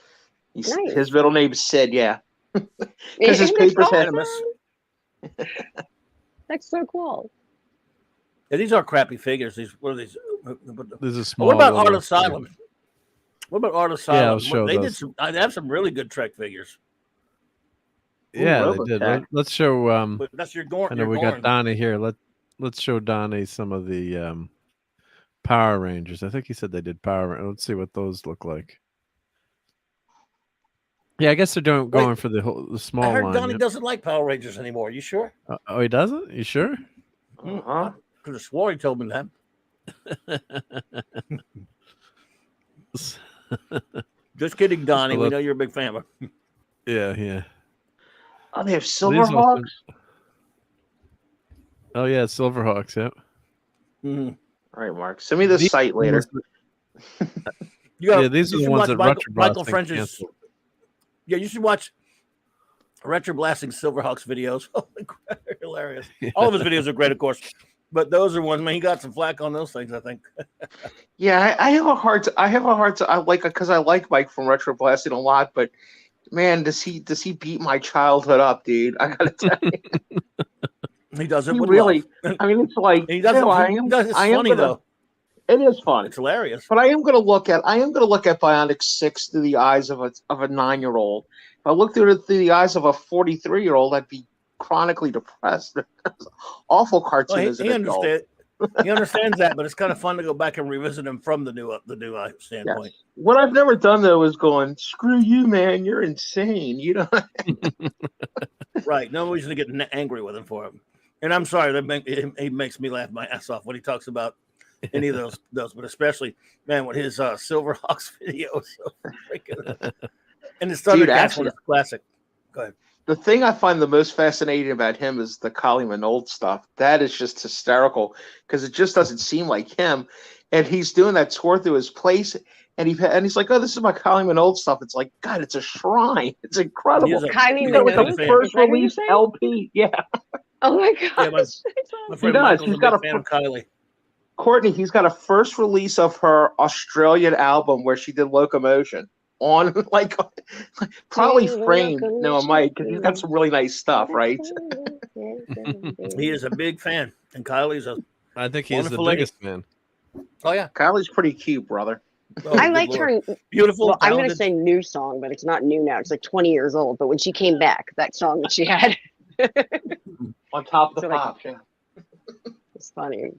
Nice. His middle name's Sid, yeah. Because his Isn't it papers had awesome? That's so cool. Yeah, these are crappy figures. These what are these? This is small. What about little- Art Asylum? What about Art Yeah, I'll Asylum? show They those. They have some really good Trek figures. Yeah, Ooh, they did. Robotech. Let's show. But that's your Gorn. I know we got Donnie here. Let's show Donnie some of the Power Rangers. I think he said they did Power Rangers. Let's see what those look like. Yeah, I guess they're going for the small I heard line. Donnie yeah. doesn't like Power Rangers anymore. You sure? Oh, he doesn't? You sure? Uh-huh. Could have swore he told me that. Just kidding, Donnie. We know you're a big fan of. Yeah. Oh, they have These Silverhawks? Oh yeah, Silverhawks. Yep. Mm-hmm. All right, Mark. Send me this site later. These are the ones that Michael Retro French's. canceled. Yeah, you should watch Retro Blasting Silverhawks videos. Oh my God, they're hilarious. All of his videos are great, of course, but those are ones. Man, he got some flack on those things, I think. Yeah, I have a hard time. I like because I like Mike from Retro Blasting a lot, but man, does he beat my childhood up, dude? I gotta tell you, He does it he with really. love. I mean, it's like He does you know, it. It's funny though. It is fun. It's hilarious. But I am going to look at Bionic 6 through the eyes of a 9-year-old. If I look through the eyes of a 43-year-old, I'd be chronically depressed. Awful cartoon Well, as an adult. He understands that, but it's kind of fun to go back and revisit him from the new standpoint. Yes. What I've never done though is going, screw you, man, you're insane. You know. Right. No reason to get angry with him for him. And I'm sorry, he makes me laugh my ass off when he talks about any of those, but especially, man, with his Silverhawks videos. So freaking, and his Thundercats one is a classic. Go ahead. The thing I find the most fascinating about him is the Collie Minold stuff. That is just hysterical because it just doesn't seem like him. And he's doing that tour through his place, and he's like, "Oh, this is my Collie Minold stuff." It's like, God, it's a shrine. It's incredible. Kylie He's got like Minogue? a first release LP. Yeah. Oh my gosh. Yeah, my friend Michael's a big fan of Kylie. Courtney, he's got a first release of her Australian album where she did Locomotion on probably framed. No, Mike, because he's got some really nice stuff, right? He is a big fan, and Kylie's I think he's the wonderful lady. biggest fan. Oh yeah, Kylie's pretty cute, brother. Oh, I good liked Lord. her. Beautiful. Well, I'm going to talented. say new song, but it's not new now. It's like 20 years old. But when she came back, that song that she had, On top of the So, like, pop, yeah. it's funny.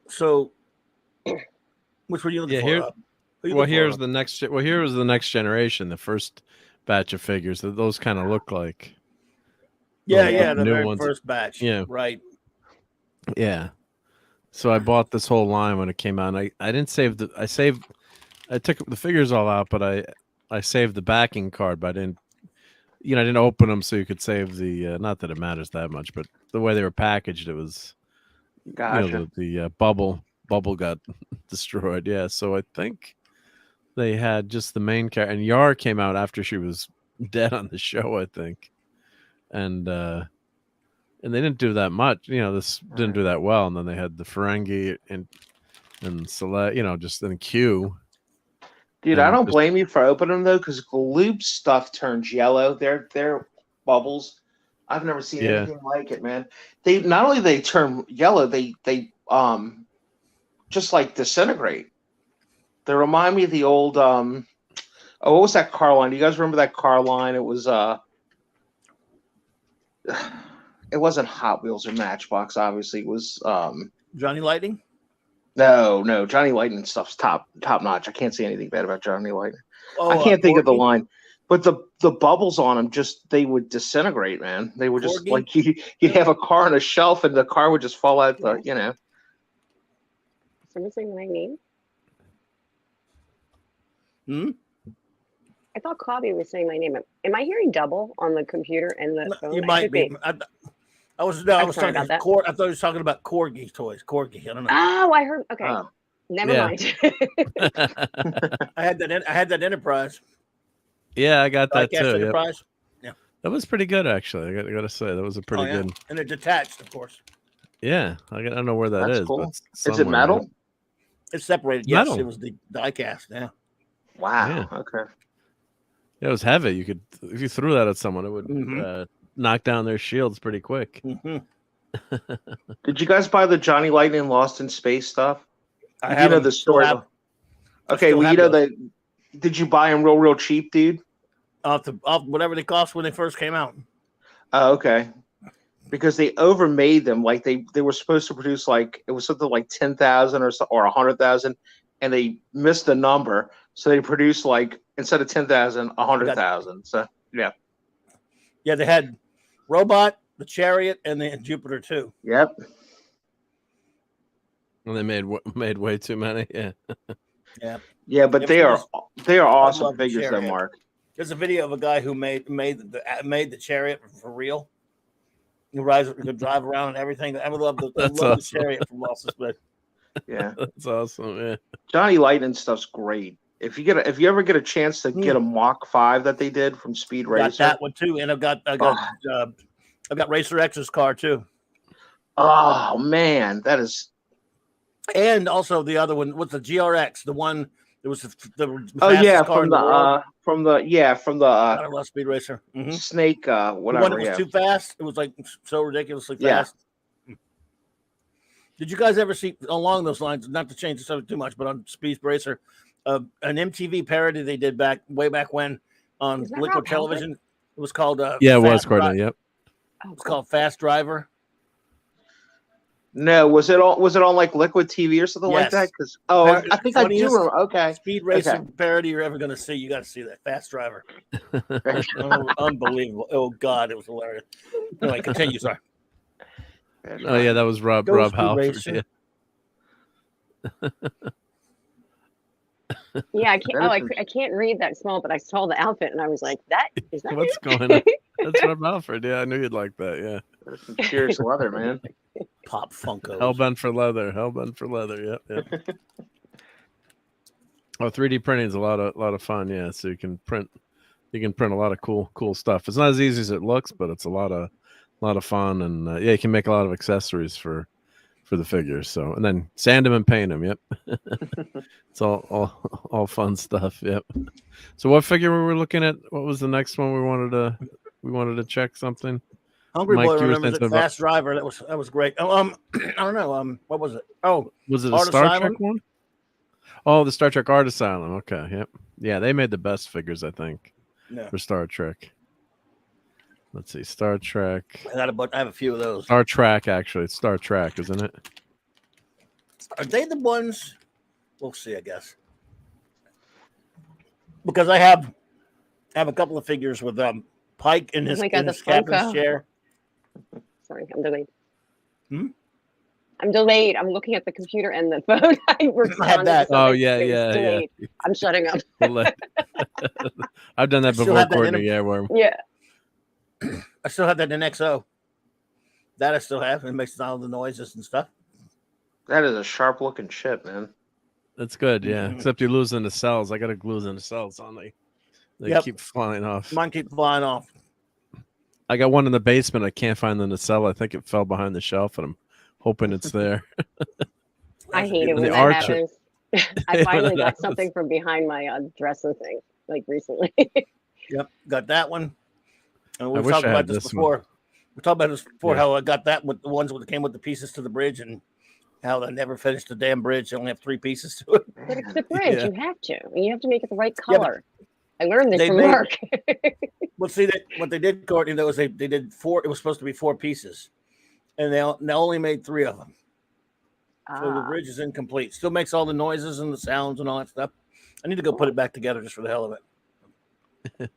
So, which were you looking for? Well, here's the next. Well, here was the next generation. The first batch of figures that those kind of look like. Yeah, the new very ones. first batch. Yeah, right. Yeah. So I bought this whole line when it came out. And I didn't save the. I took the figures all out, but I saved the backing card. But I didn't. I didn't open them so you could save the. Not that it matters that much, but the way they were packaged, it was. Gotcha. The bubble got destroyed. Yeah. So I think they had just the main character, and Yar came out after she was dead on the show, I think, and they didn't do that much. This didn't do that well, and then they had the Ferengi and Select, just in Q. Dude, I don't blame you for opening them though, because Gloop stuff turns yellow. They're bubbles. I've never seen anything like it, man. They not only they turn yellow, they just like disintegrate. They remind me of the old what was that car line? Do you guys remember that car line? It was it wasn't Hot Wheels or Matchbox, obviously. It was Johnny Lightning? No, Johnny Lightning stuff's top notch. I can't say anything bad about Johnny Lightning. Oh, I can't think of the line. But the bubbles on them they would disintegrate, man. They would just like you have a car on a shelf and the car would just fall out Someone saying my name? I thought Cobby was saying my name. Am I hearing double on the computer and the phone? You might be. I was talking about that. I thought he was talking about Corgi toys. Corgi. I don't know. Oh, I heard. Okay. Oh. Never mind. I had that Enterprise. Yeah, I got that too. Enterprise. Yeah, that was pretty good actually. I got to say that was a pretty good. And it detached, of course. Yeah, I don't know where that's cool. Is it metal? Right? It's separated. Yes, metal. It was the die cast. Yeah. Wow. Yeah. Okay. Yeah, it was heavy. You could, if you threw that at someone, it would knock down their shields pretty quick. Did you guys buy the Johnny Lightning Lost in Space stuff? I have the story. Okay, well, did you buy them real cheap, dude? Off whatever they cost when they first came out. Oh, okay. Because they overmade them. Like they were supposed to produce it was something like 10,000 or 100,000, and they missed the number, so they produced instead of 10,000, 100,000. So yeah. Yeah, they had Robot, the Chariot, and they had Jupiter too. Yep. And they made way too many. Yeah. Yeah. Yeah, but they are awesome figures, though, Mark. There's a video of a guy who made the Chariot for real. He could drive around and everything. I would love the Chariot from Lost in Space. Yeah, that's awesome. Yeah, Johnny Lightning stuff's great. If you ever get a chance to get a Mach 5 that they did from Speed Racer, got that one too, and I've got Racer X's car too. Oh man, that is. And also the other one was the GRX, the one that was the car from the Speed Racer Snake whatever. The one that was too fast. It was so ridiculously fast. Yeah. Did you guys ever see along those lines? Not to change the subject too much, but on Speed Racer, an MTV parody they did way back when on Liquid Television. It was called it was Courtney. Yep. It was called Fast Driver. No, was it on Liquid TV or something like that? Because I think I do remember. Okay, Speed racing parody you're ever going to see. You got to see that Fast Driver. Unbelievable! Oh God, it was hilarious. Anyway, continue. Sorry. Oh yeah, that was Rob Halford. Yeah. Yeah, I can't. I can't read that small, but I saw the outfit and I was like, "That is that." What's going on? That's Rob Halford. Yeah, I knew you'd like that. Yeah. That's some serious leather, man. Pop Funko. Hellbent for leather. Yep. Oh, 3D printing is a lot of fun. Yeah, so you can print a lot of cool stuff. It's not as easy as it looks, but it's a lot of fun, and you can make a lot of accessories for the figures. So, and then sand them and paint them. Yep. It's all fun stuff. Yep. So, what figure were we looking at? What was the next one we wanted to check something? Hungry Mike, Boy remembers it. Fast Driver. That was great. I don't know. What was it? Oh, was it a Star Trek one? Oh, the Star Trek Art Asylum. Okay. Yep. Yeah, they made the best figures, I think, for Star Trek. Let's see, Star Trek. I have a few of those. Star Trek, actually, it's Star Trek, isn't it? Are they the ones? We'll see. I guess. because I have a couple of figures with Pike in his, my God, in the his captain's Funko. chair. Sorry, I'm delayed. Hmm? I'm delayed. I'm looking at the computer and the phone. I responded that. to Oh something. yeah, It was yeah, delayed. yeah. I'm shutting up. I've done that I still before, have that Courtney. Yeah, where Yeah. I still have that in XO. That I still have. It makes all the noises and stuff. That is a sharp looking ship, man. that's good. Yeah, Mhm. except you're losing the cells. I got to glue in the cells on they Yep. keep flying off. Mine keep flying off. I got one in the basement. I can't find the nacelle. I think it fell behind the shelf, and I'm hoping it's there. I hate it And when the that archer- happens. I When finally that got happens. something from behind my dresser thing, like recently. Yep, got that one. And I we wish talked I about had this this before. We talked about this before. Yeah. How I got that with the ones that came with the pieces to the bridge, and how they never finished the damn bridge. They only have 3 pieces to it. But it's the bridge. Yeah. You have to. And you have to make it the right Yeah, but color. I learned this they from made- Mark. Well, see that what they did, Courtney, though, is they did 4. It was supposed to be 4 pieces, and they only made 3 of them. So the bridge is incomplete. Still makes all the noises and the sounds and all that stuff. I need to go put it back together just for the hell of it.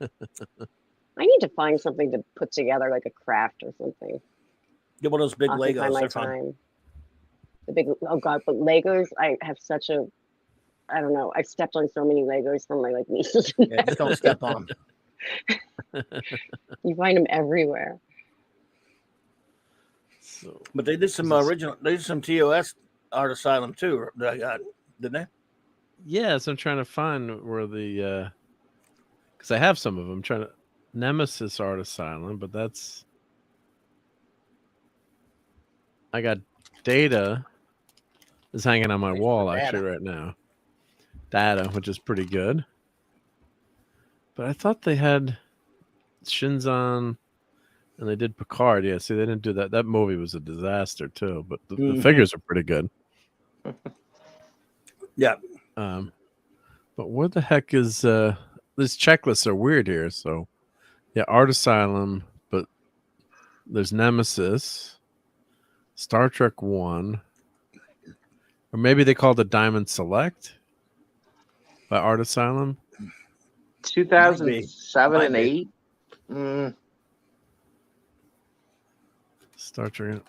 I need to find something to put together, like a craft or something. Get one of those big Occupy Legos. my They're fun. time. The big, oh God, but Legos, I have such a, I don't know. I've stepped on so many Legos from my nieces. Yeah, just don't step on them. You find them everywhere. So, But they did some original. They did some TOS Art Asylum too. That I got, didn't they? yeah, so I'm trying to find where the because I have some of them. I'm trying to Nemesis Art Asylum, but that's I got Data is hanging on my wall actually right now. Data, which is pretty good. But I thought they had Shinzon and they did Picard. Yeah, see, they didn't do that. That movie was a disaster too, but the figures are pretty good. Yeah. But what the heck is these checklists are weird here. So yeah, Art Asylum, but there's Nemesis, Star Trek 1, or maybe they called it Diamond Select by Art Asylum. 2007 and Might be. 8. Star Trek.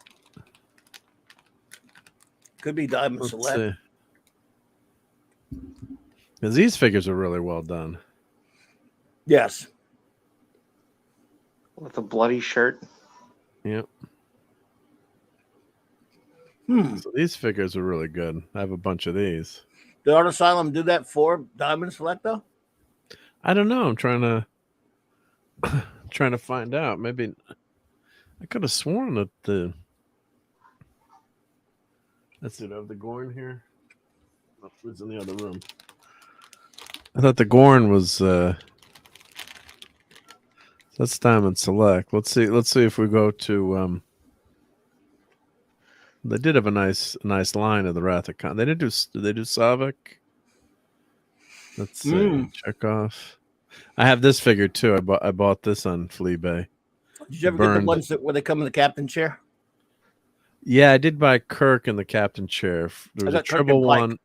Could be Diamond Let's Select. see. Because these figures are really well done. Yes. With a bloody shirt. Yep. So these figures are really good. I have a bunch of these. Did Art Asylum do that for Diamond Select though? I don't know. I'm trying to find out. Maybe I could have sworn that the let's see, do I have the Gorn here? Oh, it's in the other room. I thought the Gorn was that's Diamond Select. Let's see if we go to they did have a nice line of the Wrath of Khan. Did they do Savik? Let's see. Check off. I have this figure too. I bought this on Fleabay. Did you ever get the ones where they come in the captain chair? Yeah, I did buy Kirk in the captain chair. There was a triple one.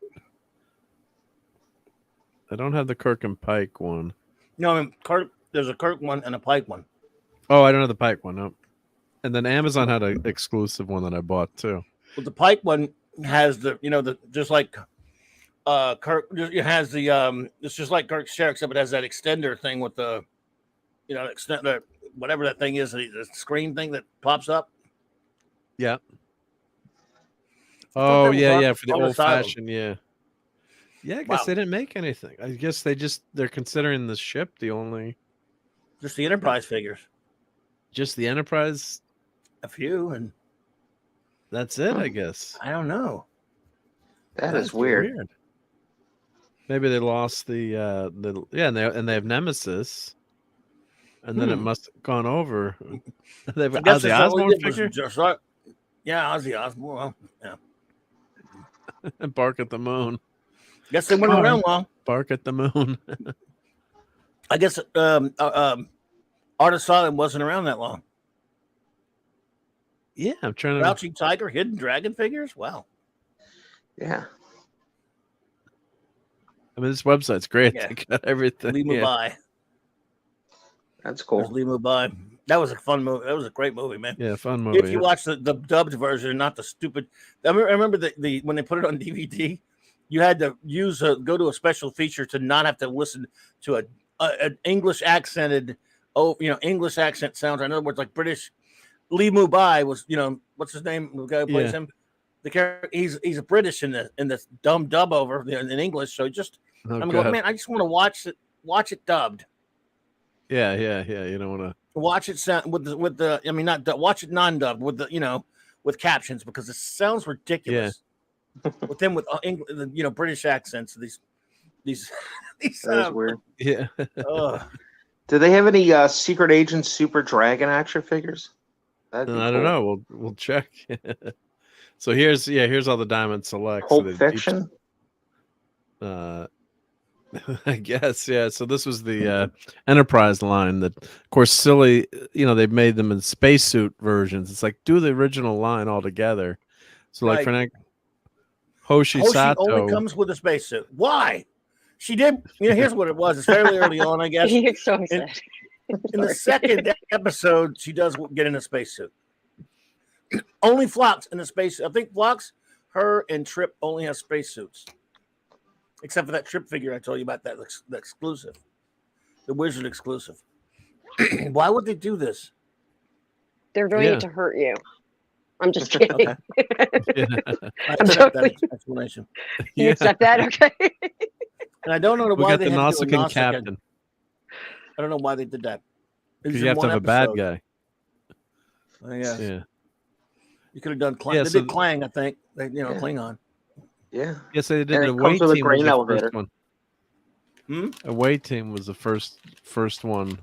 I don't have the Kirk and Pike one. No, I mean, Kirk. There's a Kirk one and a Pike one. Oh, I don't have the Pike one. No. And then Amazon had an exclusive one that I bought too. Well, the Pike one has the just like Kirk. It has the it's just like Kirk's chair, except it has that extender thing with the extender, whatever that thing is, the screen thing that pops up. Yeah. Oh yeah, for the old fashioned, yeah. Yeah, I guess they didn't make anything. I guess they're considering the ship just the Enterprise figures. Just the Enterprise. A few, and that's it, I guess. I don't know. That's weird. Maybe they lost the and they have Nemesis, and then it must have gone over. They've Ozzy Osbourne figure. Yeah, Ozzy Osbourne. Well, yeah. Bark at the moon. Guess they weren't around long. Bark at the moon. I guess Art Asylum wasn't around that long. Yeah, I'm trying to. Crouching Tiger, Hidden Dragon figures. Wow. Yeah. I mean, this website's great. Yeah. They got everything. Lee Mubai. That's cool. There's Lee Mubai. That was a fun movie. That was a great movie, man. Yeah, fun movie. If you watch the dubbed version, not the stupid. I remember the when they put it on DVD, you had to go to a special feature to not have to listen to an English accented, English accent sounds. In other words, like British. Lee Mubai was, what's his name? The guy who plays him. The character, he's a British in the dumb dub over in English. So I'm going, man, I just want to watch it dubbed. Yeah. You don't want to watch it sound watch it non-dubbed with the with captions because it sounds ridiculous. Yeah. with them with British accents. These That's weird. Yeah. Do they have any Secret Agent Super Dragon action figures? I don't know. We'll check. So here's all the Diamond Select. Pulp Fiction. I guess, yeah. So this was the Enterprise line that, of course, silly. They've made them in spacesuit versions. It's like do the original line all together. So like for Hoshi Sato only comes with a spacesuit. Why? She did. Here's what it was. It's fairly early on, I guess. You're so sad. In the second episode, she does get in a spacesuit. Only Phlox in a spacesuit. I think Phlox, her, and Trip only have spacesuits. Except for that Trip figure I told you about, that exclusive. The Wizard exclusive. Why would they do this? They're doing it to hurt you. I'm just kidding. I accept that explanation. You accept that? Okay. And I don't know why they the had to do a Nausicaan captain. I don't know why they did that. Because you have to have a bad guy. Yeah. You could have done Clang. They did Clang, I think. Klingon. Yeah. Yes, they did. The Away Team was the first one. Away Team was the first one,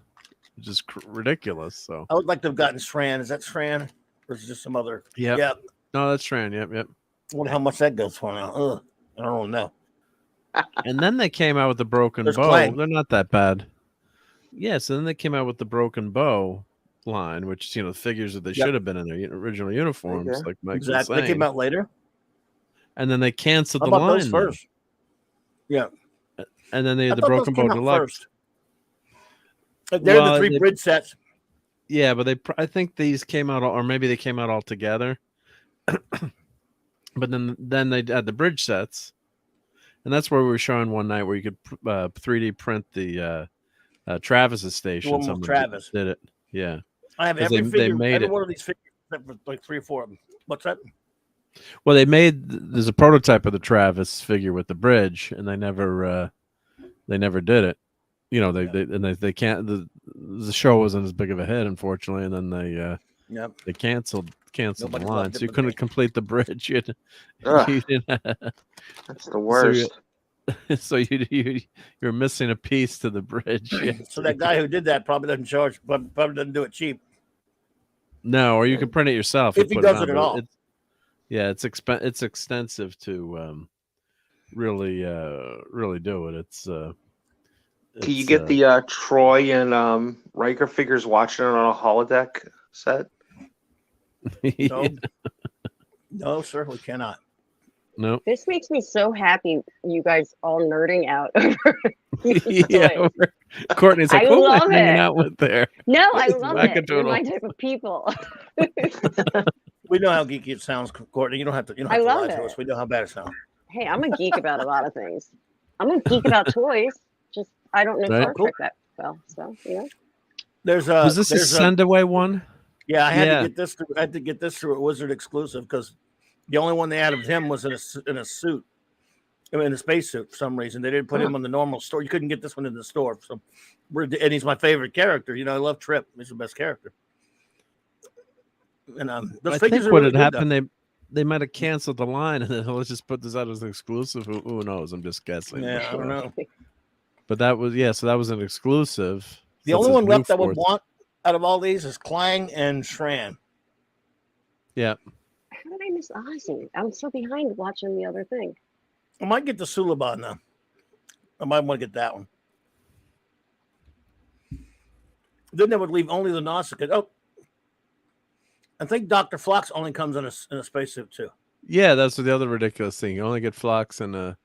which is ridiculous. So I would like to have gotten Shran. Is that Shran? Or is it just some other? Yeah. Yep. No, that's Shran. Yep. I wonder how much that goes for now. Ugh. I don't know. And then they came out with the Broken Bow. Clang. They're not that bad. Yes, and then they came out with the Broken Bow line, which figures that they should have been in their original uniforms, like Mike was saying. They came out later, and then they canceled the line those first. Yeah, and then they had the Broken Bow Deluxe. They're the three bridge sets. Yeah, but I think these came out, or maybe they came out all together. But then they had the bridge sets, and that's where we were showing one night where you could 3D print the Travis's station. Someone Travis did it. Yeah, I have every one of these figures except for like 3 or 4 of them. What's that? Well, there's a prototype of the Travis figure with the bridge, and they never did it. They can't. The show wasn't as big of a hit, unfortunately, and then they canceled the line, so you couldn't complete the bridge. That's the worst. So you're missing a piece to the bridge. So that guy who did that probably doesn't charge. Probably doesn't do it cheap. No, or you can print it yourself if he does it at all. It's extensive to really do it. Can you get the Troy and Riker figures watching it on a holodeck set? No, sir, we cannot. No. This makes me so happy. You guys all nerding out. Yeah, Courtney's like, who am I hanging out with there? No, I love it. You're my type of people. We know how geeky it sounds, Courtney. You don't have to. You don't have to lie to us. We know how bad it sounds. Hey, I'm a geek about a lot of things. I'm a geek about toys. Just I don't know Star Trek that well. So was this a send away one? Yeah, I had to get this. I had to get this through a Wizard exclusive because the only one they had of him was in a suit, in a spacesuit for some reason. They didn't put him on the normal store. You couldn't get this one in the store. So, and he's my favorite character. I love Trip. He's the best character. And those figures what had happened. They might have canceled the line, and then let's just put this out as an exclusive. Who knows? I'm just guessing. Yeah, I don't know. But that was so that was an exclusive. The only one left I would want out of all these is Clang and Shran. Yeah. How did I miss Ozzy? I'm so behind watching the other thing. I might get the Suliban now. I might want to get that one. Then they would leave only the Nausicaa. Oh, I think Dr. Phlox only comes in a spacesuit too. Yeah, that's the other ridiculous thing. You only get Phlox and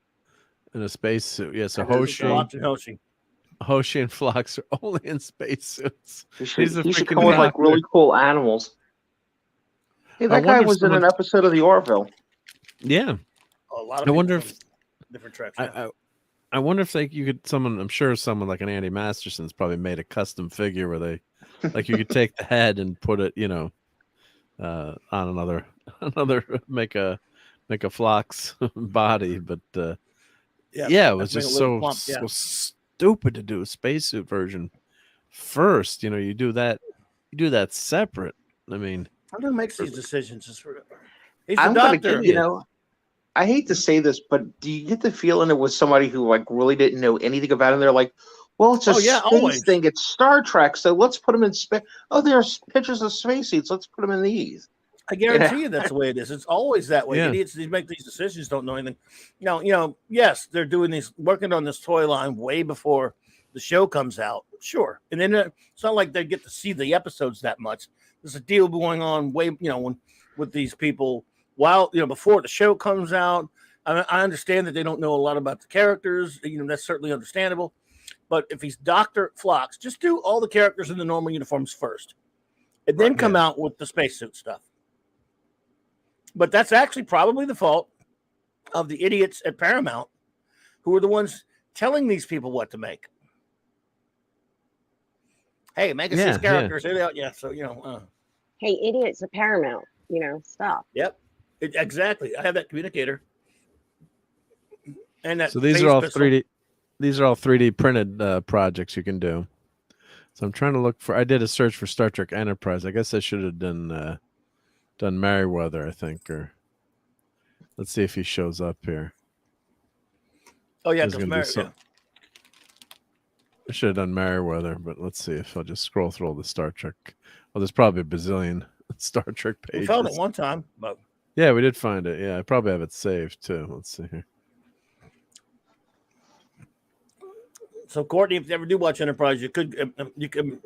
in a spacesuit. Yeah, so Phlox and Hoshi. Hoshi and Phlox are only in spacesuits. He should come with like really cool animals. Hey, that guy was in an episode of the Orville. Yeah. A lot of I wonder if different tracks. I wonder if you could I'm sure someone like an Andy Masterson's probably made a custom figure where they like you could take the head and put it, on another make a Phlox body, but it was just so stupid to do a spacesuit version first. You do that separate. I mean, who makes these decisions? He's the doctor. Get, I hate to say this, but do you get the feeling it was somebody who like really didn't know anything about it? And they're like, well, it's a space thing. It's Star Trek, so let's put them in space. Oh, there's pictures of spacesuits. Let's put them in these. I guarantee you that's the way it is. It's always that way. Idiots who make these decisions don't know anything. Now, yes, they're working on this toy line way before the show comes out. Sure. And then it's not like they get to see the episodes that much. There's a deal going on with these people while, before the show comes out. I understand that they don't know a lot about the characters. That's certainly understandable. But if he's Dr. Phlox, just do all the characters in the normal uniforms first and then come out with the spacesuit stuff. But that's actually probably the fault of the idiots at Paramount who are the ones telling these people what to make. Hey, make us these characters. Yeah. So, Hey, idiots at Paramount, stop. Yep. Exactly. I have that communicator. And that. So these are all 3D. These are all 3D printed projects you can do. So I'm trying to look for. I did a search for Star Trek Enterprise. I guess I should have done Merryweather, I think, or let's see if he shows up here. Oh yeah, because I should have done Merryweather, but let's see if I'll just scroll through all the Star Trek. Well, there's probably a bazillion Star Trek pages. We found it one time, but yeah, we did find it. Yeah, I probably have it saved too. Let's see here. So, Courtney, if you ever do watch Enterprise, you can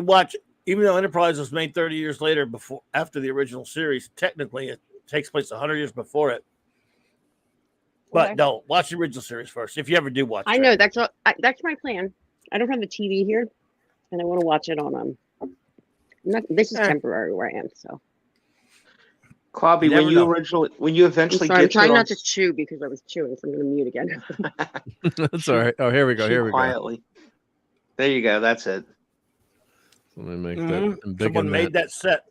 watch. Even though Enterprise was made 30 years later, after the original series, technically it takes place 100 years before it. But no, watch the original series first. If you ever do watch, I know that's my plan. I don't have the TV here, and I want to watch it on this is temporary where I am. So, Clobby, when you eventually I'm trying not to chew because I was chewing, so I'm going to mute again. That's all right. Oh, here we go. Here we quietly. There you go. That's it. Let me make that. Someone made that set.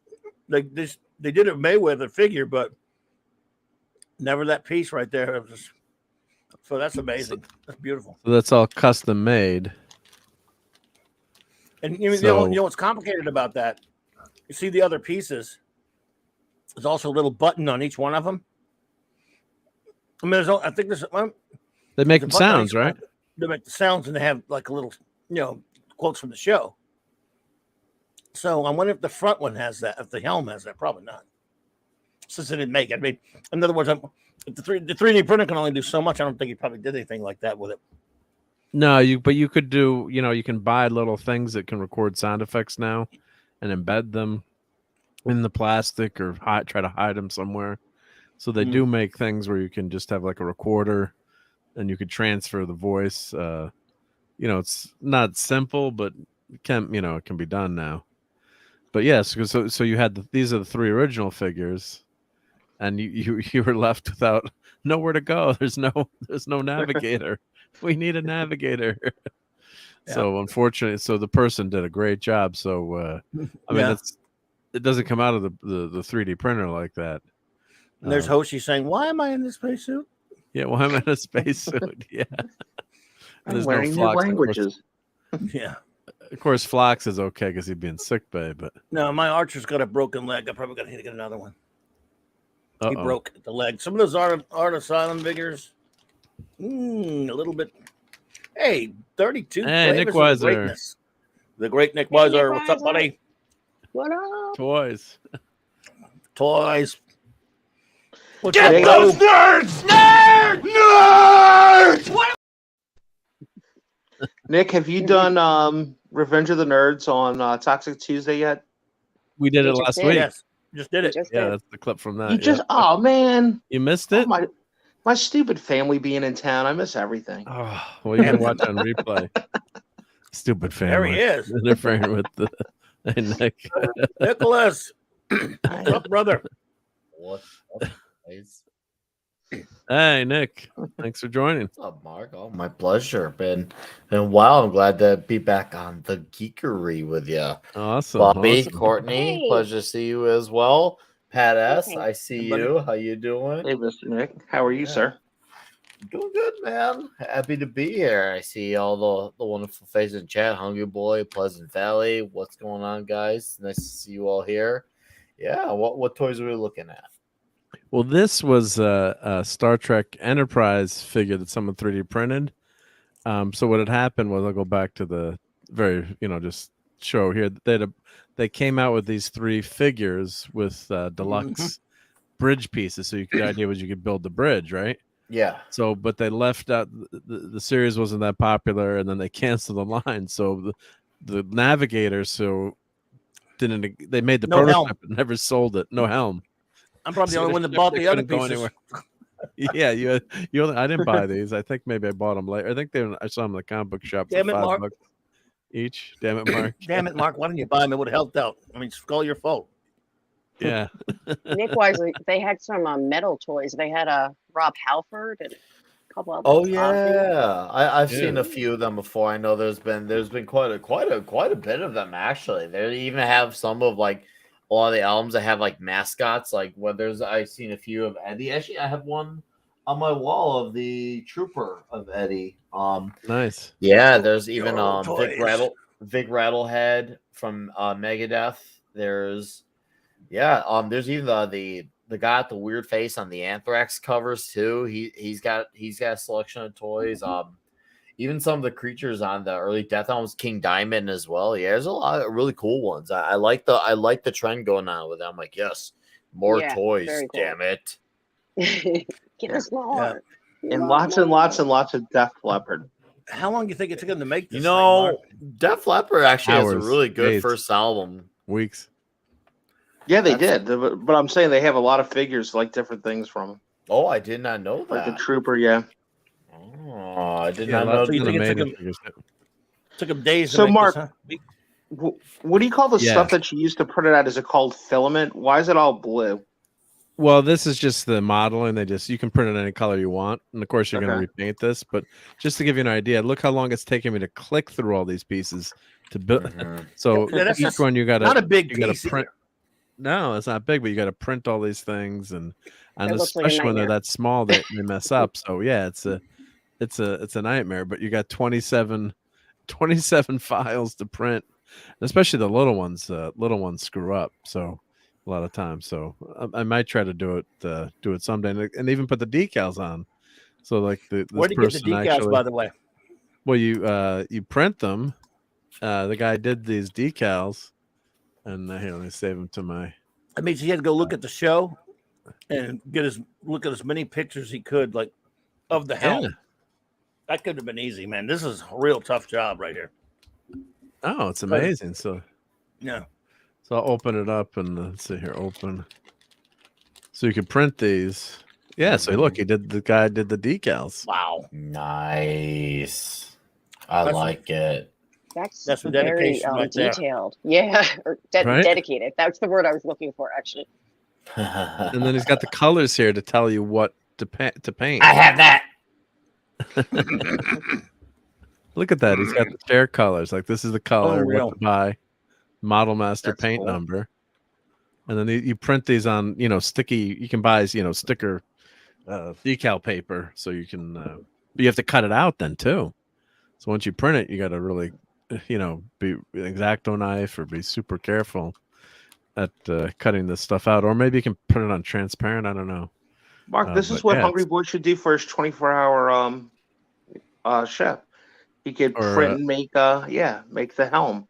They did a Mayweather figure, but never that piece right there. So that's amazing. That's beautiful. So that's all custom made. And you know what's complicated about that? You see the other pieces. There's also a little button on each one of them. I mean, I think there's. They make sounds, right? They make the sounds, and they have like a little, quotes from the show. So I wonder if the front one has that. If the helm has that, probably not. Since it didn't make it. I mean, in other words, if the 3D printer can only do so much, I don't think he probably did anything like that with it. No, but you could do. You can buy little things that can record sound effects now, and embed them in the plastic or try to hide them somewhere. So they do make things where you can just have like a recorder, and you could transfer the voice. It's not simple, but it can be done now. But yes, so you had these are the 3 original figures, and you were left without nowhere to go. There's no navigator. We need a navigator. Yeah. So unfortunately, the person did a great job. So I mean, it doesn't come out of the 3D printer like that. And there's Hoshi saying, "Why am I in this spacesuit?" Yeah, why am I in a spacesuit? Yeah, I'm learning new languages. Yeah. Of course, Phlox is okay because he'd be in sick bay, but no, my Archer's got a broken leg. I probably got to get another one. He broke the leg. Some of those Art Asylum figures, a little bit. Hey, 32. Hey, Nick Weiser. The great Nick Weiser. What's up, buddy? What up? Toys. What's Get up, those nerds! Nerds! What? Nick, have you done Revenge of the Nerds on Toxic Tuesday yet? We did it last week. Yes, just did it. That's the clip from that. Oh man, you missed it. My stupid family being in town. I miss everything. Oh, well, you can watch on replay. Stupid family. There he is. Interfering with the hey, Nick. Nicholas. What's up, brother? What's up, guys? Hey, Nick. Thanks for joining. What's up, Mark? Oh, my pleasure. Been a while. I'm glad to be back on the Geekery with you. Awesome. Bobby, awesome. Courtney, Hey. pleasure to see you as well. Pat S, Hey. I see buddy. you. How you doing? Hey, Mr. Nick. How are you, sir? Doing good, man. Happy to be here. I see all the wonderful faces in chat. Hungry Boy, Pleasant Valley. What's going on, guys? Nice to see you all here. Yeah, what toys are we looking at? Well, this was a Star Trek Enterprise figure that someone 3D printed. So what had happened was, I'll go back to the very, just show here. They came out with these 3 figures with deluxe bridge pieces. So the idea was you could build the bridge, right? Yeah. So, but they left out the series wasn't that popular, and then they canceled the line. So the Navigators they made the prototype but never sold it. No helm. I'm probably the only one that bought the other pieces. Yeah, you I didn't buy these. I think maybe I bought them later. I think I saw them in the comic book shop for $5 each. Damn it, Mark. Damn it, Mark. Why didn't you buy them? It would have helped out. I mean, it's all your fault. Yeah. Nick Wisely, they had some metal toys. They had a Rob Halford and a couple other. Oh yeah, I've seen a few of them before. I know there's been quite a bit of them actually. They even have some of like a lot of the albums that have like mascots. Like I've seen a few of Eddie. Actually, I have one on my wall of the Trooper of Eddie. Nice. Yeah, there's even Vic Rattlehead from Megadeth. There's even the guy with the weird face on the Anthrax covers too. He's got a selection of toys. Even some of the creatures on the early Death albums, King Diamond as well. Yeah, there's a lot of really cool ones. I like the trend going on with them. I'm like, yes, more toys. Cool. Damn it. Get us more. And lots of Def Leppard. How long do you think it took them to make this? Def Leppard actually has a really good first album. Weeks. Yeah, they did. But I'm saying they have a lot of figures, like different things from them. Oh, I did not know that. Like the Trooper, yeah. Oh, I did not know. Took them days. So, Mark, what do you call the stuff that you used to print it out? Is it called filament? Why is it all blue? Well, this is just the modeling. You can print it any color you want, and of course you're going to repaint this. But just to give you an idea, look how long it's taking me to click through all these pieces to build. So each one you got to not a big piece. You got to print. No, it's not big, but you got to print all these things, and especially when they're that small, they mess up. So yeah, it's a nightmare. But you got 27 files to print, especially the little ones. Little ones screw up. So a lot of times. So I might try to do it someday, and even put the decals on. So like where do you get the decals, by the way? Well, you print them. The guy did these decals, and here, let me save them to my. That means he had to go look at the show and look at as many pictures he could, like of the helm. Yeah. That could have been easy, man. This is a real tough job right here. Oh, it's amazing. So yeah. So I'll open it up and let's see here, open. So you can print these. Yeah, so look, the guy did the decals. Wow. Nice. I like it. That's very detailed. Yeah, or dedicated. That's the word I was looking for, actually. And then he's got the colors here to tell you what to paint. I have that. Look at that. He's got the chair colors. Like this is the color, what to buy, model master paint number. And then you print these on, sticky. You can buy, sticker decal paper. So you can, but you have to cut it out then too. So once you print it, you got to really, be X-Acto knife or be super careful at cutting this stuff out. Or maybe you can print it on transparent. I don't know. Mark, this is what Hungry Boy should do for his 24-hour chef. He could print and make the helm.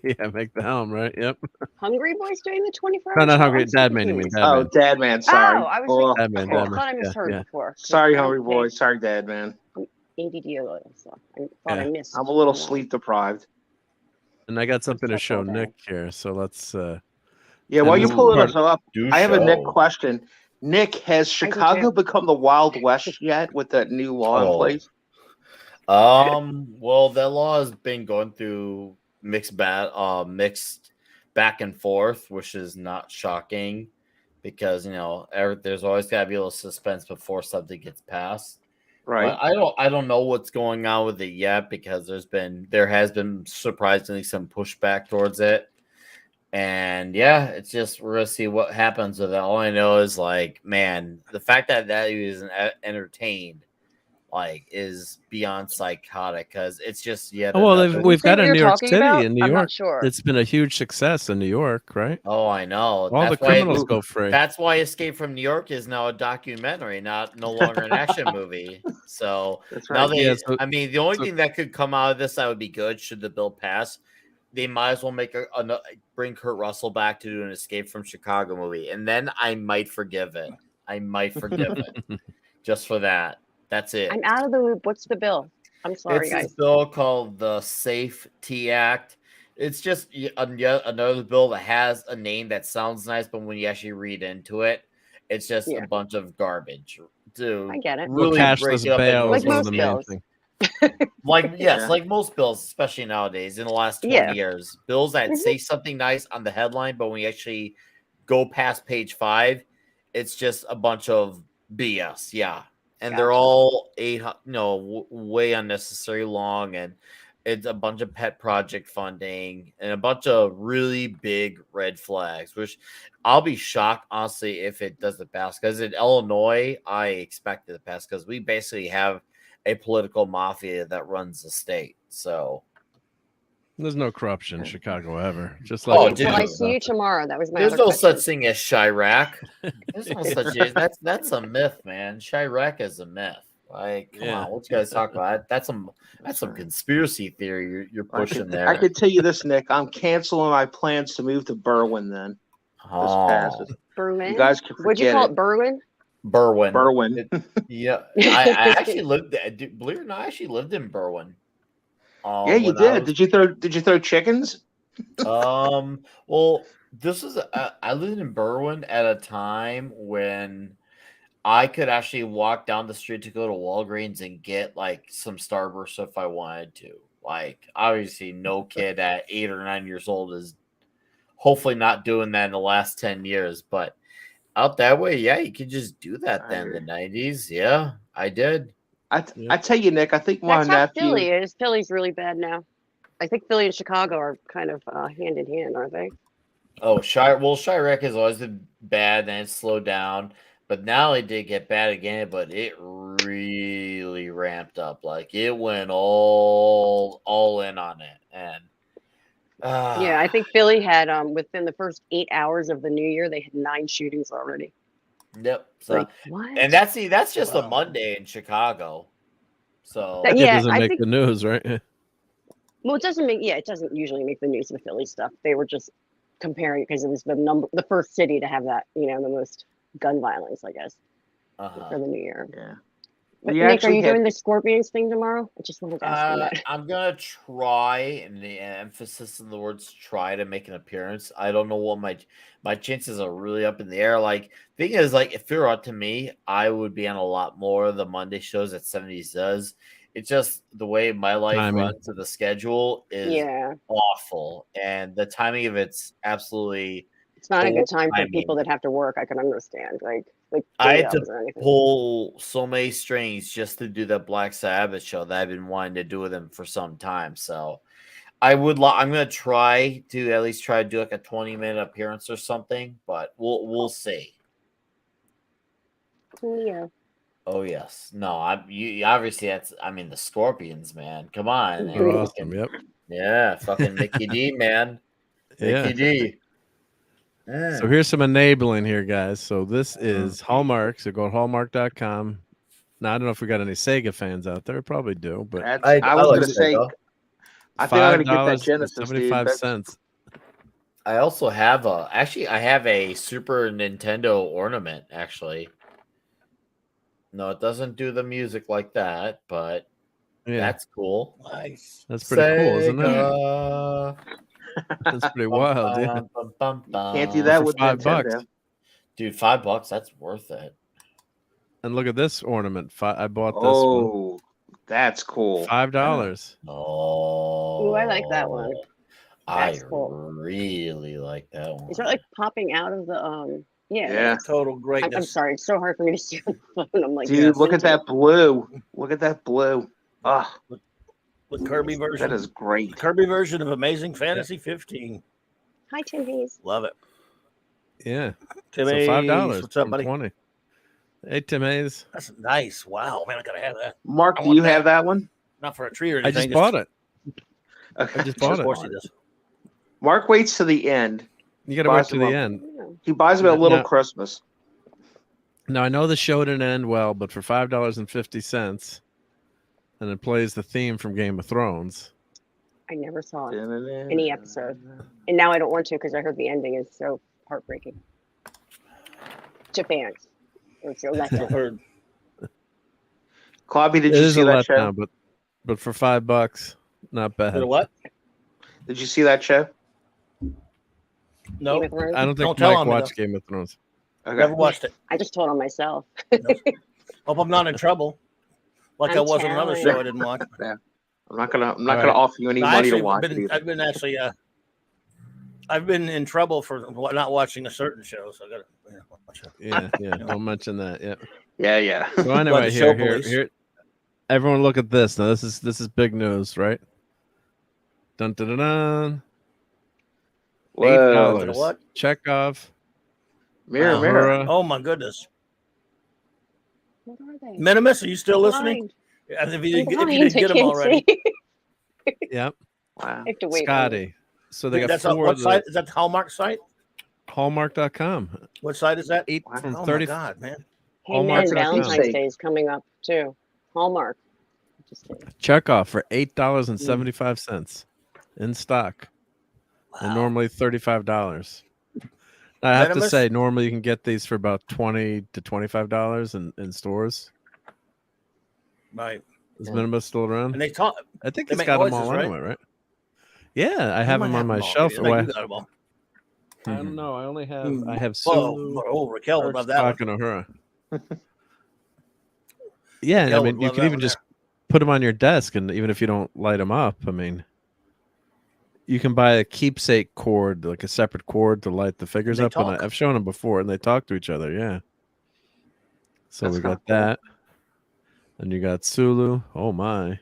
Yeah, make the helm, right? Yep. Hungry Boy's doing the 24 hours? No, not Hungry. Dadman, you mean. Oh, Dadman, sorry. Oh, I was like, Dadman. I thought I misheard before. Sorry, Hungry Boy. Sorry, Dadman. ADD so I thought I missed. I'm a little sleep deprived. And I got something to show Nick here, so let's... while you're pulling us up, I have a Nick question. Nick, has Chicago become the Wild West yet with that new law in place? Well, that law has been going through mixed back and forth, which is not shocking because there's always got to be a little suspense before something gets passed. Right. I don't know what's going on with it yet because there has been surprisingly some pushback towards it. And yeah, it's just we're gonna see what happens with it. All I know is man, the fact that he isn't entertained is beyond psychotic because it's just we've got a New York City in New I'm York. not sure. It's been a huge success in New York, right? Oh, I know. All the criminals go free. That's why Escape from New York is now a documentary, no longer an action movie. So now the only thing that could come out of this that would be good should the bill pass, they might as well bring Kurt Russell back to do an Escape from Chicago movie, and then I might forgive it. Just for that. That's it. I'm out of the loop. What's the bill? I'm sorry, guys. It's a bill called the Safety Act. It's just another bill that has a name that sounds nice, but when you actually read into it, it's just a bunch of garbage. Dude, I get it. Really cashless bail like most bills. Like most bills, especially nowadays in the last 20 years. Bills that say something nice on the headline, but when you actually go past page 5, it's just a bunch of BS. Yeah. And they're all way unnecessary long, and it's a bunch of pet project funding and a bunch of really big red flags, which I'll be shocked, honestly, if it doesn't pass. Because in Illinois, I expect it to pass because we basically have a political mafia that runs the state. So there's no corruption in Chicago ever. Just well, I see you tomorrow. That was my. There's no such thing as Chirac. There's no such thing. That's a myth, man. Chirac is a myth. Come on, what you guys talk about? That's some conspiracy theory you're pushing there. I could tell you this, Nick. I'm canceling my plans to move to Berwyn then. Berwyn? You guys can What'd you call it, Berwyn? Berwyn. I actually lived there. Believe it or not, I actually lived in Berwyn. Yeah, you did. Did you throw chickens? Well, this is I lived in Berwyn at a time when I could actually walk down the street to go to Walgreens and get some Starburst if I wanted to. Obviously, no kid at 8 or 9 years old is hopefully not doing that in the last 10 years. But out that way, yeah, you could just do that then in the 90s. Yeah, I did. I tell you, Nick, I think my nephew. Philly is. Philly's really bad now. I think Philly and Chicago are kind of hand in hand, aren't they? Oh, Chirac has always been bad, and it slowed down. But now it did get bad again, but it really ramped up. It went all in on it. And yeah, I think Philly had within the first 8 hours of the new year, they had 9 shootings already. Yep. So, what? And that's just a Monday in Chicago. So it doesn't make the news, right? Well, it doesn't usually make the news, the Philly stuff. They were just comparing because it was the first city to have that, the most gun violence, I guess, for the new year. Yeah. But Nick, are you doing the Scorpions thing tomorrow? I just wanted to ask you that. I'm gonna try, and the emphasis in the words "try" to make an appearance. I don't know what my chances are really up in the air. Thing is, if it were up to me, I would be on a lot more of the Monday shows that 70s does. It's just the way my life runs to the schedule is awful, and the timing of it's absolutely. It's not a good time for people that have to work. I can understand. I had to pull so many strings just to do the Black Sabbath show that I've been wanting to do with them for some time. So I'm gonna try to at least try to do a 20-minute appearance or something, but we'll see. Yeah. Oh yes. No, obviously the Scorpions, man. Come on. They're awesome. Yep. Yeah, fucking Mickey D, man. Mickey D. Yeah. So here's some enabling here, guys. So this is Hallmark. So go to hallmark.com. Now, I don't know if we got any Sega fans out there. Probably do, but I was going to say, I think I'm going to get that Genesis, 75 cents. I also have a Super Nintendo ornament, actually. No, it doesn't do the music like that, but that's cool. Nice. That's pretty cool, isn't it? That's pretty wild. Yeah. Can't do that with $5. Nintendo. Dude, $5, that's worth it. And look at this ornament. I bought this Oh, that's cool. $5. Oh, Ooh, I like that one. I That's cool. really like that one. Is that like popping out of the Yeah. Total greatness. I'm sorry, it's so hard for me to see on the phone. I'm like, Dude, look at that blue. Look at that blue. Ah, The Kirby version. that is great. The Kirby version of Amazing Fantasy 15. Hi, Tim Hayes. Love it. Yeah. Tim So Hayes, $5. what's up, from buddy? 20. Hey, Tim Hayes. That's nice. Wow, man, I gotta have that. Mark, I do want you have that one? Not for a tree or I anything. just bought it. Okay. I just bought Of course it. he does. Mark waits to the end. You got to wait buys to them the up. end. He buys them a little Now- Christmas. Now I know the show didn't end well, but for $5.50, and it plays the theme from Game of Thrones. I never saw any episode, and now I don't want to because I heard the ending is so heartbreaking to fans. It's a letdown. Heard. Clobby, did It you is see a that show? letdown, but for $5, not bad. Did what? Did you see that show? No. Game of Thrones? I don't think Don't tell Mike on me, watched Game of Thrones. Okay. Never watched it. I just told on myself. Hope I'm not in trouble. Like I'm I was in another telling show I didn't watch. Yeah. I'm not gonna Right. offer you any I money actually to watch it either. I've been actually I've been in trouble for not watching a certain show, so I gotta watch it. Yeah. Don't mention that. Yeah. Yeah. So By anyway, the show here. police. Everyone, look at this. Now this is big news, right? Dun dun dun dun. Whoa. $8. What? Chekhov. Mirror, Wow. mirror. Uhura. Oh my goodness. What are they? Minimus, are you still I'm listening? blind. If you I'm didn't blind. get I them can't already. see. Yep. Wow. I have to wait. Scotty. So they got That's four what of the site is that? The Hallmark site? Hallmark.com. What site is that? 8 Wow. from Oh 30. my god, man. Hey Hallmark man, Hallmark.com. Valentine's Day is coming up too. Hallmark. Just kidding. Chekhov for $8.75 in stock, and normally $35. I have to Venomous? say, normally you can get these for about $20 to $25 in stores. Right. Is Minimus still around? And they talk. I think they he's make got them noises, all right? anyway, right? Yeah, I have might them on my them all. shelf. I think you got them all. I don't know. I only have Hmm. I have Oh, Sulu, Raquel would love that one. Spock, and Uhura. Yeah, Raquel I mean, would you love can that even one just put them on your desk, and even if you don't light them up, I mean, you can buy a keepsake cord, like a separate cord to light the figures they up. And talk. I've shown them before, and they talk to each other. Yeah. So That's we kinda got cool. that, and you got Sulu. Oh my,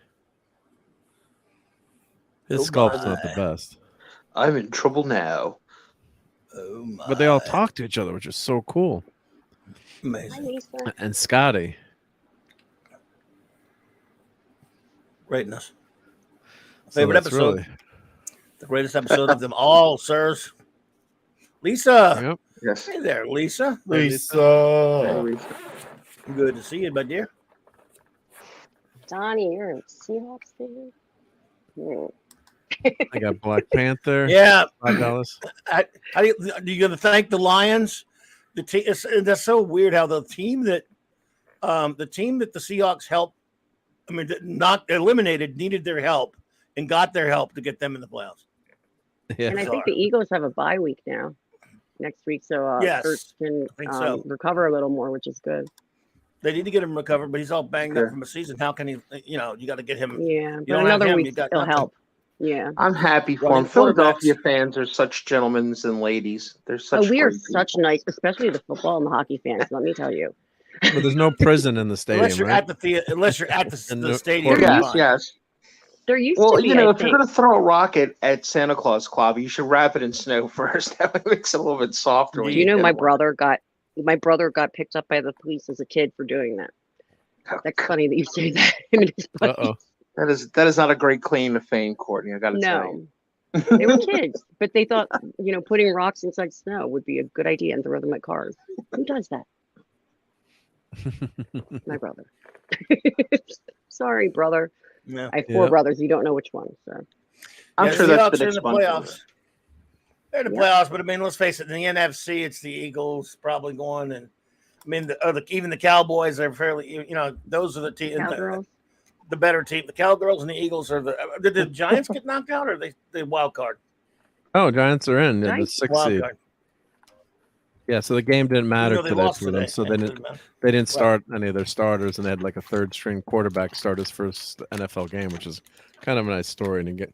his Oh sculpt's not the my. best, I'm in trouble now. Oh my. but they all talk to each other, which is so cool. Hi, Amazing. Lisa. And Scotty. Greatness. So Favorite that's episode. really- The greatest episode of them all, sirs. Lisa. Yep. Yes. Hey there, Lisa. Lisa. Good to see you, my dear. Donnie, you're a Seahawks fan? Hmm. I got Black Panther. Yeah. $5. How do you going to thank the Lions? The team. That's so weird how the team that the Seahawks helped. I mean, not eliminated, needed their help and got their help to get them in the playoffs. Yeah. And I think the Eagles have a bye week now, next week, so Yes, Ertz can I think so. recover a little more, which is good. They need to get him recovered, but he's all banged up Sure. from a season. How can he? You got to get him. Yeah, You but don't have another him, week you got still nothing. help. Yeah. I'm happy for Running them. Philadelphia quarterbacks. fans are such gentlemen and ladies. They're such. Oh, we are great such people. nice, especially the football and the hockey fans. Let me tell you. But there's no prison in the stadium, Unless you're right? at unless you're at the And no- stadium. They're you're Yes, used- fine. yes. There used Well, to be, you know, I if you're think. going to throw a rocket at Santa Claus, Clobby, you should wrap it in snow first. That way it makes it a little bit softer. when Do you know hit my it. brother got picked up by the police as a kid for doing that? That's funny that you say that. Him and his buddies. Uh-oh. That is not a great claim to fame, Courtney. I got to tell you. No, they were kids, but they thought putting rocks inside snow would be a good idea and throw them at cars. Who does that? My brother. Sorry, brother. Yeah. I have four Yep. brothers. You don't know which one. So I'm Yeah, sure the that's Seahawks the are in next the one. playoffs. They're in the playoffs, but I mean, let's face it. In the NFC, it's the Eagles probably going, and I mean, even the Cowboys are fairly. Those are the team, Cowgirls. the better team. The Cowgirls and the Eagles are the. Did the Giants get knocked out, or they wild card? Oh, Giants are in the Giants? 6th Wild seed. card. Yeah, so the game didn't matter though they today lost for them. today. So Yeah, they it didn't didn't matter. they didn't start any of their starters, and they had like a third string quarterback start his first NFL game, which is kind of a nice story. And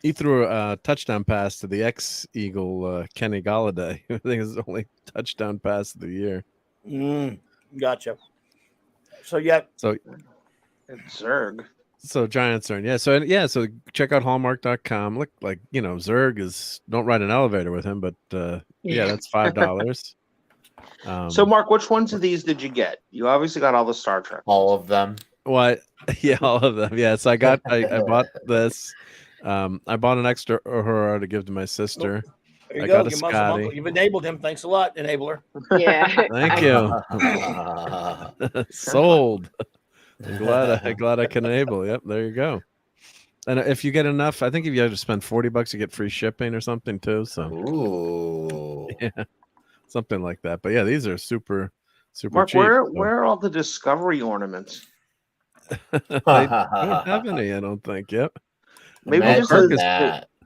he threw a touchdown pass to the ex-Eagle Kenny Golladay. I think it's the only touchdown pass of the year. Gotcha. So yeah. So it's Zerg. So Giants are so check out Hallmark.com. Look, like Zerg is, don't ride an elevator with him, but yeah, that's $5. So Mark, which ones of these did you get? You obviously got all the Star Trek. All of them. What? Yeah, all of them. Yeah, so I bought this. I bought an extra Uhura to give to my sister. There you I go. got a Your muscle Scotty. uncle. You've enabled him. Thanks a lot, enabler. Yeah. Thank you. Sold. I'm glad I can enable. Yep, there you go. And if you get enough, I think if you have to spend $40, you get free shipping or something too. So, ooh, yeah, something like that. But yeah, these are super Mark, cheap. where are all the Discovery ornaments? I don't have any. I don't think. Yep. Maybe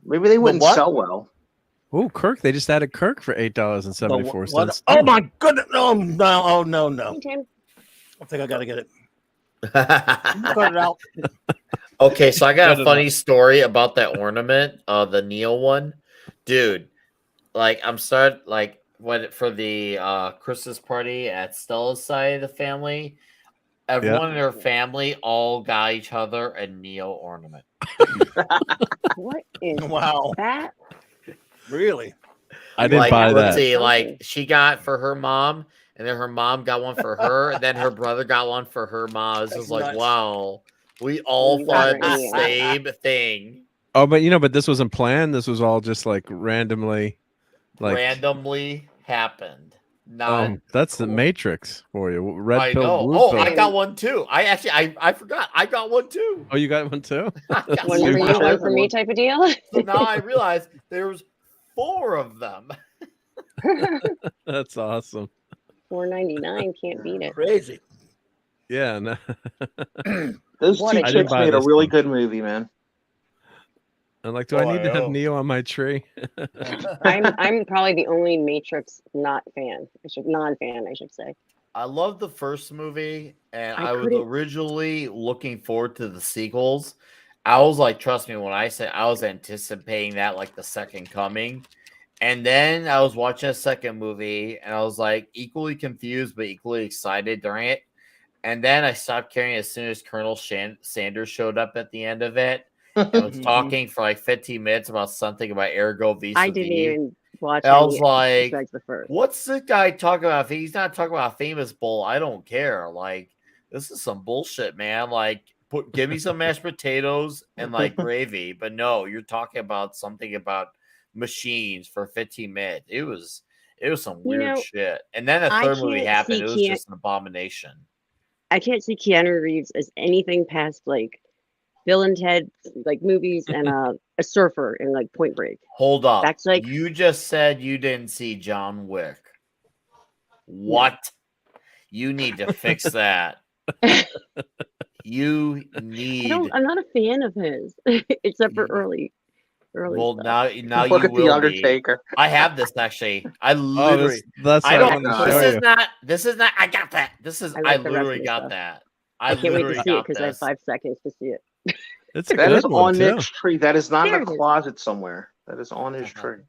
maybe they wouldn't sell well. Oh, Kirk! They just added Kirk for $8.74. Oh my goodness! No! Oh no! I think I gotta get it. Cut it out. Okay, so I got a funny story about that ornament, the Neo one, dude. Like I'm started for the Christmas party at Stella's side of the family. Everyone in her family all got each other a Neo ornament. What is that? Really? I didn't buy that. Let's see, like she got for her mom, and then her mom got one for her, and then her brother got one for her mom. It's just like, wow, we all thought the same thing. Oh, but this wasn't planned. This was all just like randomly happened. That's the Matrix for you. Red pill, know. blue pill. I got one too. I forgot. I got one too. Oh, you got one too? One for you, one for me type of deal. So now I realize there was 4 of them. That's awesome. $4.99, can't beat it. Crazy. Yeah. No. Those two chicks made a really good movie, man. I'm like, do I need to have Neo on my tree? I'm probably the only Matrix non-fan, I should say. I love the first movie, and I was originally looking forward to the sequels. I was like, trust me, when I said I was anticipating that like the second coming. And then I was watching a second movie, and I was like equally confused but equally excited during it. And then I stopped caring as soon as Colonel Sanders showed up at the end of it. And was talking for like 15 minutes about something about Ergo vis. I didn't even watch. I was like, the first. "What's this guy talking about? If he's not talking about a famous bowl, I don't care. Like, this is some bullshit, man. Like, give me some mashed potatoes and like gravy. But no, you're talking about something about machines for 15 minutes. It was some weird shit. And then the third movie happened. It was just an abomination. I can't see Keanu Reeves as anything past like Bill and Ted like movies and a surfer in like Point Break. Hold up. That's like you just said you didn't see John Wick. What? You need to fix that. You need. I'm not a fan of his, except for early. Well, stuff. now Look you at will the Undertaker. Be. I have this actually. I literally. That's I don't. This is not. I got that. This is. I literally got that. I can't wait to see it because I have 5 seconds to see it. It's a that good is one, on too. Nick's tree. That is not in a closet somewhere. That is on his tree.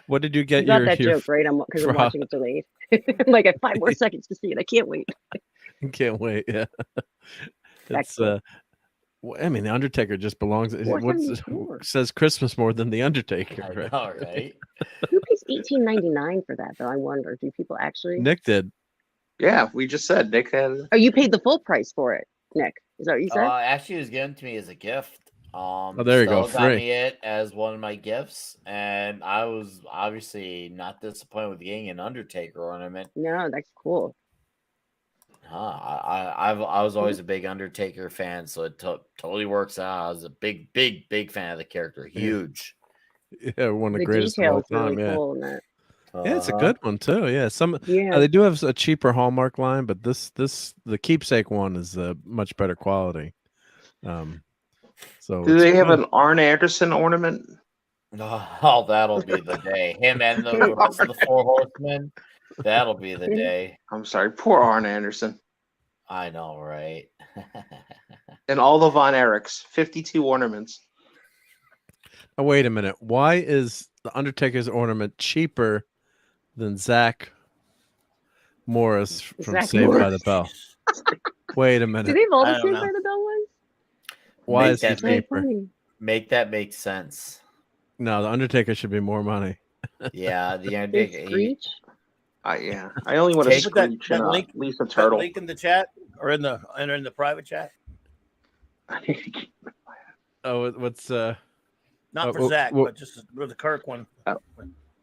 What did you get? You got that joke, right? Because I'm watching it delayed. I'm like, I have 5 more seconds to see it. I can't wait. Can't wait. Yeah. It's I mean, the Undertaker just belongs. Says Christmas more than the Undertaker, right? All right. Who pays $18.99 for that though? I wonder. Do people actually? Nick did. Yeah, we just said Nick had. Oh, you paid the full price for it, Nick? Is that what you said? Actually, it was given to me as a gift. There you go. Got me it as one of my gifts, and I was obviously not disappointed with getting an Undertaker ornament. No, that's cool. I was always a big Undertaker fan, so it totally works out. I was a big fan of the character. Huge. Yeah, one of the greatest of all time. Really yeah. Cool in that. Yeah, it's a good one too. Yeah, they do have a cheaper Hallmark line, but the keepsake one is a much better quality. So do they have an Arn Anderson ornament? Oh, that'll be the day. Him and the rest of the 4 horsemen. That'll be the day. I'm sorry, poor Arn Anderson. I know, right? And all the Von Erichs, 52 ornaments. Oh, wait a minute. Why is the Undertaker's ornament cheaper than Zach Morris from Zach Saved by Morris. the Bell? Wait a Do minute. they have all I the don't Saved know. by the Bell ones? Why Make is he that Very cheaper? funny. Make that make sense. No, the Undertaker should be more money. Yeah, the They Undertaker. Screech? Yeah, I only want to Take Screech that and link- Lisa That Turtle. link in the chat or in the private chat. Oh, what's Not for Oh, Zach, well- but just for the Kirk one.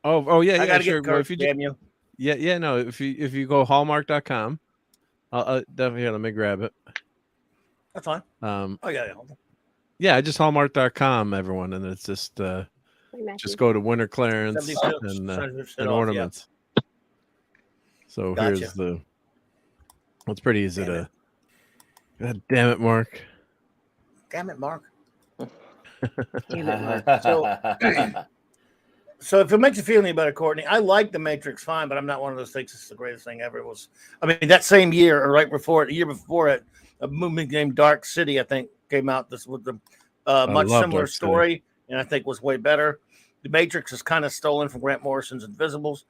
oh yeah, I yeah, gotta sure. get Well, Kirk. if you Damn you. yeah, no, if you go hallmark.com, I'll definitely here, let me grab it. That's fine. Oh yeah. yeah, just hallmark.com, everyone, and it's just Hey, Matthew. just go to winter clearance 70% and off, ornaments. So Gotcha. here's the. It's pretty easy Damn to. God damn it, Mark. Damn it, Mark. Damn it, Mark. So if it makes you feel any better, Courtney, I like The Matrix fine, but I'm not one of those things. It's the greatest thing ever. It was, I mean, that same year or right before it, the year before it, a movie named Dark City, I think, came out. This with the much love similar Dark City. story, and I think was way better. The Matrix is kind of stolen from Grant Morrison's Invisibles,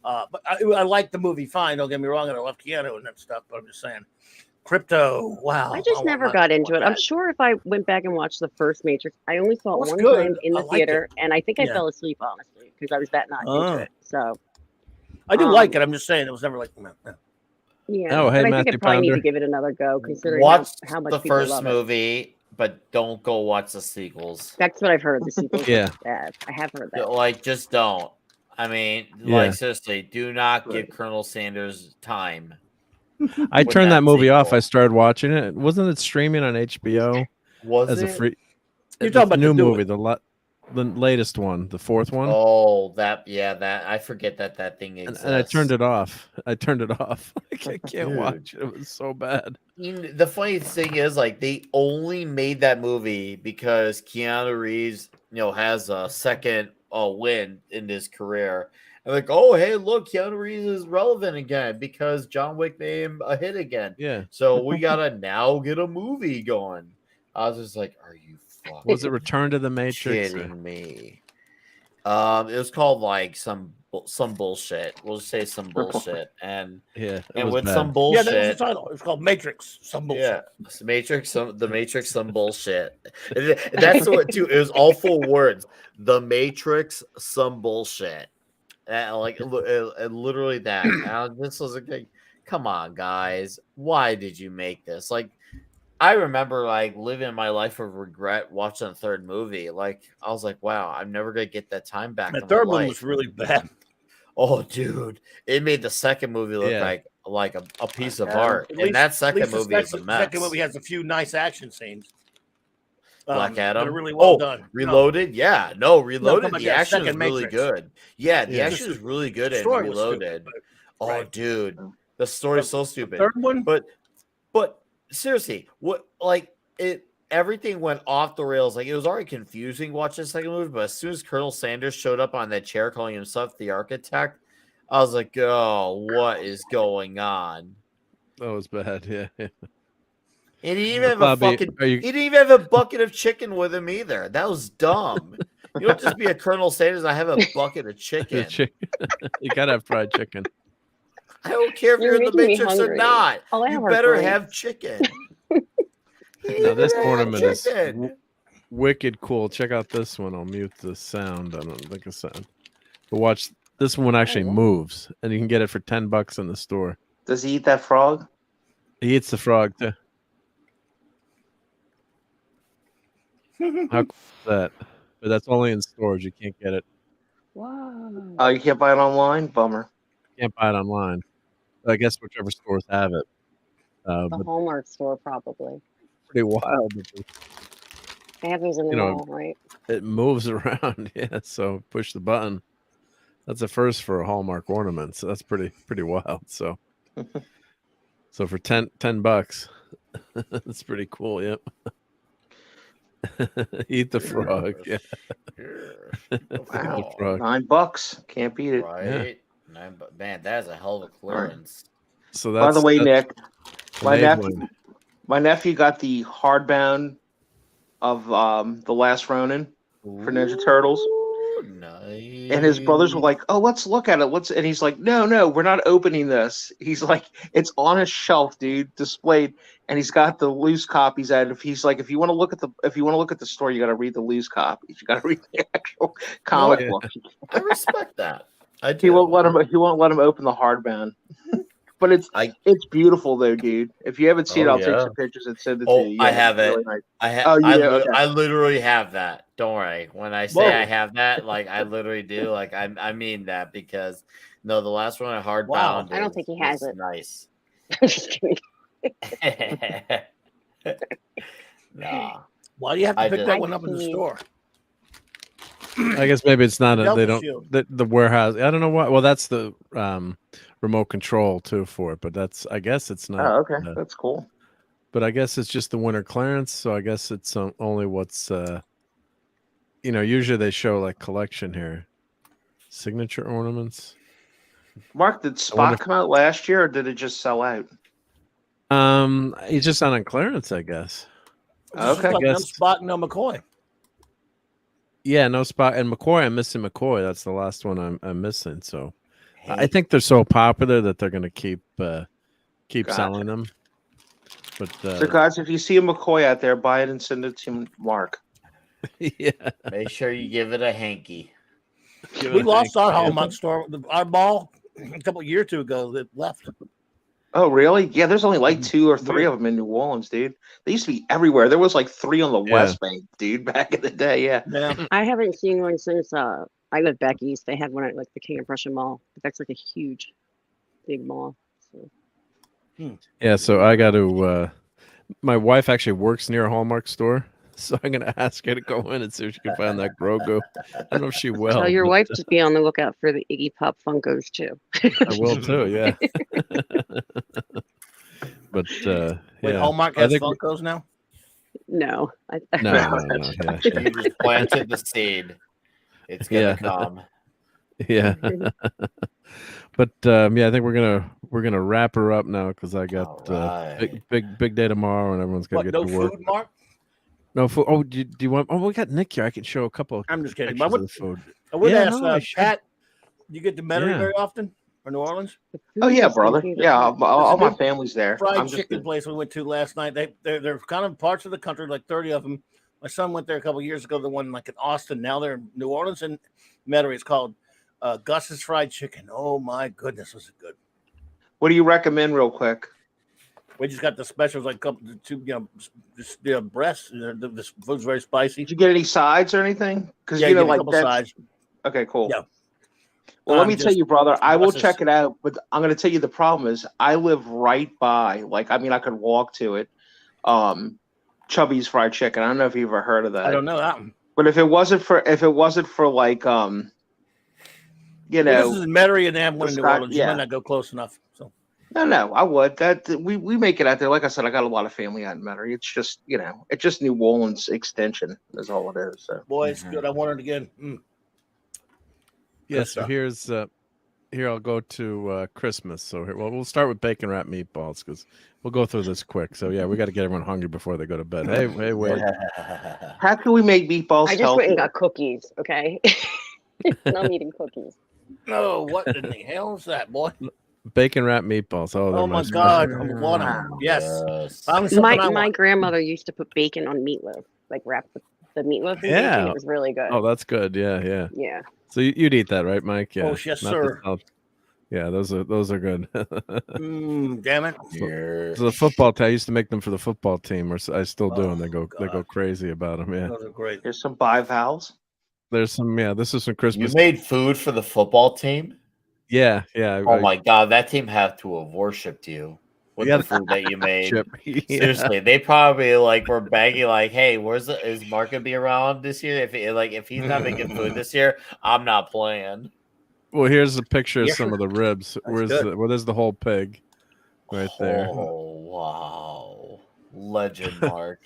but I like the movie fine. Don't get me wrong, and I love Keanu and that stuff. But I'm just saying, Crypto, wow. I just never got into it. I'm sure if I went back and watched the first Matrix, I only saw it was one good. time in I the liked theater, it. and I think I Yeah. fell asleep, honestly, because I was that not Oh. into it. So I do like it. I'm just saying it was never like. yeah, Oh, hey, but I think Matthew I probably need Pounder. to give it another go, considering Watch how much the people first love it. movie, but don't go watch the sequels. That's what I've heard. The sequels Yeah. are bad. I have heard that. Like, just don't. I mean, Yeah. like, seriously, do not give Colonel Sanders time. I with turned that movie off. sequel. I started watching it. Wasn't it streaming on HBO Was as it? a free? You're the talking about new the new movie, the latest one, the fourth one. Oh, that I forget that thing exists. And I turned it off. I can't Dude. watch it. It was so bad. The funny thing is, like, they only made that movie because Keanu Reeves, has a second win in his career. And like, oh, hey, look, Keanu Reeves is relevant again because John Wick made him a hit again. Yeah. So we gotta now get a movie going. I was just like, are you fucking Was it Return to the Matrix? kidding me? It was called like some bullshit. We'll just say some bullshit, and Yeah. and with bad. some Yeah, bullshit. that was the title. It's called Matrix. Some bullshit. Yeah, the Matrix, some bullshit. That's what too. It was all 4 words. The Matrix, some bullshit. Literally that. This was like, come on, guys, why did you make this? Like, I remember like living my life of regret watching the third movie. Like, I was like, wow, I'm never gonna get that time back. The in third my one life. was really bad. Oh, dude, it made the second movie look Yeah. like a piece of art, and that second movie is a mess. Second movie has a few nice action scenes. Black that Adam, are really well done. Reloaded, yeah, no, Reloaded. talking about The that action is second really Matrix. good. Yeah, the Yeah. action is really good in Story was stupid, Reloaded. but- Oh, right. dude, the story's so stupid. Third one, But seriously, what like it? Everything went off the rails. Like, it was already confusing watching the second movie, but as soon as Colonel Sanders showed up on that chair calling himself the architect, I was like, oh, what is going on? That was bad. Yeah. And he didn't even have Bobby, a fucking. are you- He didn't even have a bucket of chicken with him either. That was dumb. You don't just be a Colonel Sanders. I have a bucket of chicken. You gotta have fried chicken. I don't care if You're you're in the making me Matrix or hungry. not. All I You have are better grapes. have chicken. Now this ornament is chicken. wicked cool. Check out this one. I'll mute the sound. I don't think it's sound. But watch, this one actually moves, and you can get it for $10 in the store. Does he eat that frog? He eats the frog too. How cool is that? But that's only in stores. You can't get it. Wow. Oh, you can't buy it online? Bummer. You can't buy it online. I guess whichever stores have it. The But Hallmark store, probably. pretty wild. They have those in the You know, mall, right? It moves around. Yeah. So push the button. That's a first for a Hallmark ornament. So that's pretty wild. So for $10, that's pretty cool. Yep. Eat the frog. Yeah. Here, Wow. frog. $9. Can't beat it. right? Man, that is a hell of a clearance. So By the way, Nick, my enabling. nephew got the hardbound of The Last Ronin for Ninja Turtles. Nice. And his brothers were like, "Oh, let's look at it. And he's like, "No, we're not opening this." He's like, "It's on a shelf, dude, displayed." And he's got the loose copies out. He's like, "If you want to look at the story, you got to read the loose copies. You got to read the actual comic book." I respect that. I do. He won't let him open the hardbound. But it's beautiful though, dude. If you haven't seen it, I'll take some pictures and send it to you. Yeah, I have it. Really nice. I literally have that. Don't worry. When I say I have that, like I literally do. Like I mean that because the last one I hardbound. I don't think he has it. Nice. Just kidding. Nah. Why do you have to pick that one up in the store? I guess maybe it's not Double they don't shield. the warehouse. I don't know why. Well, that's the remote control too for it, but I guess it's not. Oh, okay, that's cool. But I guess it's just the winter clearance, so I guess it's only what's usually they show like collection here, signature ornaments. Mark, did Spock come out last year, or did it just sell out? He's just on clearance, I guess. Okay, like no Spock, no McCoy. Yeah, no Spock and McCoy. I'm missing McCoy. That's the last one I'm missing. So I think they're so popular that they're going to keep selling them. But so guys, if you see a McCoy out there, buy it and send it to Mark. Yeah. Make sure you give it a hanky. We lost our Hallmark store, our ball, a couple years or two ago that left. Oh, really? Yeah, there's only like 2 or 3 of them in New Orleans, dude. They used to be everywhere. There was like 3 on the West Bank, dude, back in the day. Yeah. I haven't seen one since I lived back east. They had one at like the King of Prussia Mall. That's like a huge, big mall. So. Yeah, so I got to. My wife actually works near a Hallmark store, so I'm going to ask her to go in and see if she can find that Grogu. I don't know if she will. Tell your wife to be on the lookout for the Iggy Pop Funkos too. I will too. Yeah. But Wait, Hallmark has Funkos now? No. No. Yeah. You just planted the seed. It's gonna come. Yeah. But I think we're gonna wrap her up now because I got big day tomorrow and everyone's gonna get to work. Food, Mark? No food. Oh, do you want? Oh, we got Nick here. I can show a couple. I'm just kidding. Of the food. I would ask Pat. You get to Metairie very often, or New Orleans? Oh yeah, brother. Yeah, all my family's there. Fried chicken place we went to last night. They're kind of parts of the country, like 30 of them. My son went there a couple of years ago. The one like in Austin. Now they're in New Orleans and Metairie. It's called Gus's Fried Chicken. Oh my goodness, was it good? What do you recommend, real quick? We just got the specials, like breasts. This food's very spicy. Did you get any sides or anything? Because like a couple sides. Okay, cool. Yeah. Well, let me tell you, brother, I will check it out, but I'm going to tell you the problem is I live right by, I could walk to it. Chubby's Fried Chicken. I don't know if you've ever heard of that. I don't know that one. But if it wasn't for this is in Metairie and they have one in New Orleans. You might not go close enough. So no, I would. That we make it out there. Like I said, I got a lot of family out in Metairie. It's just it's just New Orleans extension is all it is. So boy, it's good. I want it again. Yeah, so here I'll go to Christmas. So we'll start with bacon wrapped meatballs because we'll go through this quick. So yeah, we got to get everyone hungry before they go to bed. Hey, wait. How can we make meatballs? I just went and got cookies. Okay, and I'm eating cookies. No, what in the hell is that, boy? Bacon wrapped meatballs. Oh my God, I want them. Yes. My grandmother used to put bacon on meatloaf, like wrap the meatloaf in bacon. It was really good. Oh, that's good. Yeah. Yeah. So you'd eat that, right, Mike? Yeah. Oh, yes, sir. Yeah, those are good. Damn it. So the football team, I used to make them for the football team, or I still do, and they go crazy about them. Yeah. Those are great. There's some bivalves. There's some. Yeah, this is some Christmas. You made food for the football team? Yeah. Oh my God, that team had to have worshipped you with the food that you made. Seriously, they probably were begging, hey, is Mark gonna be around this year? If he's not making food this year, I'm not playing. Well, here's a picture of some of the ribs. There's the whole pig right there. Oh wow, legend, Mark.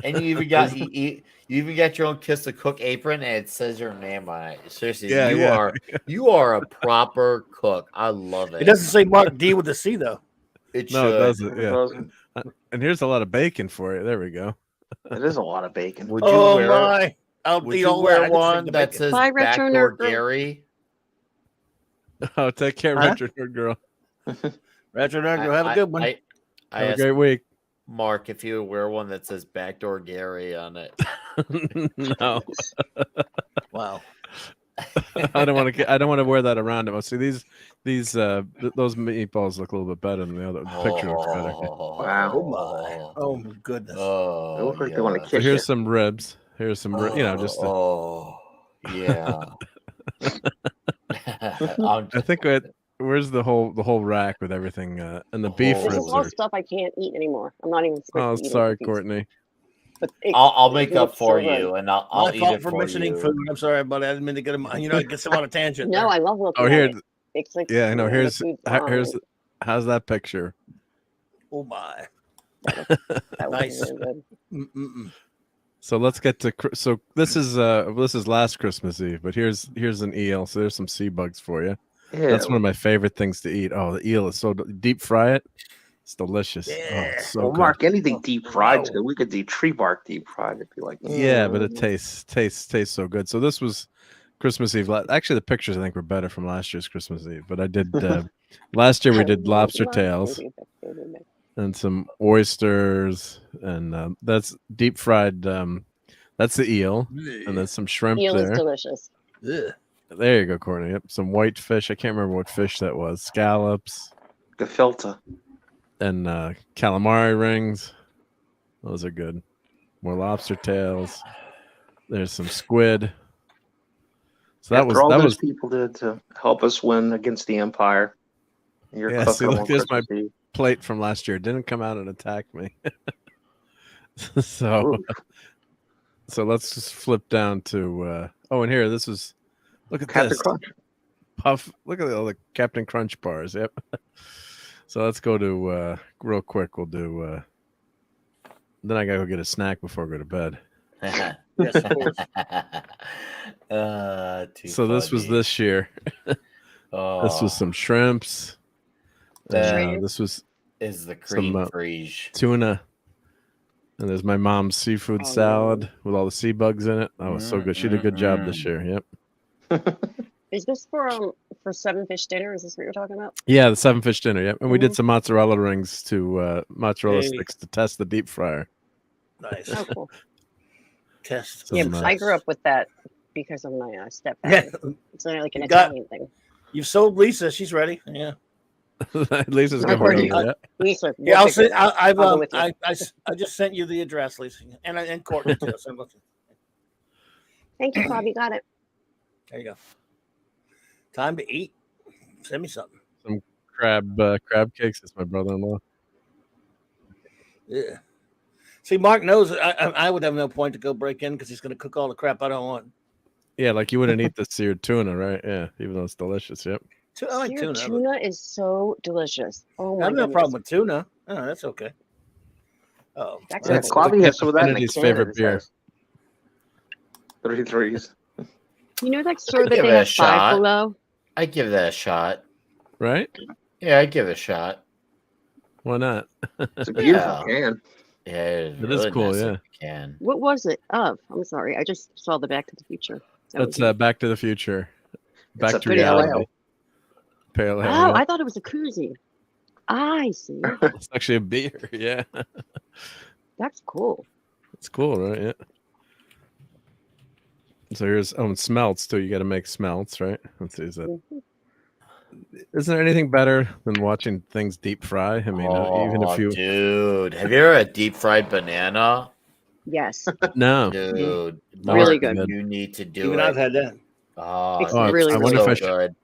And you even got you even got your own Kiss the Cook apron, and it says your name on it. Seriously, you are a proper cook. I love it. It doesn't say Mark D with a C though. It doesn't. Yeah. And here's a lot of bacon for you. There we go. It is a lot of bacon. Would you wear? My! Would you wear one that says Bye, Retro Backdoor Nerd Girl. Gary? Oh, take care, Retro Nerd Girl. Retro Nerd Girl, have a good one. I have a great week. Mark, if you would wear one that says Backdoor Gary on it. No. Wow. I don't want to wear that around him. See those meatballs look a little bit better than the other. The picture looks better. Wow. Oh my. Oh my goodness. Oh, they look like they want to kiss So here's you. some ribs. Here's some, just. Yeah. I think where's the whole rack with everything and the beef This ribs. is all stuff I can't eat anymore. I'm not even supposed to eat sorry, it. Courtney. But I'll make up for so you, and I'll My eat fault it for for mentioning you. food. I'm sorry, buddy. I didn't mean to get him. Get some on a tangent. No, I love looking Oh, at here. it. It's like, Yeah, I know. the Here's food's fine. how's that picture? Oh my. That was Nice. really good. Mm-mm. So let's get to this is last Christmas Eve, but here's an eel. So there's some sea bugs for you. Ew. That's one of my favorite things to eat. Oh, the eel is so deep fry it. It's delicious. Yeah. Oh, it's so Well, good. Mark, anything deep fried is good. We could do tree bark deep fried. It'd be like, Yeah, but it tastes so good. So this was Christmas Eve. Actually, the pictures I think were better from last year's Christmas Eve. But I did last year we did lobster tails and some oysters, and that's deep fried. That's the eel, and then some shrimp Eel there. is delicious. Ugh. There you go, Courtney. Yep, some white fish. I can't remember what fish that was. Scallops gefilte. and calamari rings. Those are good. More lobster tails. There's some squid. So After all that those was people did to help us win against the Empire. You're Yeah, cooking see, them look, on there's my Christmas Eve. plate from last year. It didn't come out and attack me. so let's just flip down to and here this was look at Captain this Crunch. puff. Look at all the Captain Crunch bars. Yep. So let's go to real quick. We'll do. Then I gotta go get a snack before I go to bed. Yes, of course. So this was this year. This was some shrimps. This was the cream some frige. tuna. And there's my mom's seafood salad with all the sea bugs in it. That was so good. She did a good job this year. Yep. Is this for seven fish dinner? Is this what you're talking about? Yeah, the seven fish dinner. Yep. And we did some mozzarella rings mozzarella sticks to test the deep fryer. Nice. Oh, cool. Test. Yeah, Some, I grew up with that because of my stepfather. Yeah. It's like an You got- Italian thing. You've sold Lisa. She's ready. Yeah. Lisa's I've going already- over that. Lisa, Yeah, I'll we'll send. figure it out. I've I'll go with you. I just sent you the address, Lisa, and Courtney too. So look. Thank you, Bob. You got it. There you go. Time to eat. Send me something. Some crab cakes. It's my brother-in-law. Yeah. See, Mark knows I would have no point to go break in because he's going to cook all the crap I don't want. Yeah, like you wouldn't eat the seared tuna, right? Yeah, even though it's delicious. Yep. I like Your tuna. tuna is so delicious. Oh I my have no goodness. problem with tuna. Oh, that's okay. Oh, That's Yeah, That's Claudia has some of that in the Kennedy's can. favorite beer. 33s. You know that store that give they it a have shot. Five Below? I give that a shot. Right? Yeah, I give it a shot. Why not? It's a beautiful can. Yeah, it It is cool, yeah. Can. What was it of? I'm sorry. I just saw the Back to the Future. That That's was it. Back to the Future. Back a to pale reality. ale. Pale ale. Oh, yeah. I thought it was a koozie. I see. It's actually a beer. Yeah. That's cool. It's cool, right? Yeah. So here's and smelts too. You got to make smelts, right? Let's see. Isn't there anything better than watching things deep fry? I mean, even if you dude, have you ever had deep fried banana? Yes. no, Dude, Really Mark, good. You need to do even it. I've had that. Oh, It's I really, wonder really if so I should. good.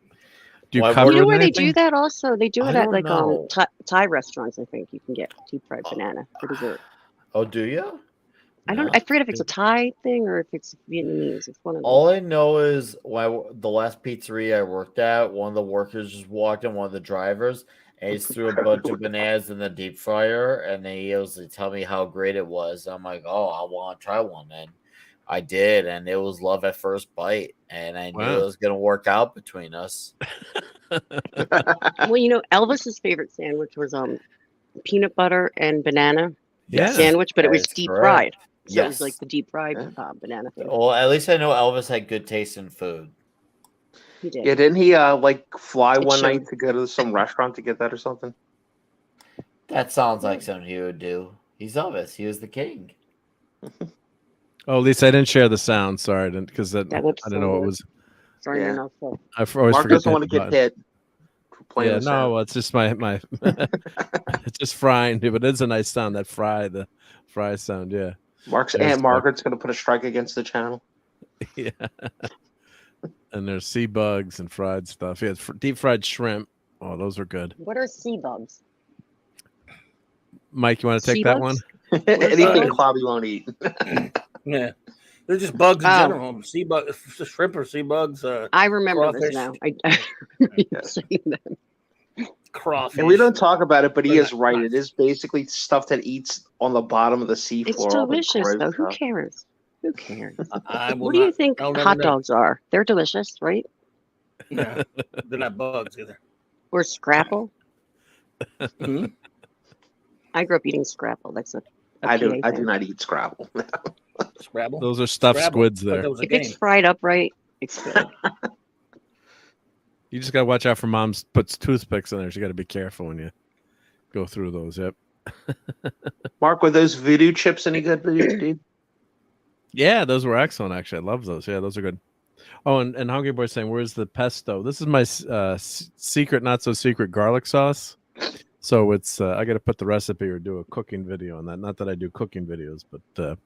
Do you Why cover You know it in where they anything? do that also? They do I it at don't like know. Thai restaurants, I think. You can get deep fried banana for dessert. Oh, do you? I forget if it's a Thai thing or if it's Vietnamese. It's one of them. All I know is the last pizzeria I worked at, one of the workers just walked in, one of the drivers, And he just threw a bunch of bananas in the deep fryer, and he was to tell me how great it was. I'm like, oh, I want to try one, and I did, and it was love at first bite, and I knew it was going to work out between us. Well, you know, Elvis's favorite sandwich was peanut butter and banana sandwich, but it was deep fried. So it was like the deep fried banana thing. Well, at least I know Elvis had good taste in food. He did. Yeah, didn't he like fly one night to go to some restaurant to get that or something? That sounds like something he would do. He's Elvis. He was the king. Oh, at least I didn't share the sound. Sorry, because I don't know what was. Sorry, Yeah. I always Mark forget doesn't want to get hit. Yeah, no, it's just my it's just frying, but it's a nice sound, that the fry sound, yeah. Mark's Aunt Margaret's going to put a strike against the channel. Yeah. And there's sea bugs and fried stuff. Yeah, deep fried shrimp. Oh, those are good. What are sea bugs? Mike, you want to take that one? Anything Clobby won't eat. Yeah. They're just bugs in general. Sea bugs, shrimp or sea bugs. I remember crawfish. this now. I remember saying that. Crawfish. And we don't talk about it, but he is right. It is basically stuff that eats on the bottom of the seafloor. It's delicious, though. Who cares? Who cares? What do not- you think I'll never hot know. dogs are? They're delicious, right? Yeah, they're not bugs either. Or Scrapple? Hmm? I grew up eating Scrapple. That's a I do PA thing. not eat Scrabble. Scrabble. Those are stuffed Scrabble. squids Thought there. that was a If game. it's fried up right, it's good. You just gotta watch out for mom's puts toothpicks in there. You gotta be careful when you go through those. Yep. Mark, were those voodoo chips any good, dude? Yeah, those were excellent. Actually, I love those. Yeah, those are good. Oh, and Hungry Boy's saying, "Where's the pesto?" This is my secret, not so secret garlic sauce. So it's I got to put the recipe or do a cooking video on that. Not that I do cooking videos, but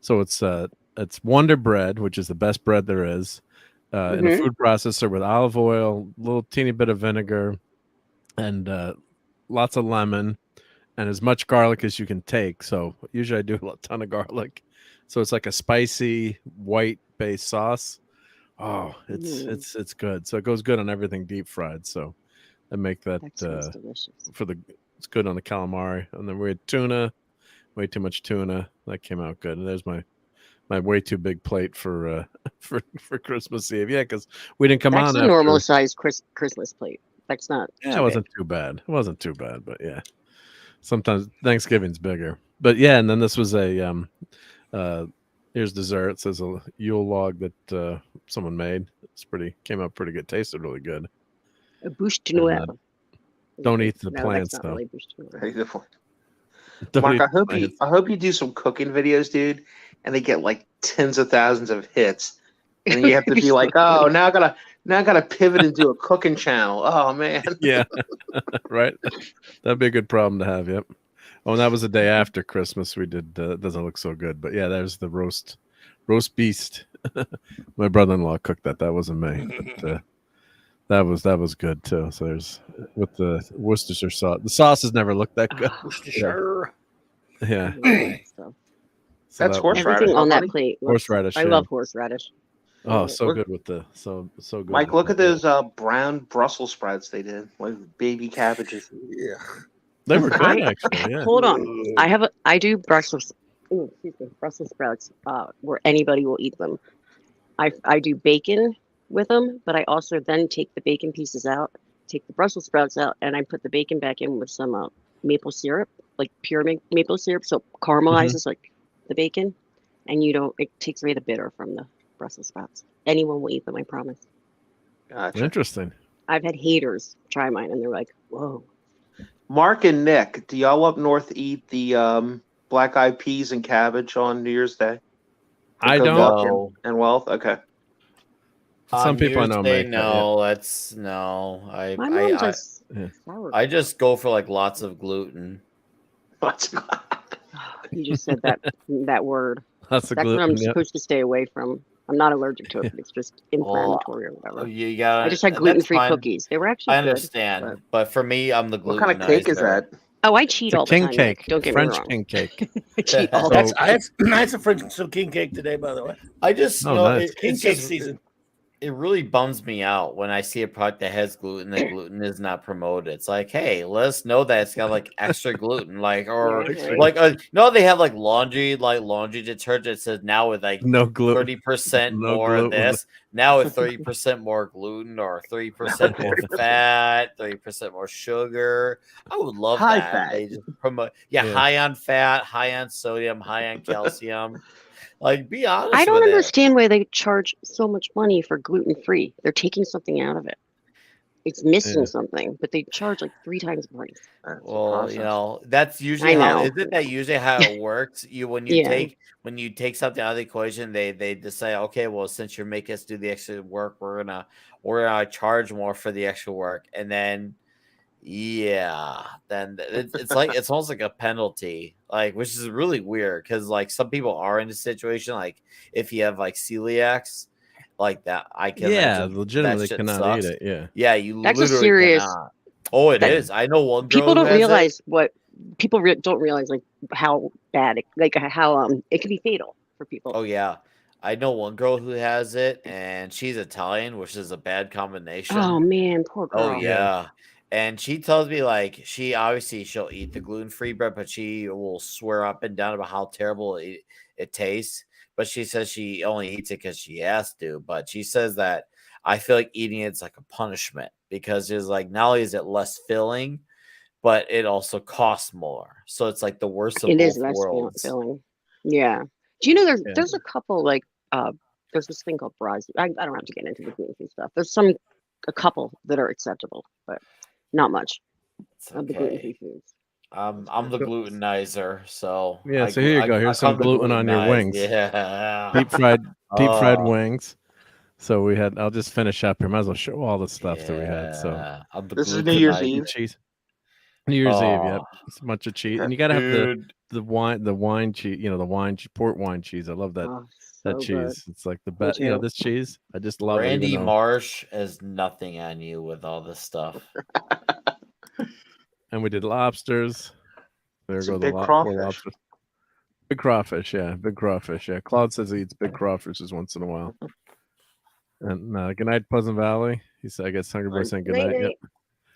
so it's Wonder Bread, which is the best bread there is, in a food processor with olive oil, a little teeny bit of vinegar, and lots of lemon, and as much garlic as you can take. So usually I do a ton of garlic. So it's like a spicy white based sauce. Oh, it's good. So it goes good on everything deep fried. So I make that delicious. It's good on the calamari. And then we had tuna, way too much tuna. That came out good. And there's my way too big plate for Christmas Eve. Yeah, because we didn't come on. That's a normal size Christmas plate. That's not. Yeah, it wasn't too bad. It wasn't too bad, but yeah. Sometimes Thanksgiving's bigger. But yeah, and then this was a here's dessert. It says a Yule log that someone made. Came out pretty good. Tasted really good. A bûche de Noël. Don't eat the No, plants that's not though. really bûche de Noël. Mark, I hope you do some cooking videos, dude, and they get like tens of thousands of hits, and you have to be like, oh, now I gotta pivot and do a cooking channel. Oh man. Yeah, right. That'd be a good problem to have. Yep. Oh, and that was the day after Christmas. We did. Doesn't look so good, but yeah, there's the roast beast. My brother-in-law cooked that. That wasn't me. But, that was good too. So there's with the Worcestershire sauce. The sauces never looked that good. Worcestershire. Yeah. That's horseradish. Everything on that plate. Horseradish. I love horseradish. Oh, so good with the so good. Mike, look at those brown Brussels sprouts they did, like baby cabbages. Yeah. They were good actually. Yeah. Hold on. I do Brussels sprouts where anybody will eat them. I do bacon with them, but I also then take the bacon pieces out, take the Brussels sprouts out, and I put the bacon back in with some maple syrup, like pure maple syrup, so it caramelizes like the bacon, and it takes away the bitter from the Brussels sprouts. Anyone will eat them, I promise. Gotcha. Interesting. I've had haters try mine, and they're like, "Whoa." Mark and Nick, do y'all up north eat the black eyed peas and cabbage on New Year's Day? I don't know. And Wealth, okay. Some people I know make no. that, That's no. My mom just I just go for like lots of gluten. You just said that word. That's what I'm supposed to stay away from. I'm not allergic to it, but it's just inflammatory or whatever. You got. I just had gluten-free cookies. They were actually. I understand, good, but for me, I'm the gluten. What kind of cake is that? Oh, I cheat all the king time. cake. Don't get French me wrong. king cake. I cheat all I had some French king cake today, by the way. I just Oh, know nice. King it's cake just, season. it really bums me out when I see a product that has gluten that gluten is not promoted. It's like, hey, let us know that it's got like extra gluten, like or like no, they have like laundry detergent that says now with like no gluten, 30% more of this, now with 30% more gluten or 30% more fat, 30% more sugar. I would love high that. fat. They just promote, high on fat, high on sodium, high on calcium. Like, be honest. I don't understand why they charge so much money for gluten-free. They're taking something out of it. It's missing something, but they charge like 3 times the price. Well, you know, that's usually isn't that usually how it works? When you take something out of the equation, they just say, okay, well, since you're making us do the extra work, we're gonna charge more for the extra work, and then then it's like it's almost like a penalty, like, which is really weird because like some people are in a situation like if you have like celiacs like that, I can imagine legitimately that cannot sucks. eat it. You That's literally a serious. cannot. Oh, it is. I know one girl. People don't who has realize what people don't realize, like how bad, how it can be fatal for people. Oh yeah, I know one girl who has it, and she's Italian, which is a bad combination. Oh man, poor girl. Oh yeah. And she tells me like she'll eat the gluten-free bread, but she will swear up and down about how terrible it tastes. But she says she only eats it because she has to. But she says that I feel like eating it's like a punishment because it's like not only is it less filling, but it also costs more. So it's like the worst of both worlds. Filling. Yeah. Do you know there's a couple like there's this thing called bras. I don't have to get into the gluten-free stuff. There's a couple that are acceptable, but not much of the gluten-free foods. I'm the glutenizer, so so here you go. Here's some gluten on your wings. Yeah, deep fried wings. So we had. I'll just finish up here. Might as well show all the stuff that we had. So this is New Year's Eve. Cheese. New Year's Eve. Yep, it's a bunch of cheese, and you gotta have the wine cheese. You know, the port wine cheese. I love that. That cheese, good. It's like the best. You know, this cheese, I just love it. Randy Marsh has nothing on you with all this stuff. And we did lobsters. There go the big crawfish. Big crawfish, big crawfish. Yeah, Claude says he eats big crawfishes once in a while. And good night, Pleasant Valley. He said, I guess Hungry Boy saying good night. Yep.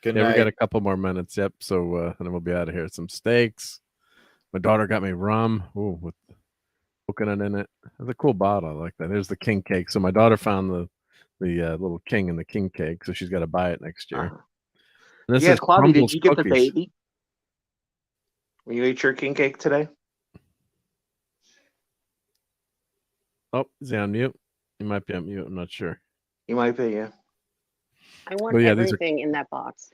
Good night. We got a couple more minutes. Yep. So and then we'll be out of here. Some steaks. My daughter got me rum. Ooh, with coconut in it. It's a cool bottle. I like that. There's the king cake. So my daughter found the little king in the king cake, so she's got to buy it next year. And this is Claudia, did you get cookies. the baby? Will you eat your king cake today? Oh, is he on mute? He might be on mute. I'm not sure. He might be, yeah. I want everything in that box.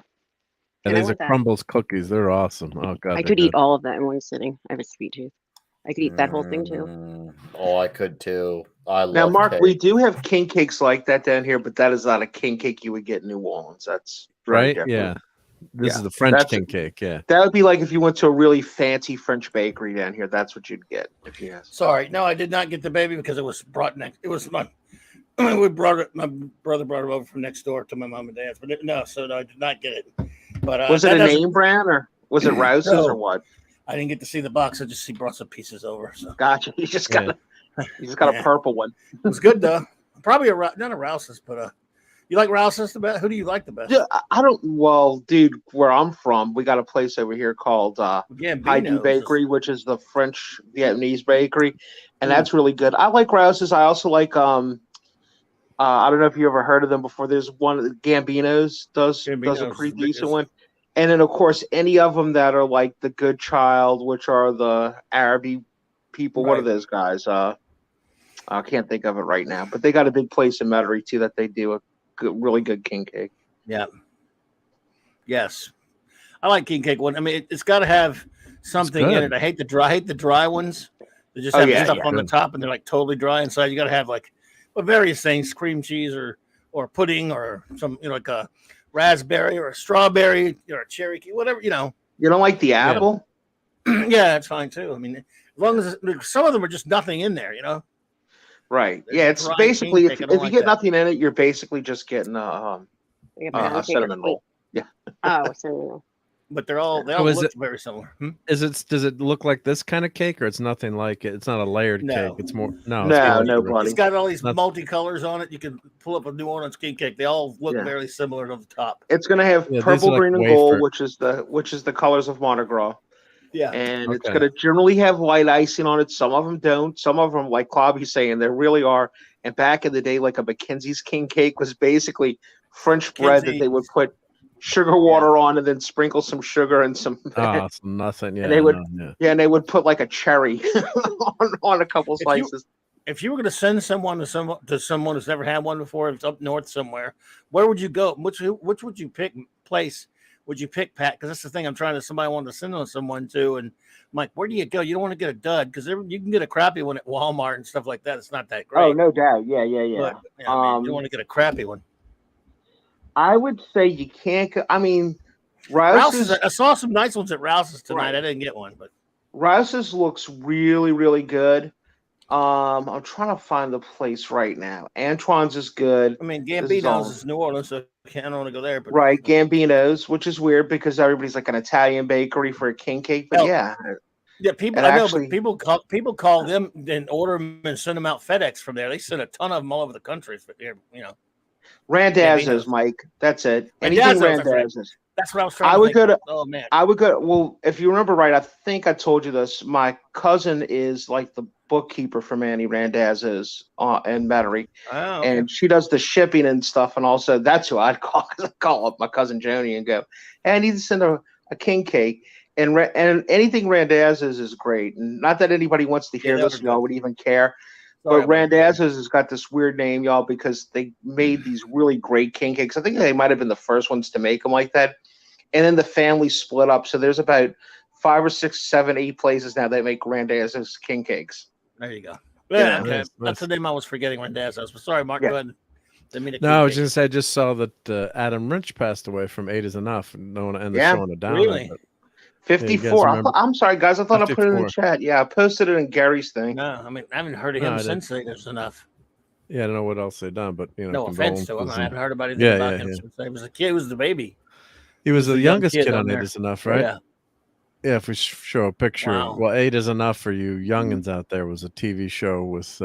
And these are Crumbles cookies. They're awesome. Oh god, I could eat all of that in one sitting. I have a sweet tooth. I could eat that whole thing too. Oh, I could too. Now, Mark, we do have king cakes like that down here, but that is not a king cake you would get in New Orleans. That's right. Yeah, this is the French king cake. Yeah, that would be like if you went to a really fancy French bakery down here. That's what you'd get if you asked. Sorry, no, I did not get the baby because it was brought next. It was my my brother brought it over from next door to my mom and dad's. But no, I did not get it. But was it a name brand or was it Rouse's or what? I didn't get to see the box. I just brought some pieces over. So gotcha. You just got a purple one. It was good though. Probably not a Rouse's, but you like Rouse's the best? Who do you like the best? Yeah, I don't. Well, dude, where I'm from, we got a place over here called Haidu Bakery, which is the French Vietnamese bakery, and that's really good. I like Rouse's. I also like I don't know if you ever heard of them before. There's one of the Gambino's does a pretty decent one. And then, of course, any of them that are like the Good Child, which are the Arabic people. Right. What are those guys? I can't think of it right now. But they got a big place in Metairie, too, that they do a really good king cake. Yeah. Yes. I like king cake one. I mean, it's got to have something in it. I hate the dry ones. They just have stuff on the top, and they're like totally dry inside. You got to have like various things, cream cheese or pudding or some, like a raspberry or a strawberry or a cherry, whatever, You don't like the apple? Yeah, that's fine too. I mean, as long as some of them are just nothing in there, Right. Yeah, it's basically if you get nothing in it, you're basically just getting a cinnamon roll. Yeah. Oh, cinnamon roll. but they all look very similar. Does it look like this kind of cake, or it's nothing like it? It's not a layered cake. It's more It's got all these multicolors on it. You can pull up a New Orleans king cake. They all look very similar to the top. It's going to have purple, green, and gold, which is the colors of Mardi Gras. Yeah, and it's going to generally have white icing on it. Some of them don't. Some of them, like Clobby's saying, there really are. And back in the day, like a Mackenzie's king cake was basically French bread that they would put sugar water on and then sprinkle some sugar and some nothing. Yeah, and they would and they would put like a cherry on a couple slices. If you were going to send someone to someone who's never had one before, it's up north somewhere, where would you go? Which would you pick place? Would you pick, Pat? Because that's the thing. I'm trying to somebody I wanted to send on someone to, and I'm like, where do you go? You don't want to get a dud because you can get a crappy one at Walmart and stuff like that. It's not that great. Oh, no doubt. Yeah. But, I mean, you want to get a crappy one. I would say you can't. I mean, Rouse's. I saw some nice ones at Rouse's tonight. Right. I didn't get one, but Rouse's looks really, really good. I'm trying to find the place right now. Antoine's is good. I mean, Gambino's is New Orleans, so I can't want to go there. But right, Gambino's, which is weird because everybody's like an Italian bakery for a king cake. But yeah, people. I know, but people call them and order them and send them out FedEx from there. They send a ton of them all over the country. Randazzo's, Mike. That's it. Anything Randazzo's. That's what I was trying to think. Oh man, I would go. Well, if you remember right, I think I told you this. My cousin is like the bookkeeper for Manny Randazzo's in Metairie, and she does the shipping and stuff. And also, that's who I'd call. I'd call up my cousin Joni and go, "Hey, I need to send a king cake." And anything Randazzo's is great. And not that anybody wants to hear this, y'all would even care. But Randazzo's has got this weird name, y'all, because they made these really great king cakes. I think they might have been the first ones to make them like that. And then the family split up. So there's about 5 or 6, 7, 8 places now that make Randazzo's king cakes. There you go. Yeah, okay. That's the name I was forgetting, Randazzo's. Sorry, Mark. Go ahead. No, I was just I just saw that Adam Rich passed away from 8 is Enough. No one ended up showing it down. Really? 54. I'm sorry, guys. I thought 54. I put it in the chat. Yeah, I posted it in Gary's thing. No, I mean, I haven't heard of him since There's Enough. Yeah, I don't know what else they've done, but no offense to him. I haven't heard about anything about him since he was a kid. He was the baby. He was the youngest kid on 8 is Enough, right? Yeah. Yeah, if we show a picture. Wow. Well, 8 is Enough for you youngins out there was a TV show with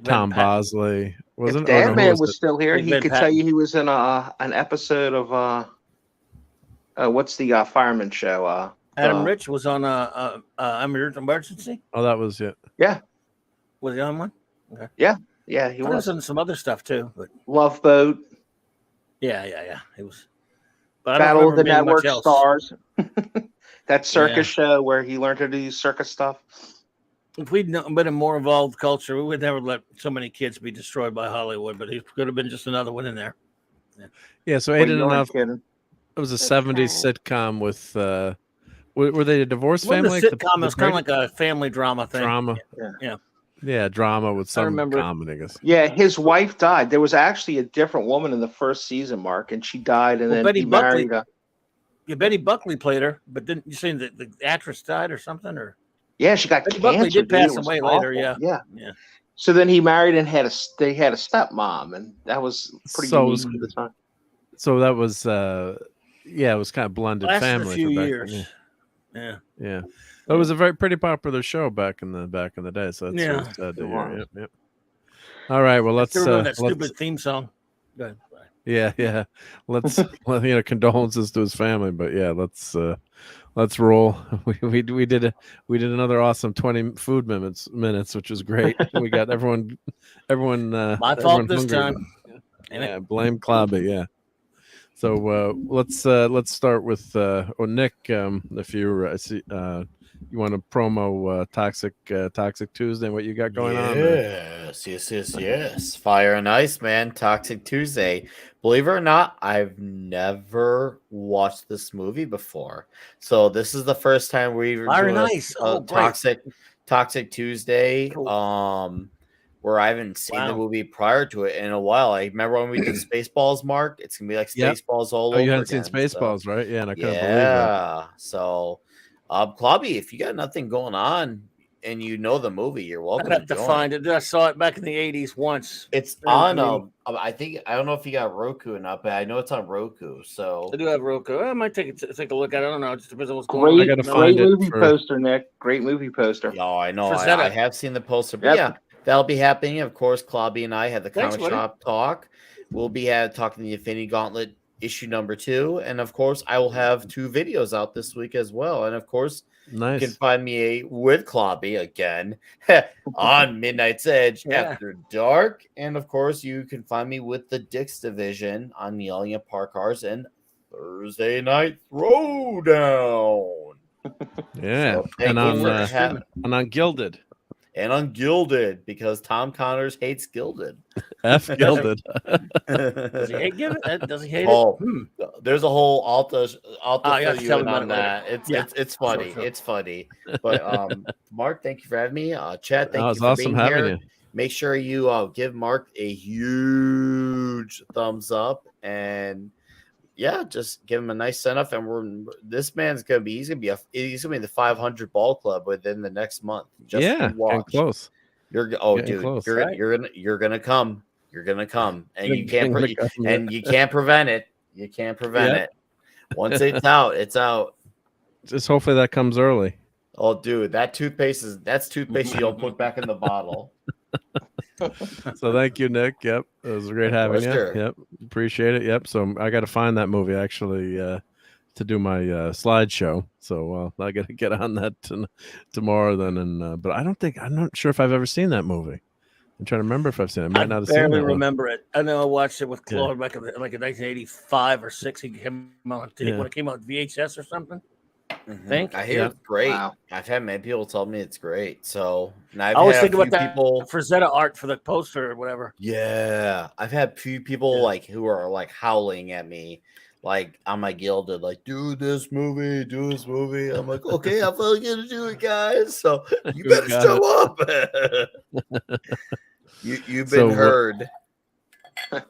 Tom Bosley. If Dad Man was still here, he could tell you he was in an episode of what's the fireman show? Adam Rich was on Emergency. Oh, that was it. Yeah. Was he on one? Okay. Yeah, he was on some other stuff too. But Love Boat. Yeah. He was. But Battle of the Network Stars. That circus show where he learned to do circus stuff. If we'd been a more evolved culture, we would never let so many kids be destroyed by Hollywood. But he could have been just another one in there. Yeah. So 8 is Enough. It was a 70s sitcom with. Were they a divorced family? It was kind of like a family drama thing. Yeah, drama with some comedy, I guess. Yeah, his wife died. There was actually a different woman in the first season, Mark, and she died, and then Betty he married her. Yeah, Betty Buckley played her, but didn't you say that the actress died or something? Or yeah, she got Betty cancer. Buckley did pass away awful. later. Yeah. So then he married and they had a stepmom, and that was pretty unique at the time. So that was it was kind of blended family. A few years. Yeah. It was a very pretty popular show back in the day. So that's really sad to hear. Yep. All right. Well, let's that stupid theme song. Go ahead. Yeah. Let's condolences to his family, but let's roll. We did another awesome 20 food minutes, which was great. We got everyone. My fault this time. Yeah, blame Clobby. Yeah. So let's start with Nick. If you want to promo Toxic Tuesday, what you got going on? Yes. Fire and Ice, man. Toxic Tuesday. Believe it or not, I've never watched this movie before. So this is the first time we're doing Toxic Tuesday. Where I haven't seen the movie prior to it in a while. I remember when we did Spaceballs, Mark. It's gonna be like Spaceballs all over. You haven't seen Spaceballs, right? Yeah, and I couldn't believe it. So, Clobby, if you got nothing going on, and you know the movie, you're welcome. I'd have to find it. I saw it back in the 80s once. It's on. I think I don't know if you got Roku or not, but I know it's on Roku. So I do have Roku. I might take a look at it. I don't know. It just depends on what's going on. I gotta find great movie poster, Nick. Great movie poster. Oh, I know. I have seen the poster. But yeah, that'll be happening. Of course, Klobby and I had the comic shop talk. We'll be talking the Infinity Gauntlet issue number 2, and of course, I will have 2 videos out this week as well. And of course, you can find me with Klobby again on Midnight's Edge After Dark, and of course, you can find me with the Dix Division on Yelling at Park Cars and Thursday Night Throwdown. Yeah, so and on Gilded. And on Gilded, because Tom Connors hates Gilded. F Gilded. Does he hate it? Does he hate it? There's a whole Alta fill you in on that. It's funny. Sure. It's funny. But Mark, thank you for having me. Chad, thank you for being here. You. Make sure you give Mark a huge thumbs up, and just give him a nice send off. And this man's gonna be he's gonna be in the 500 ball club within the next month. Just getting close. You're gonna come. You're gonna come, and you can't prevent it. You can't prevent it. Once it's out, it's out. Just hopefully that comes early. Oh, dude, that's toothpaste you don't put back in the bottle. So thank you, Nick. Yep, it was great having you. Yep, appreciate it. Yep. So I got to find that movie actually to do my slideshow. So I got to get on that tomorrow then. And but I'm not sure if I've ever seen that movie. I'm trying to remember if I've seen it. I might not have seen it. I barely remember it. I know I watched it with Claude back in 1985 or 6. He came out when it came out VHS or something. I hear it's great. Wow. I've had many people tell me it's great. So I always think about that Frazetta art for the poster or whatever. Yeah, I've had few people who are howling at me, on my Gilded, do this movie. I'm like, okay, I'm finally gonna do it, guys. So you better show up. You've been heard.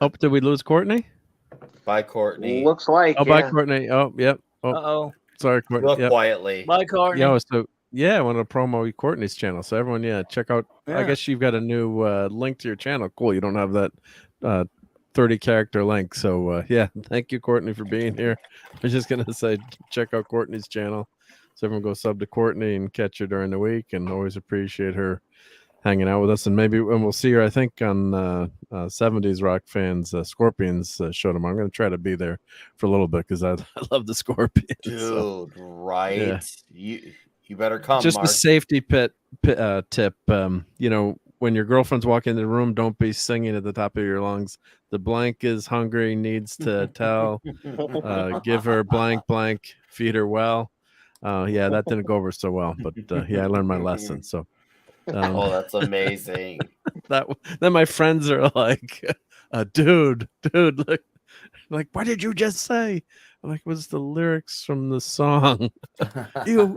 Oh, did we lose Courtney? Bye, Courtney. Looks like. Oh, bye, Courtney. Oh, yep. Oh. Sorry, Courtney. Quietly. Bye, Courtney. Yeah, I want to promo Courtney's channel. So everyone, check out. Yeah. I guess you've got a new link to your channel. Cool. You don't have that 30-character link. So thank you, Courtney, for being here. I was just gonna say, check out Courtney's channel. So everyone go sub to Courtney and catch her during the week. And always appreciate her hanging out with us. And we'll see her, I think, on 70s Rock Fans Scorpions show tomorrow. I'm going to try to be there for a little bit because I love the Scorpions. Dude, right? Yeah. You better come. Just Mark. a safety tip. When your girlfriend's walking in the room, don't be singing at the top of your lungs. The blank is hungry, needs to tell. Give her blank, feed her well. That didn't go over so well, but I learned my lesson. So. That's amazing. Then my friends are like, dude, like, what did you just say? I'm like, what's the lyrics from the song? We don't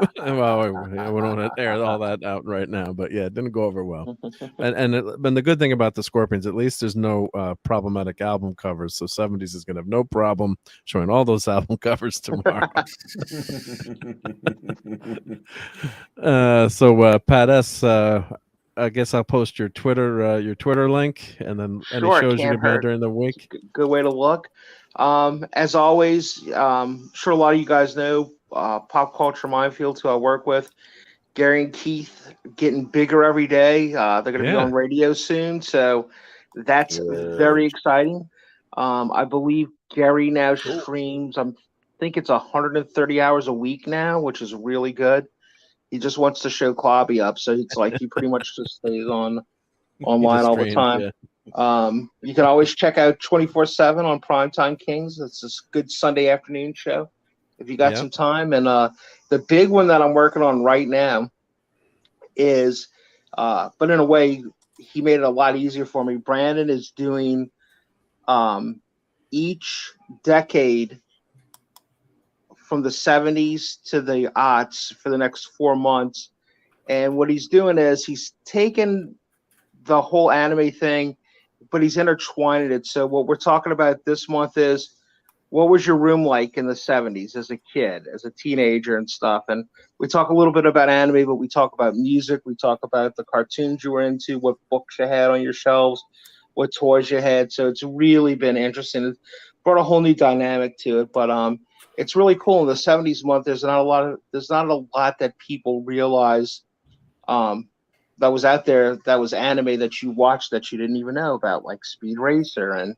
air all that out right now, but it didn't go over well. And the good thing about the Scorpions, at least there's no problematic album covers. So 70s is gonna have no problem showing all those album covers tomorrow. Pat S, I guess I'll post your Twitter link, and then any shows you can have during the week. Good way to look. As always, sure a lot of you guys know Pop Culture Minefields, who I work with. Gary and Keith getting bigger every day. They're going to be on radio soon, so that's very exciting. I believe Gary now streams. I think it's 130 hours a week now, which is really good. He just wants to show Klobby up, so it's like he pretty much just stays online all the time. Yeah. You can always check out 24/7 on Primetime Kings. It's a good Sunday afternoon show if you got some time. And the big one that I'm working on right now is, but in a way, he made it a lot easier for me. Brandon is doing each decade from the 70s to the aughts for the next 4 months. And what he's doing is he's taken the whole anime thing, but he's intertwining it. So what we're talking about this month is what was your room like in the 70s as a kid, as a teenager and stuff? And we talk a little bit about anime, but we talk about music. We talk about the cartoons you were into, what books you had on your shelves, what toys you had. So it's really been interesting. It brought a whole new dynamic to it. But it's really cool. In the 70s month, there's not a lot that people realize that was out there, that was anime that you watched that you didn't even know about, like Speed Racer and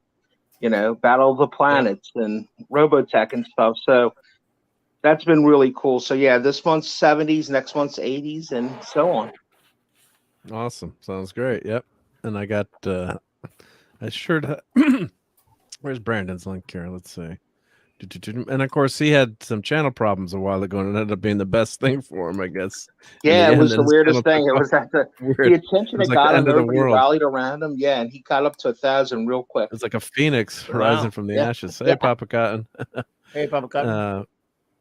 Battle of the Planets and Robotech and stuff. So that's been really cool. So yeah, this month's 70s, next month's 80s, and so on. Awesome. Sounds great. Yep. And I got I sure where's Brandon's link here? Let's see. And of course, he had some channel problems a while ago, and it ended up being the best thing for him, I guess. Yeah, it was the weirdest thing. It was at the attention that got him, everybody rallied around him. Yeah, and he got up to 1,000 real quick. It's like a phoenix rising from the ashes. Hey, Papa Cotton. Hey, Papa Cotton.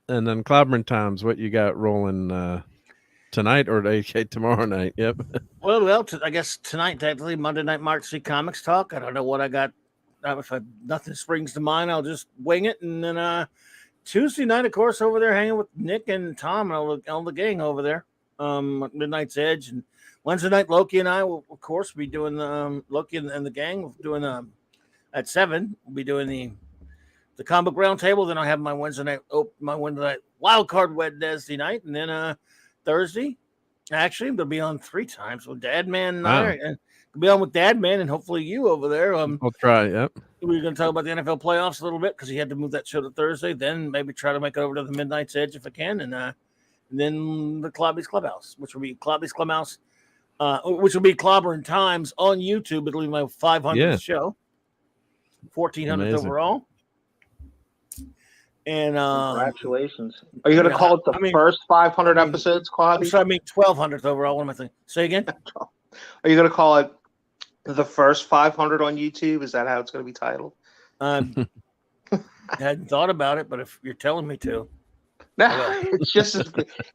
And then Clobbering Times, what you got rolling tonight or tomorrow night? Yep. Well, I guess tonight, technically, Monday Night March C Comics Talk. I don't know what I got. If nothing springs to mind, I'll just wing it. And then Tuesday night, of course, over there hanging with Nick and Tom and all the gang over there. Midnight's Edge. And Wednesday night, Loki and I will, of course, be doing Loki and the gang. We're doing at 7. We'll be doing the comic round table. Then I'll have my Wednesday night wild card Wednesday night. And then Thursday, actually, they'll be on 3 times with Dad Man and I. And be on with Dad Man and hopefully you over there. I'll try. Yep. We're going to talk about the NFL playoffs a little bit because he had to move that show to Thursday. Then maybe try to make it over to the Midnight's Edge if I can, and then the Clobby's Clubhouse, which will be Clobby's Clubhouse, which will be Clobbering Times on YouTube. It'll be my 500th show, 1,400th overall. And congratulations! Are you going to call it the first 500 episodes, Clobby? So I mean 1,200th overall. What am I saying? Say again. Are you going to call it the first 500 on YouTube? Is that how it's going to be titled? I hadn't thought about it, but if you're telling me to. No,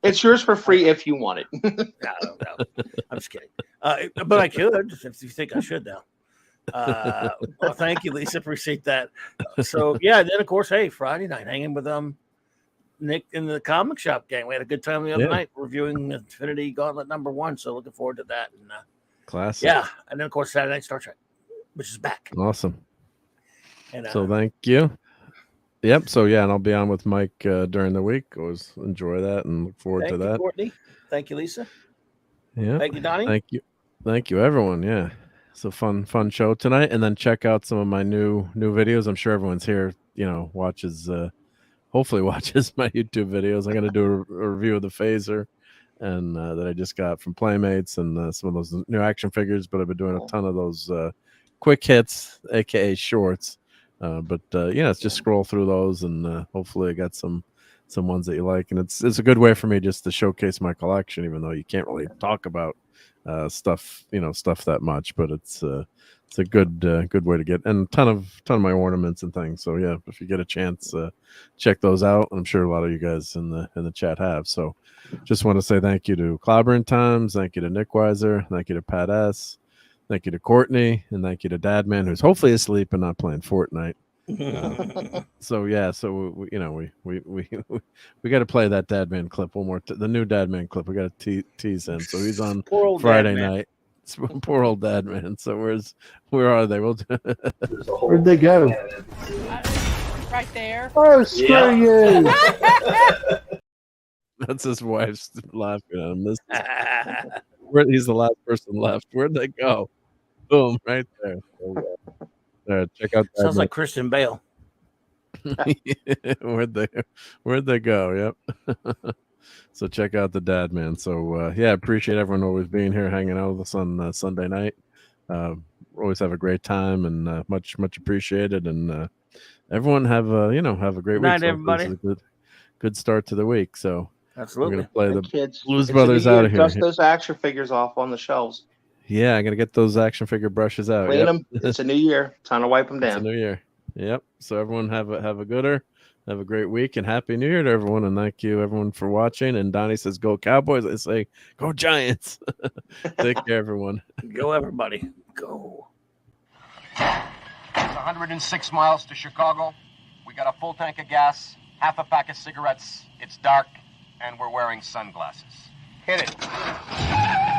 it's yours for free if you want it. No. I'm just kidding. But I could if you think I should now. Well, thank you, Lisa. Appreciate that. So yeah, then of course, hey, Friday night hanging with Nick in the comic shop gang. We had a good time the other night reviewing Infinity Gauntlet #1. So looking forward to that. And classic. Yeah, and then of course Saturday night Star Trek, which is back. Awesome. And so thank you. Yep. So yeah, and I'll be on with Mike during the week. Always enjoy that and look forward to that. Courtney. Thank you, Lisa. Yeah. Thank you, Donnie. Thank you, everyone. Yeah. It's a fun show tonight. And then check out some of my new videos. I'm sure everyone's here, watches hopefully watches my YouTube videos. I'm going to do a review of the Phaser and that I just got from Playmates and some of those new action figures, but I've been doing a ton of those quick hits, aka shorts. It's just scroll through those and hopefully I got some ones that you like. And it's a good way for me just to showcase my collection, even though you can't really talk about stuff that much, but it's a good way to get, and a ton of my ornaments and things. So yeah, if you get a chance, check those out. I'm sure a lot of you guys in the chat have. So just want to say thank you to Clobbering Times, thank you to Nick Weiser, thank you to Pat S, thank you to Courtney, and thank you to Dadman, who's hopefully asleep and not playing Fortnite. So yeah, so we got to play that Dadman clip one more. The new Dadman clip. We got to tease him. So he's on Friday night. Poor old Dadman. So where are they? Where'd they go? Right there. Oh, screw you! That's his wife's laughing at him. He's the last person left. Where'd they go? Boom! Right there. Check out. Sounds like Christian Bale. Where'd they go? Yep. So check out the Dadman. So appreciate everyone always being here, hanging out with us on Sunday night. Always have a great time and much appreciated. And everyone have a great night, week. So everybody. A good start to the week. So absolutely, we're gonna play the kids. Blues Brothers out of here. Dust those action figures off on the shelves. Yeah, I'm gonna get those action figure brushes out. Clean them. It's a new year. Time to wipe them down. It's a new year. Yep. So everyone have a gooder. Have a great week and happy New Year to everyone. And thank you everyone for watching. And Donnie says, "Go Cowboys." I say, "Go Giants." Take care, everyone. Go everybody. Go. It's 106 miles to Chicago. We got a full tank of gas, half a pack of cigarettes, it's dark, and we're wearing sunglasses. Hit it.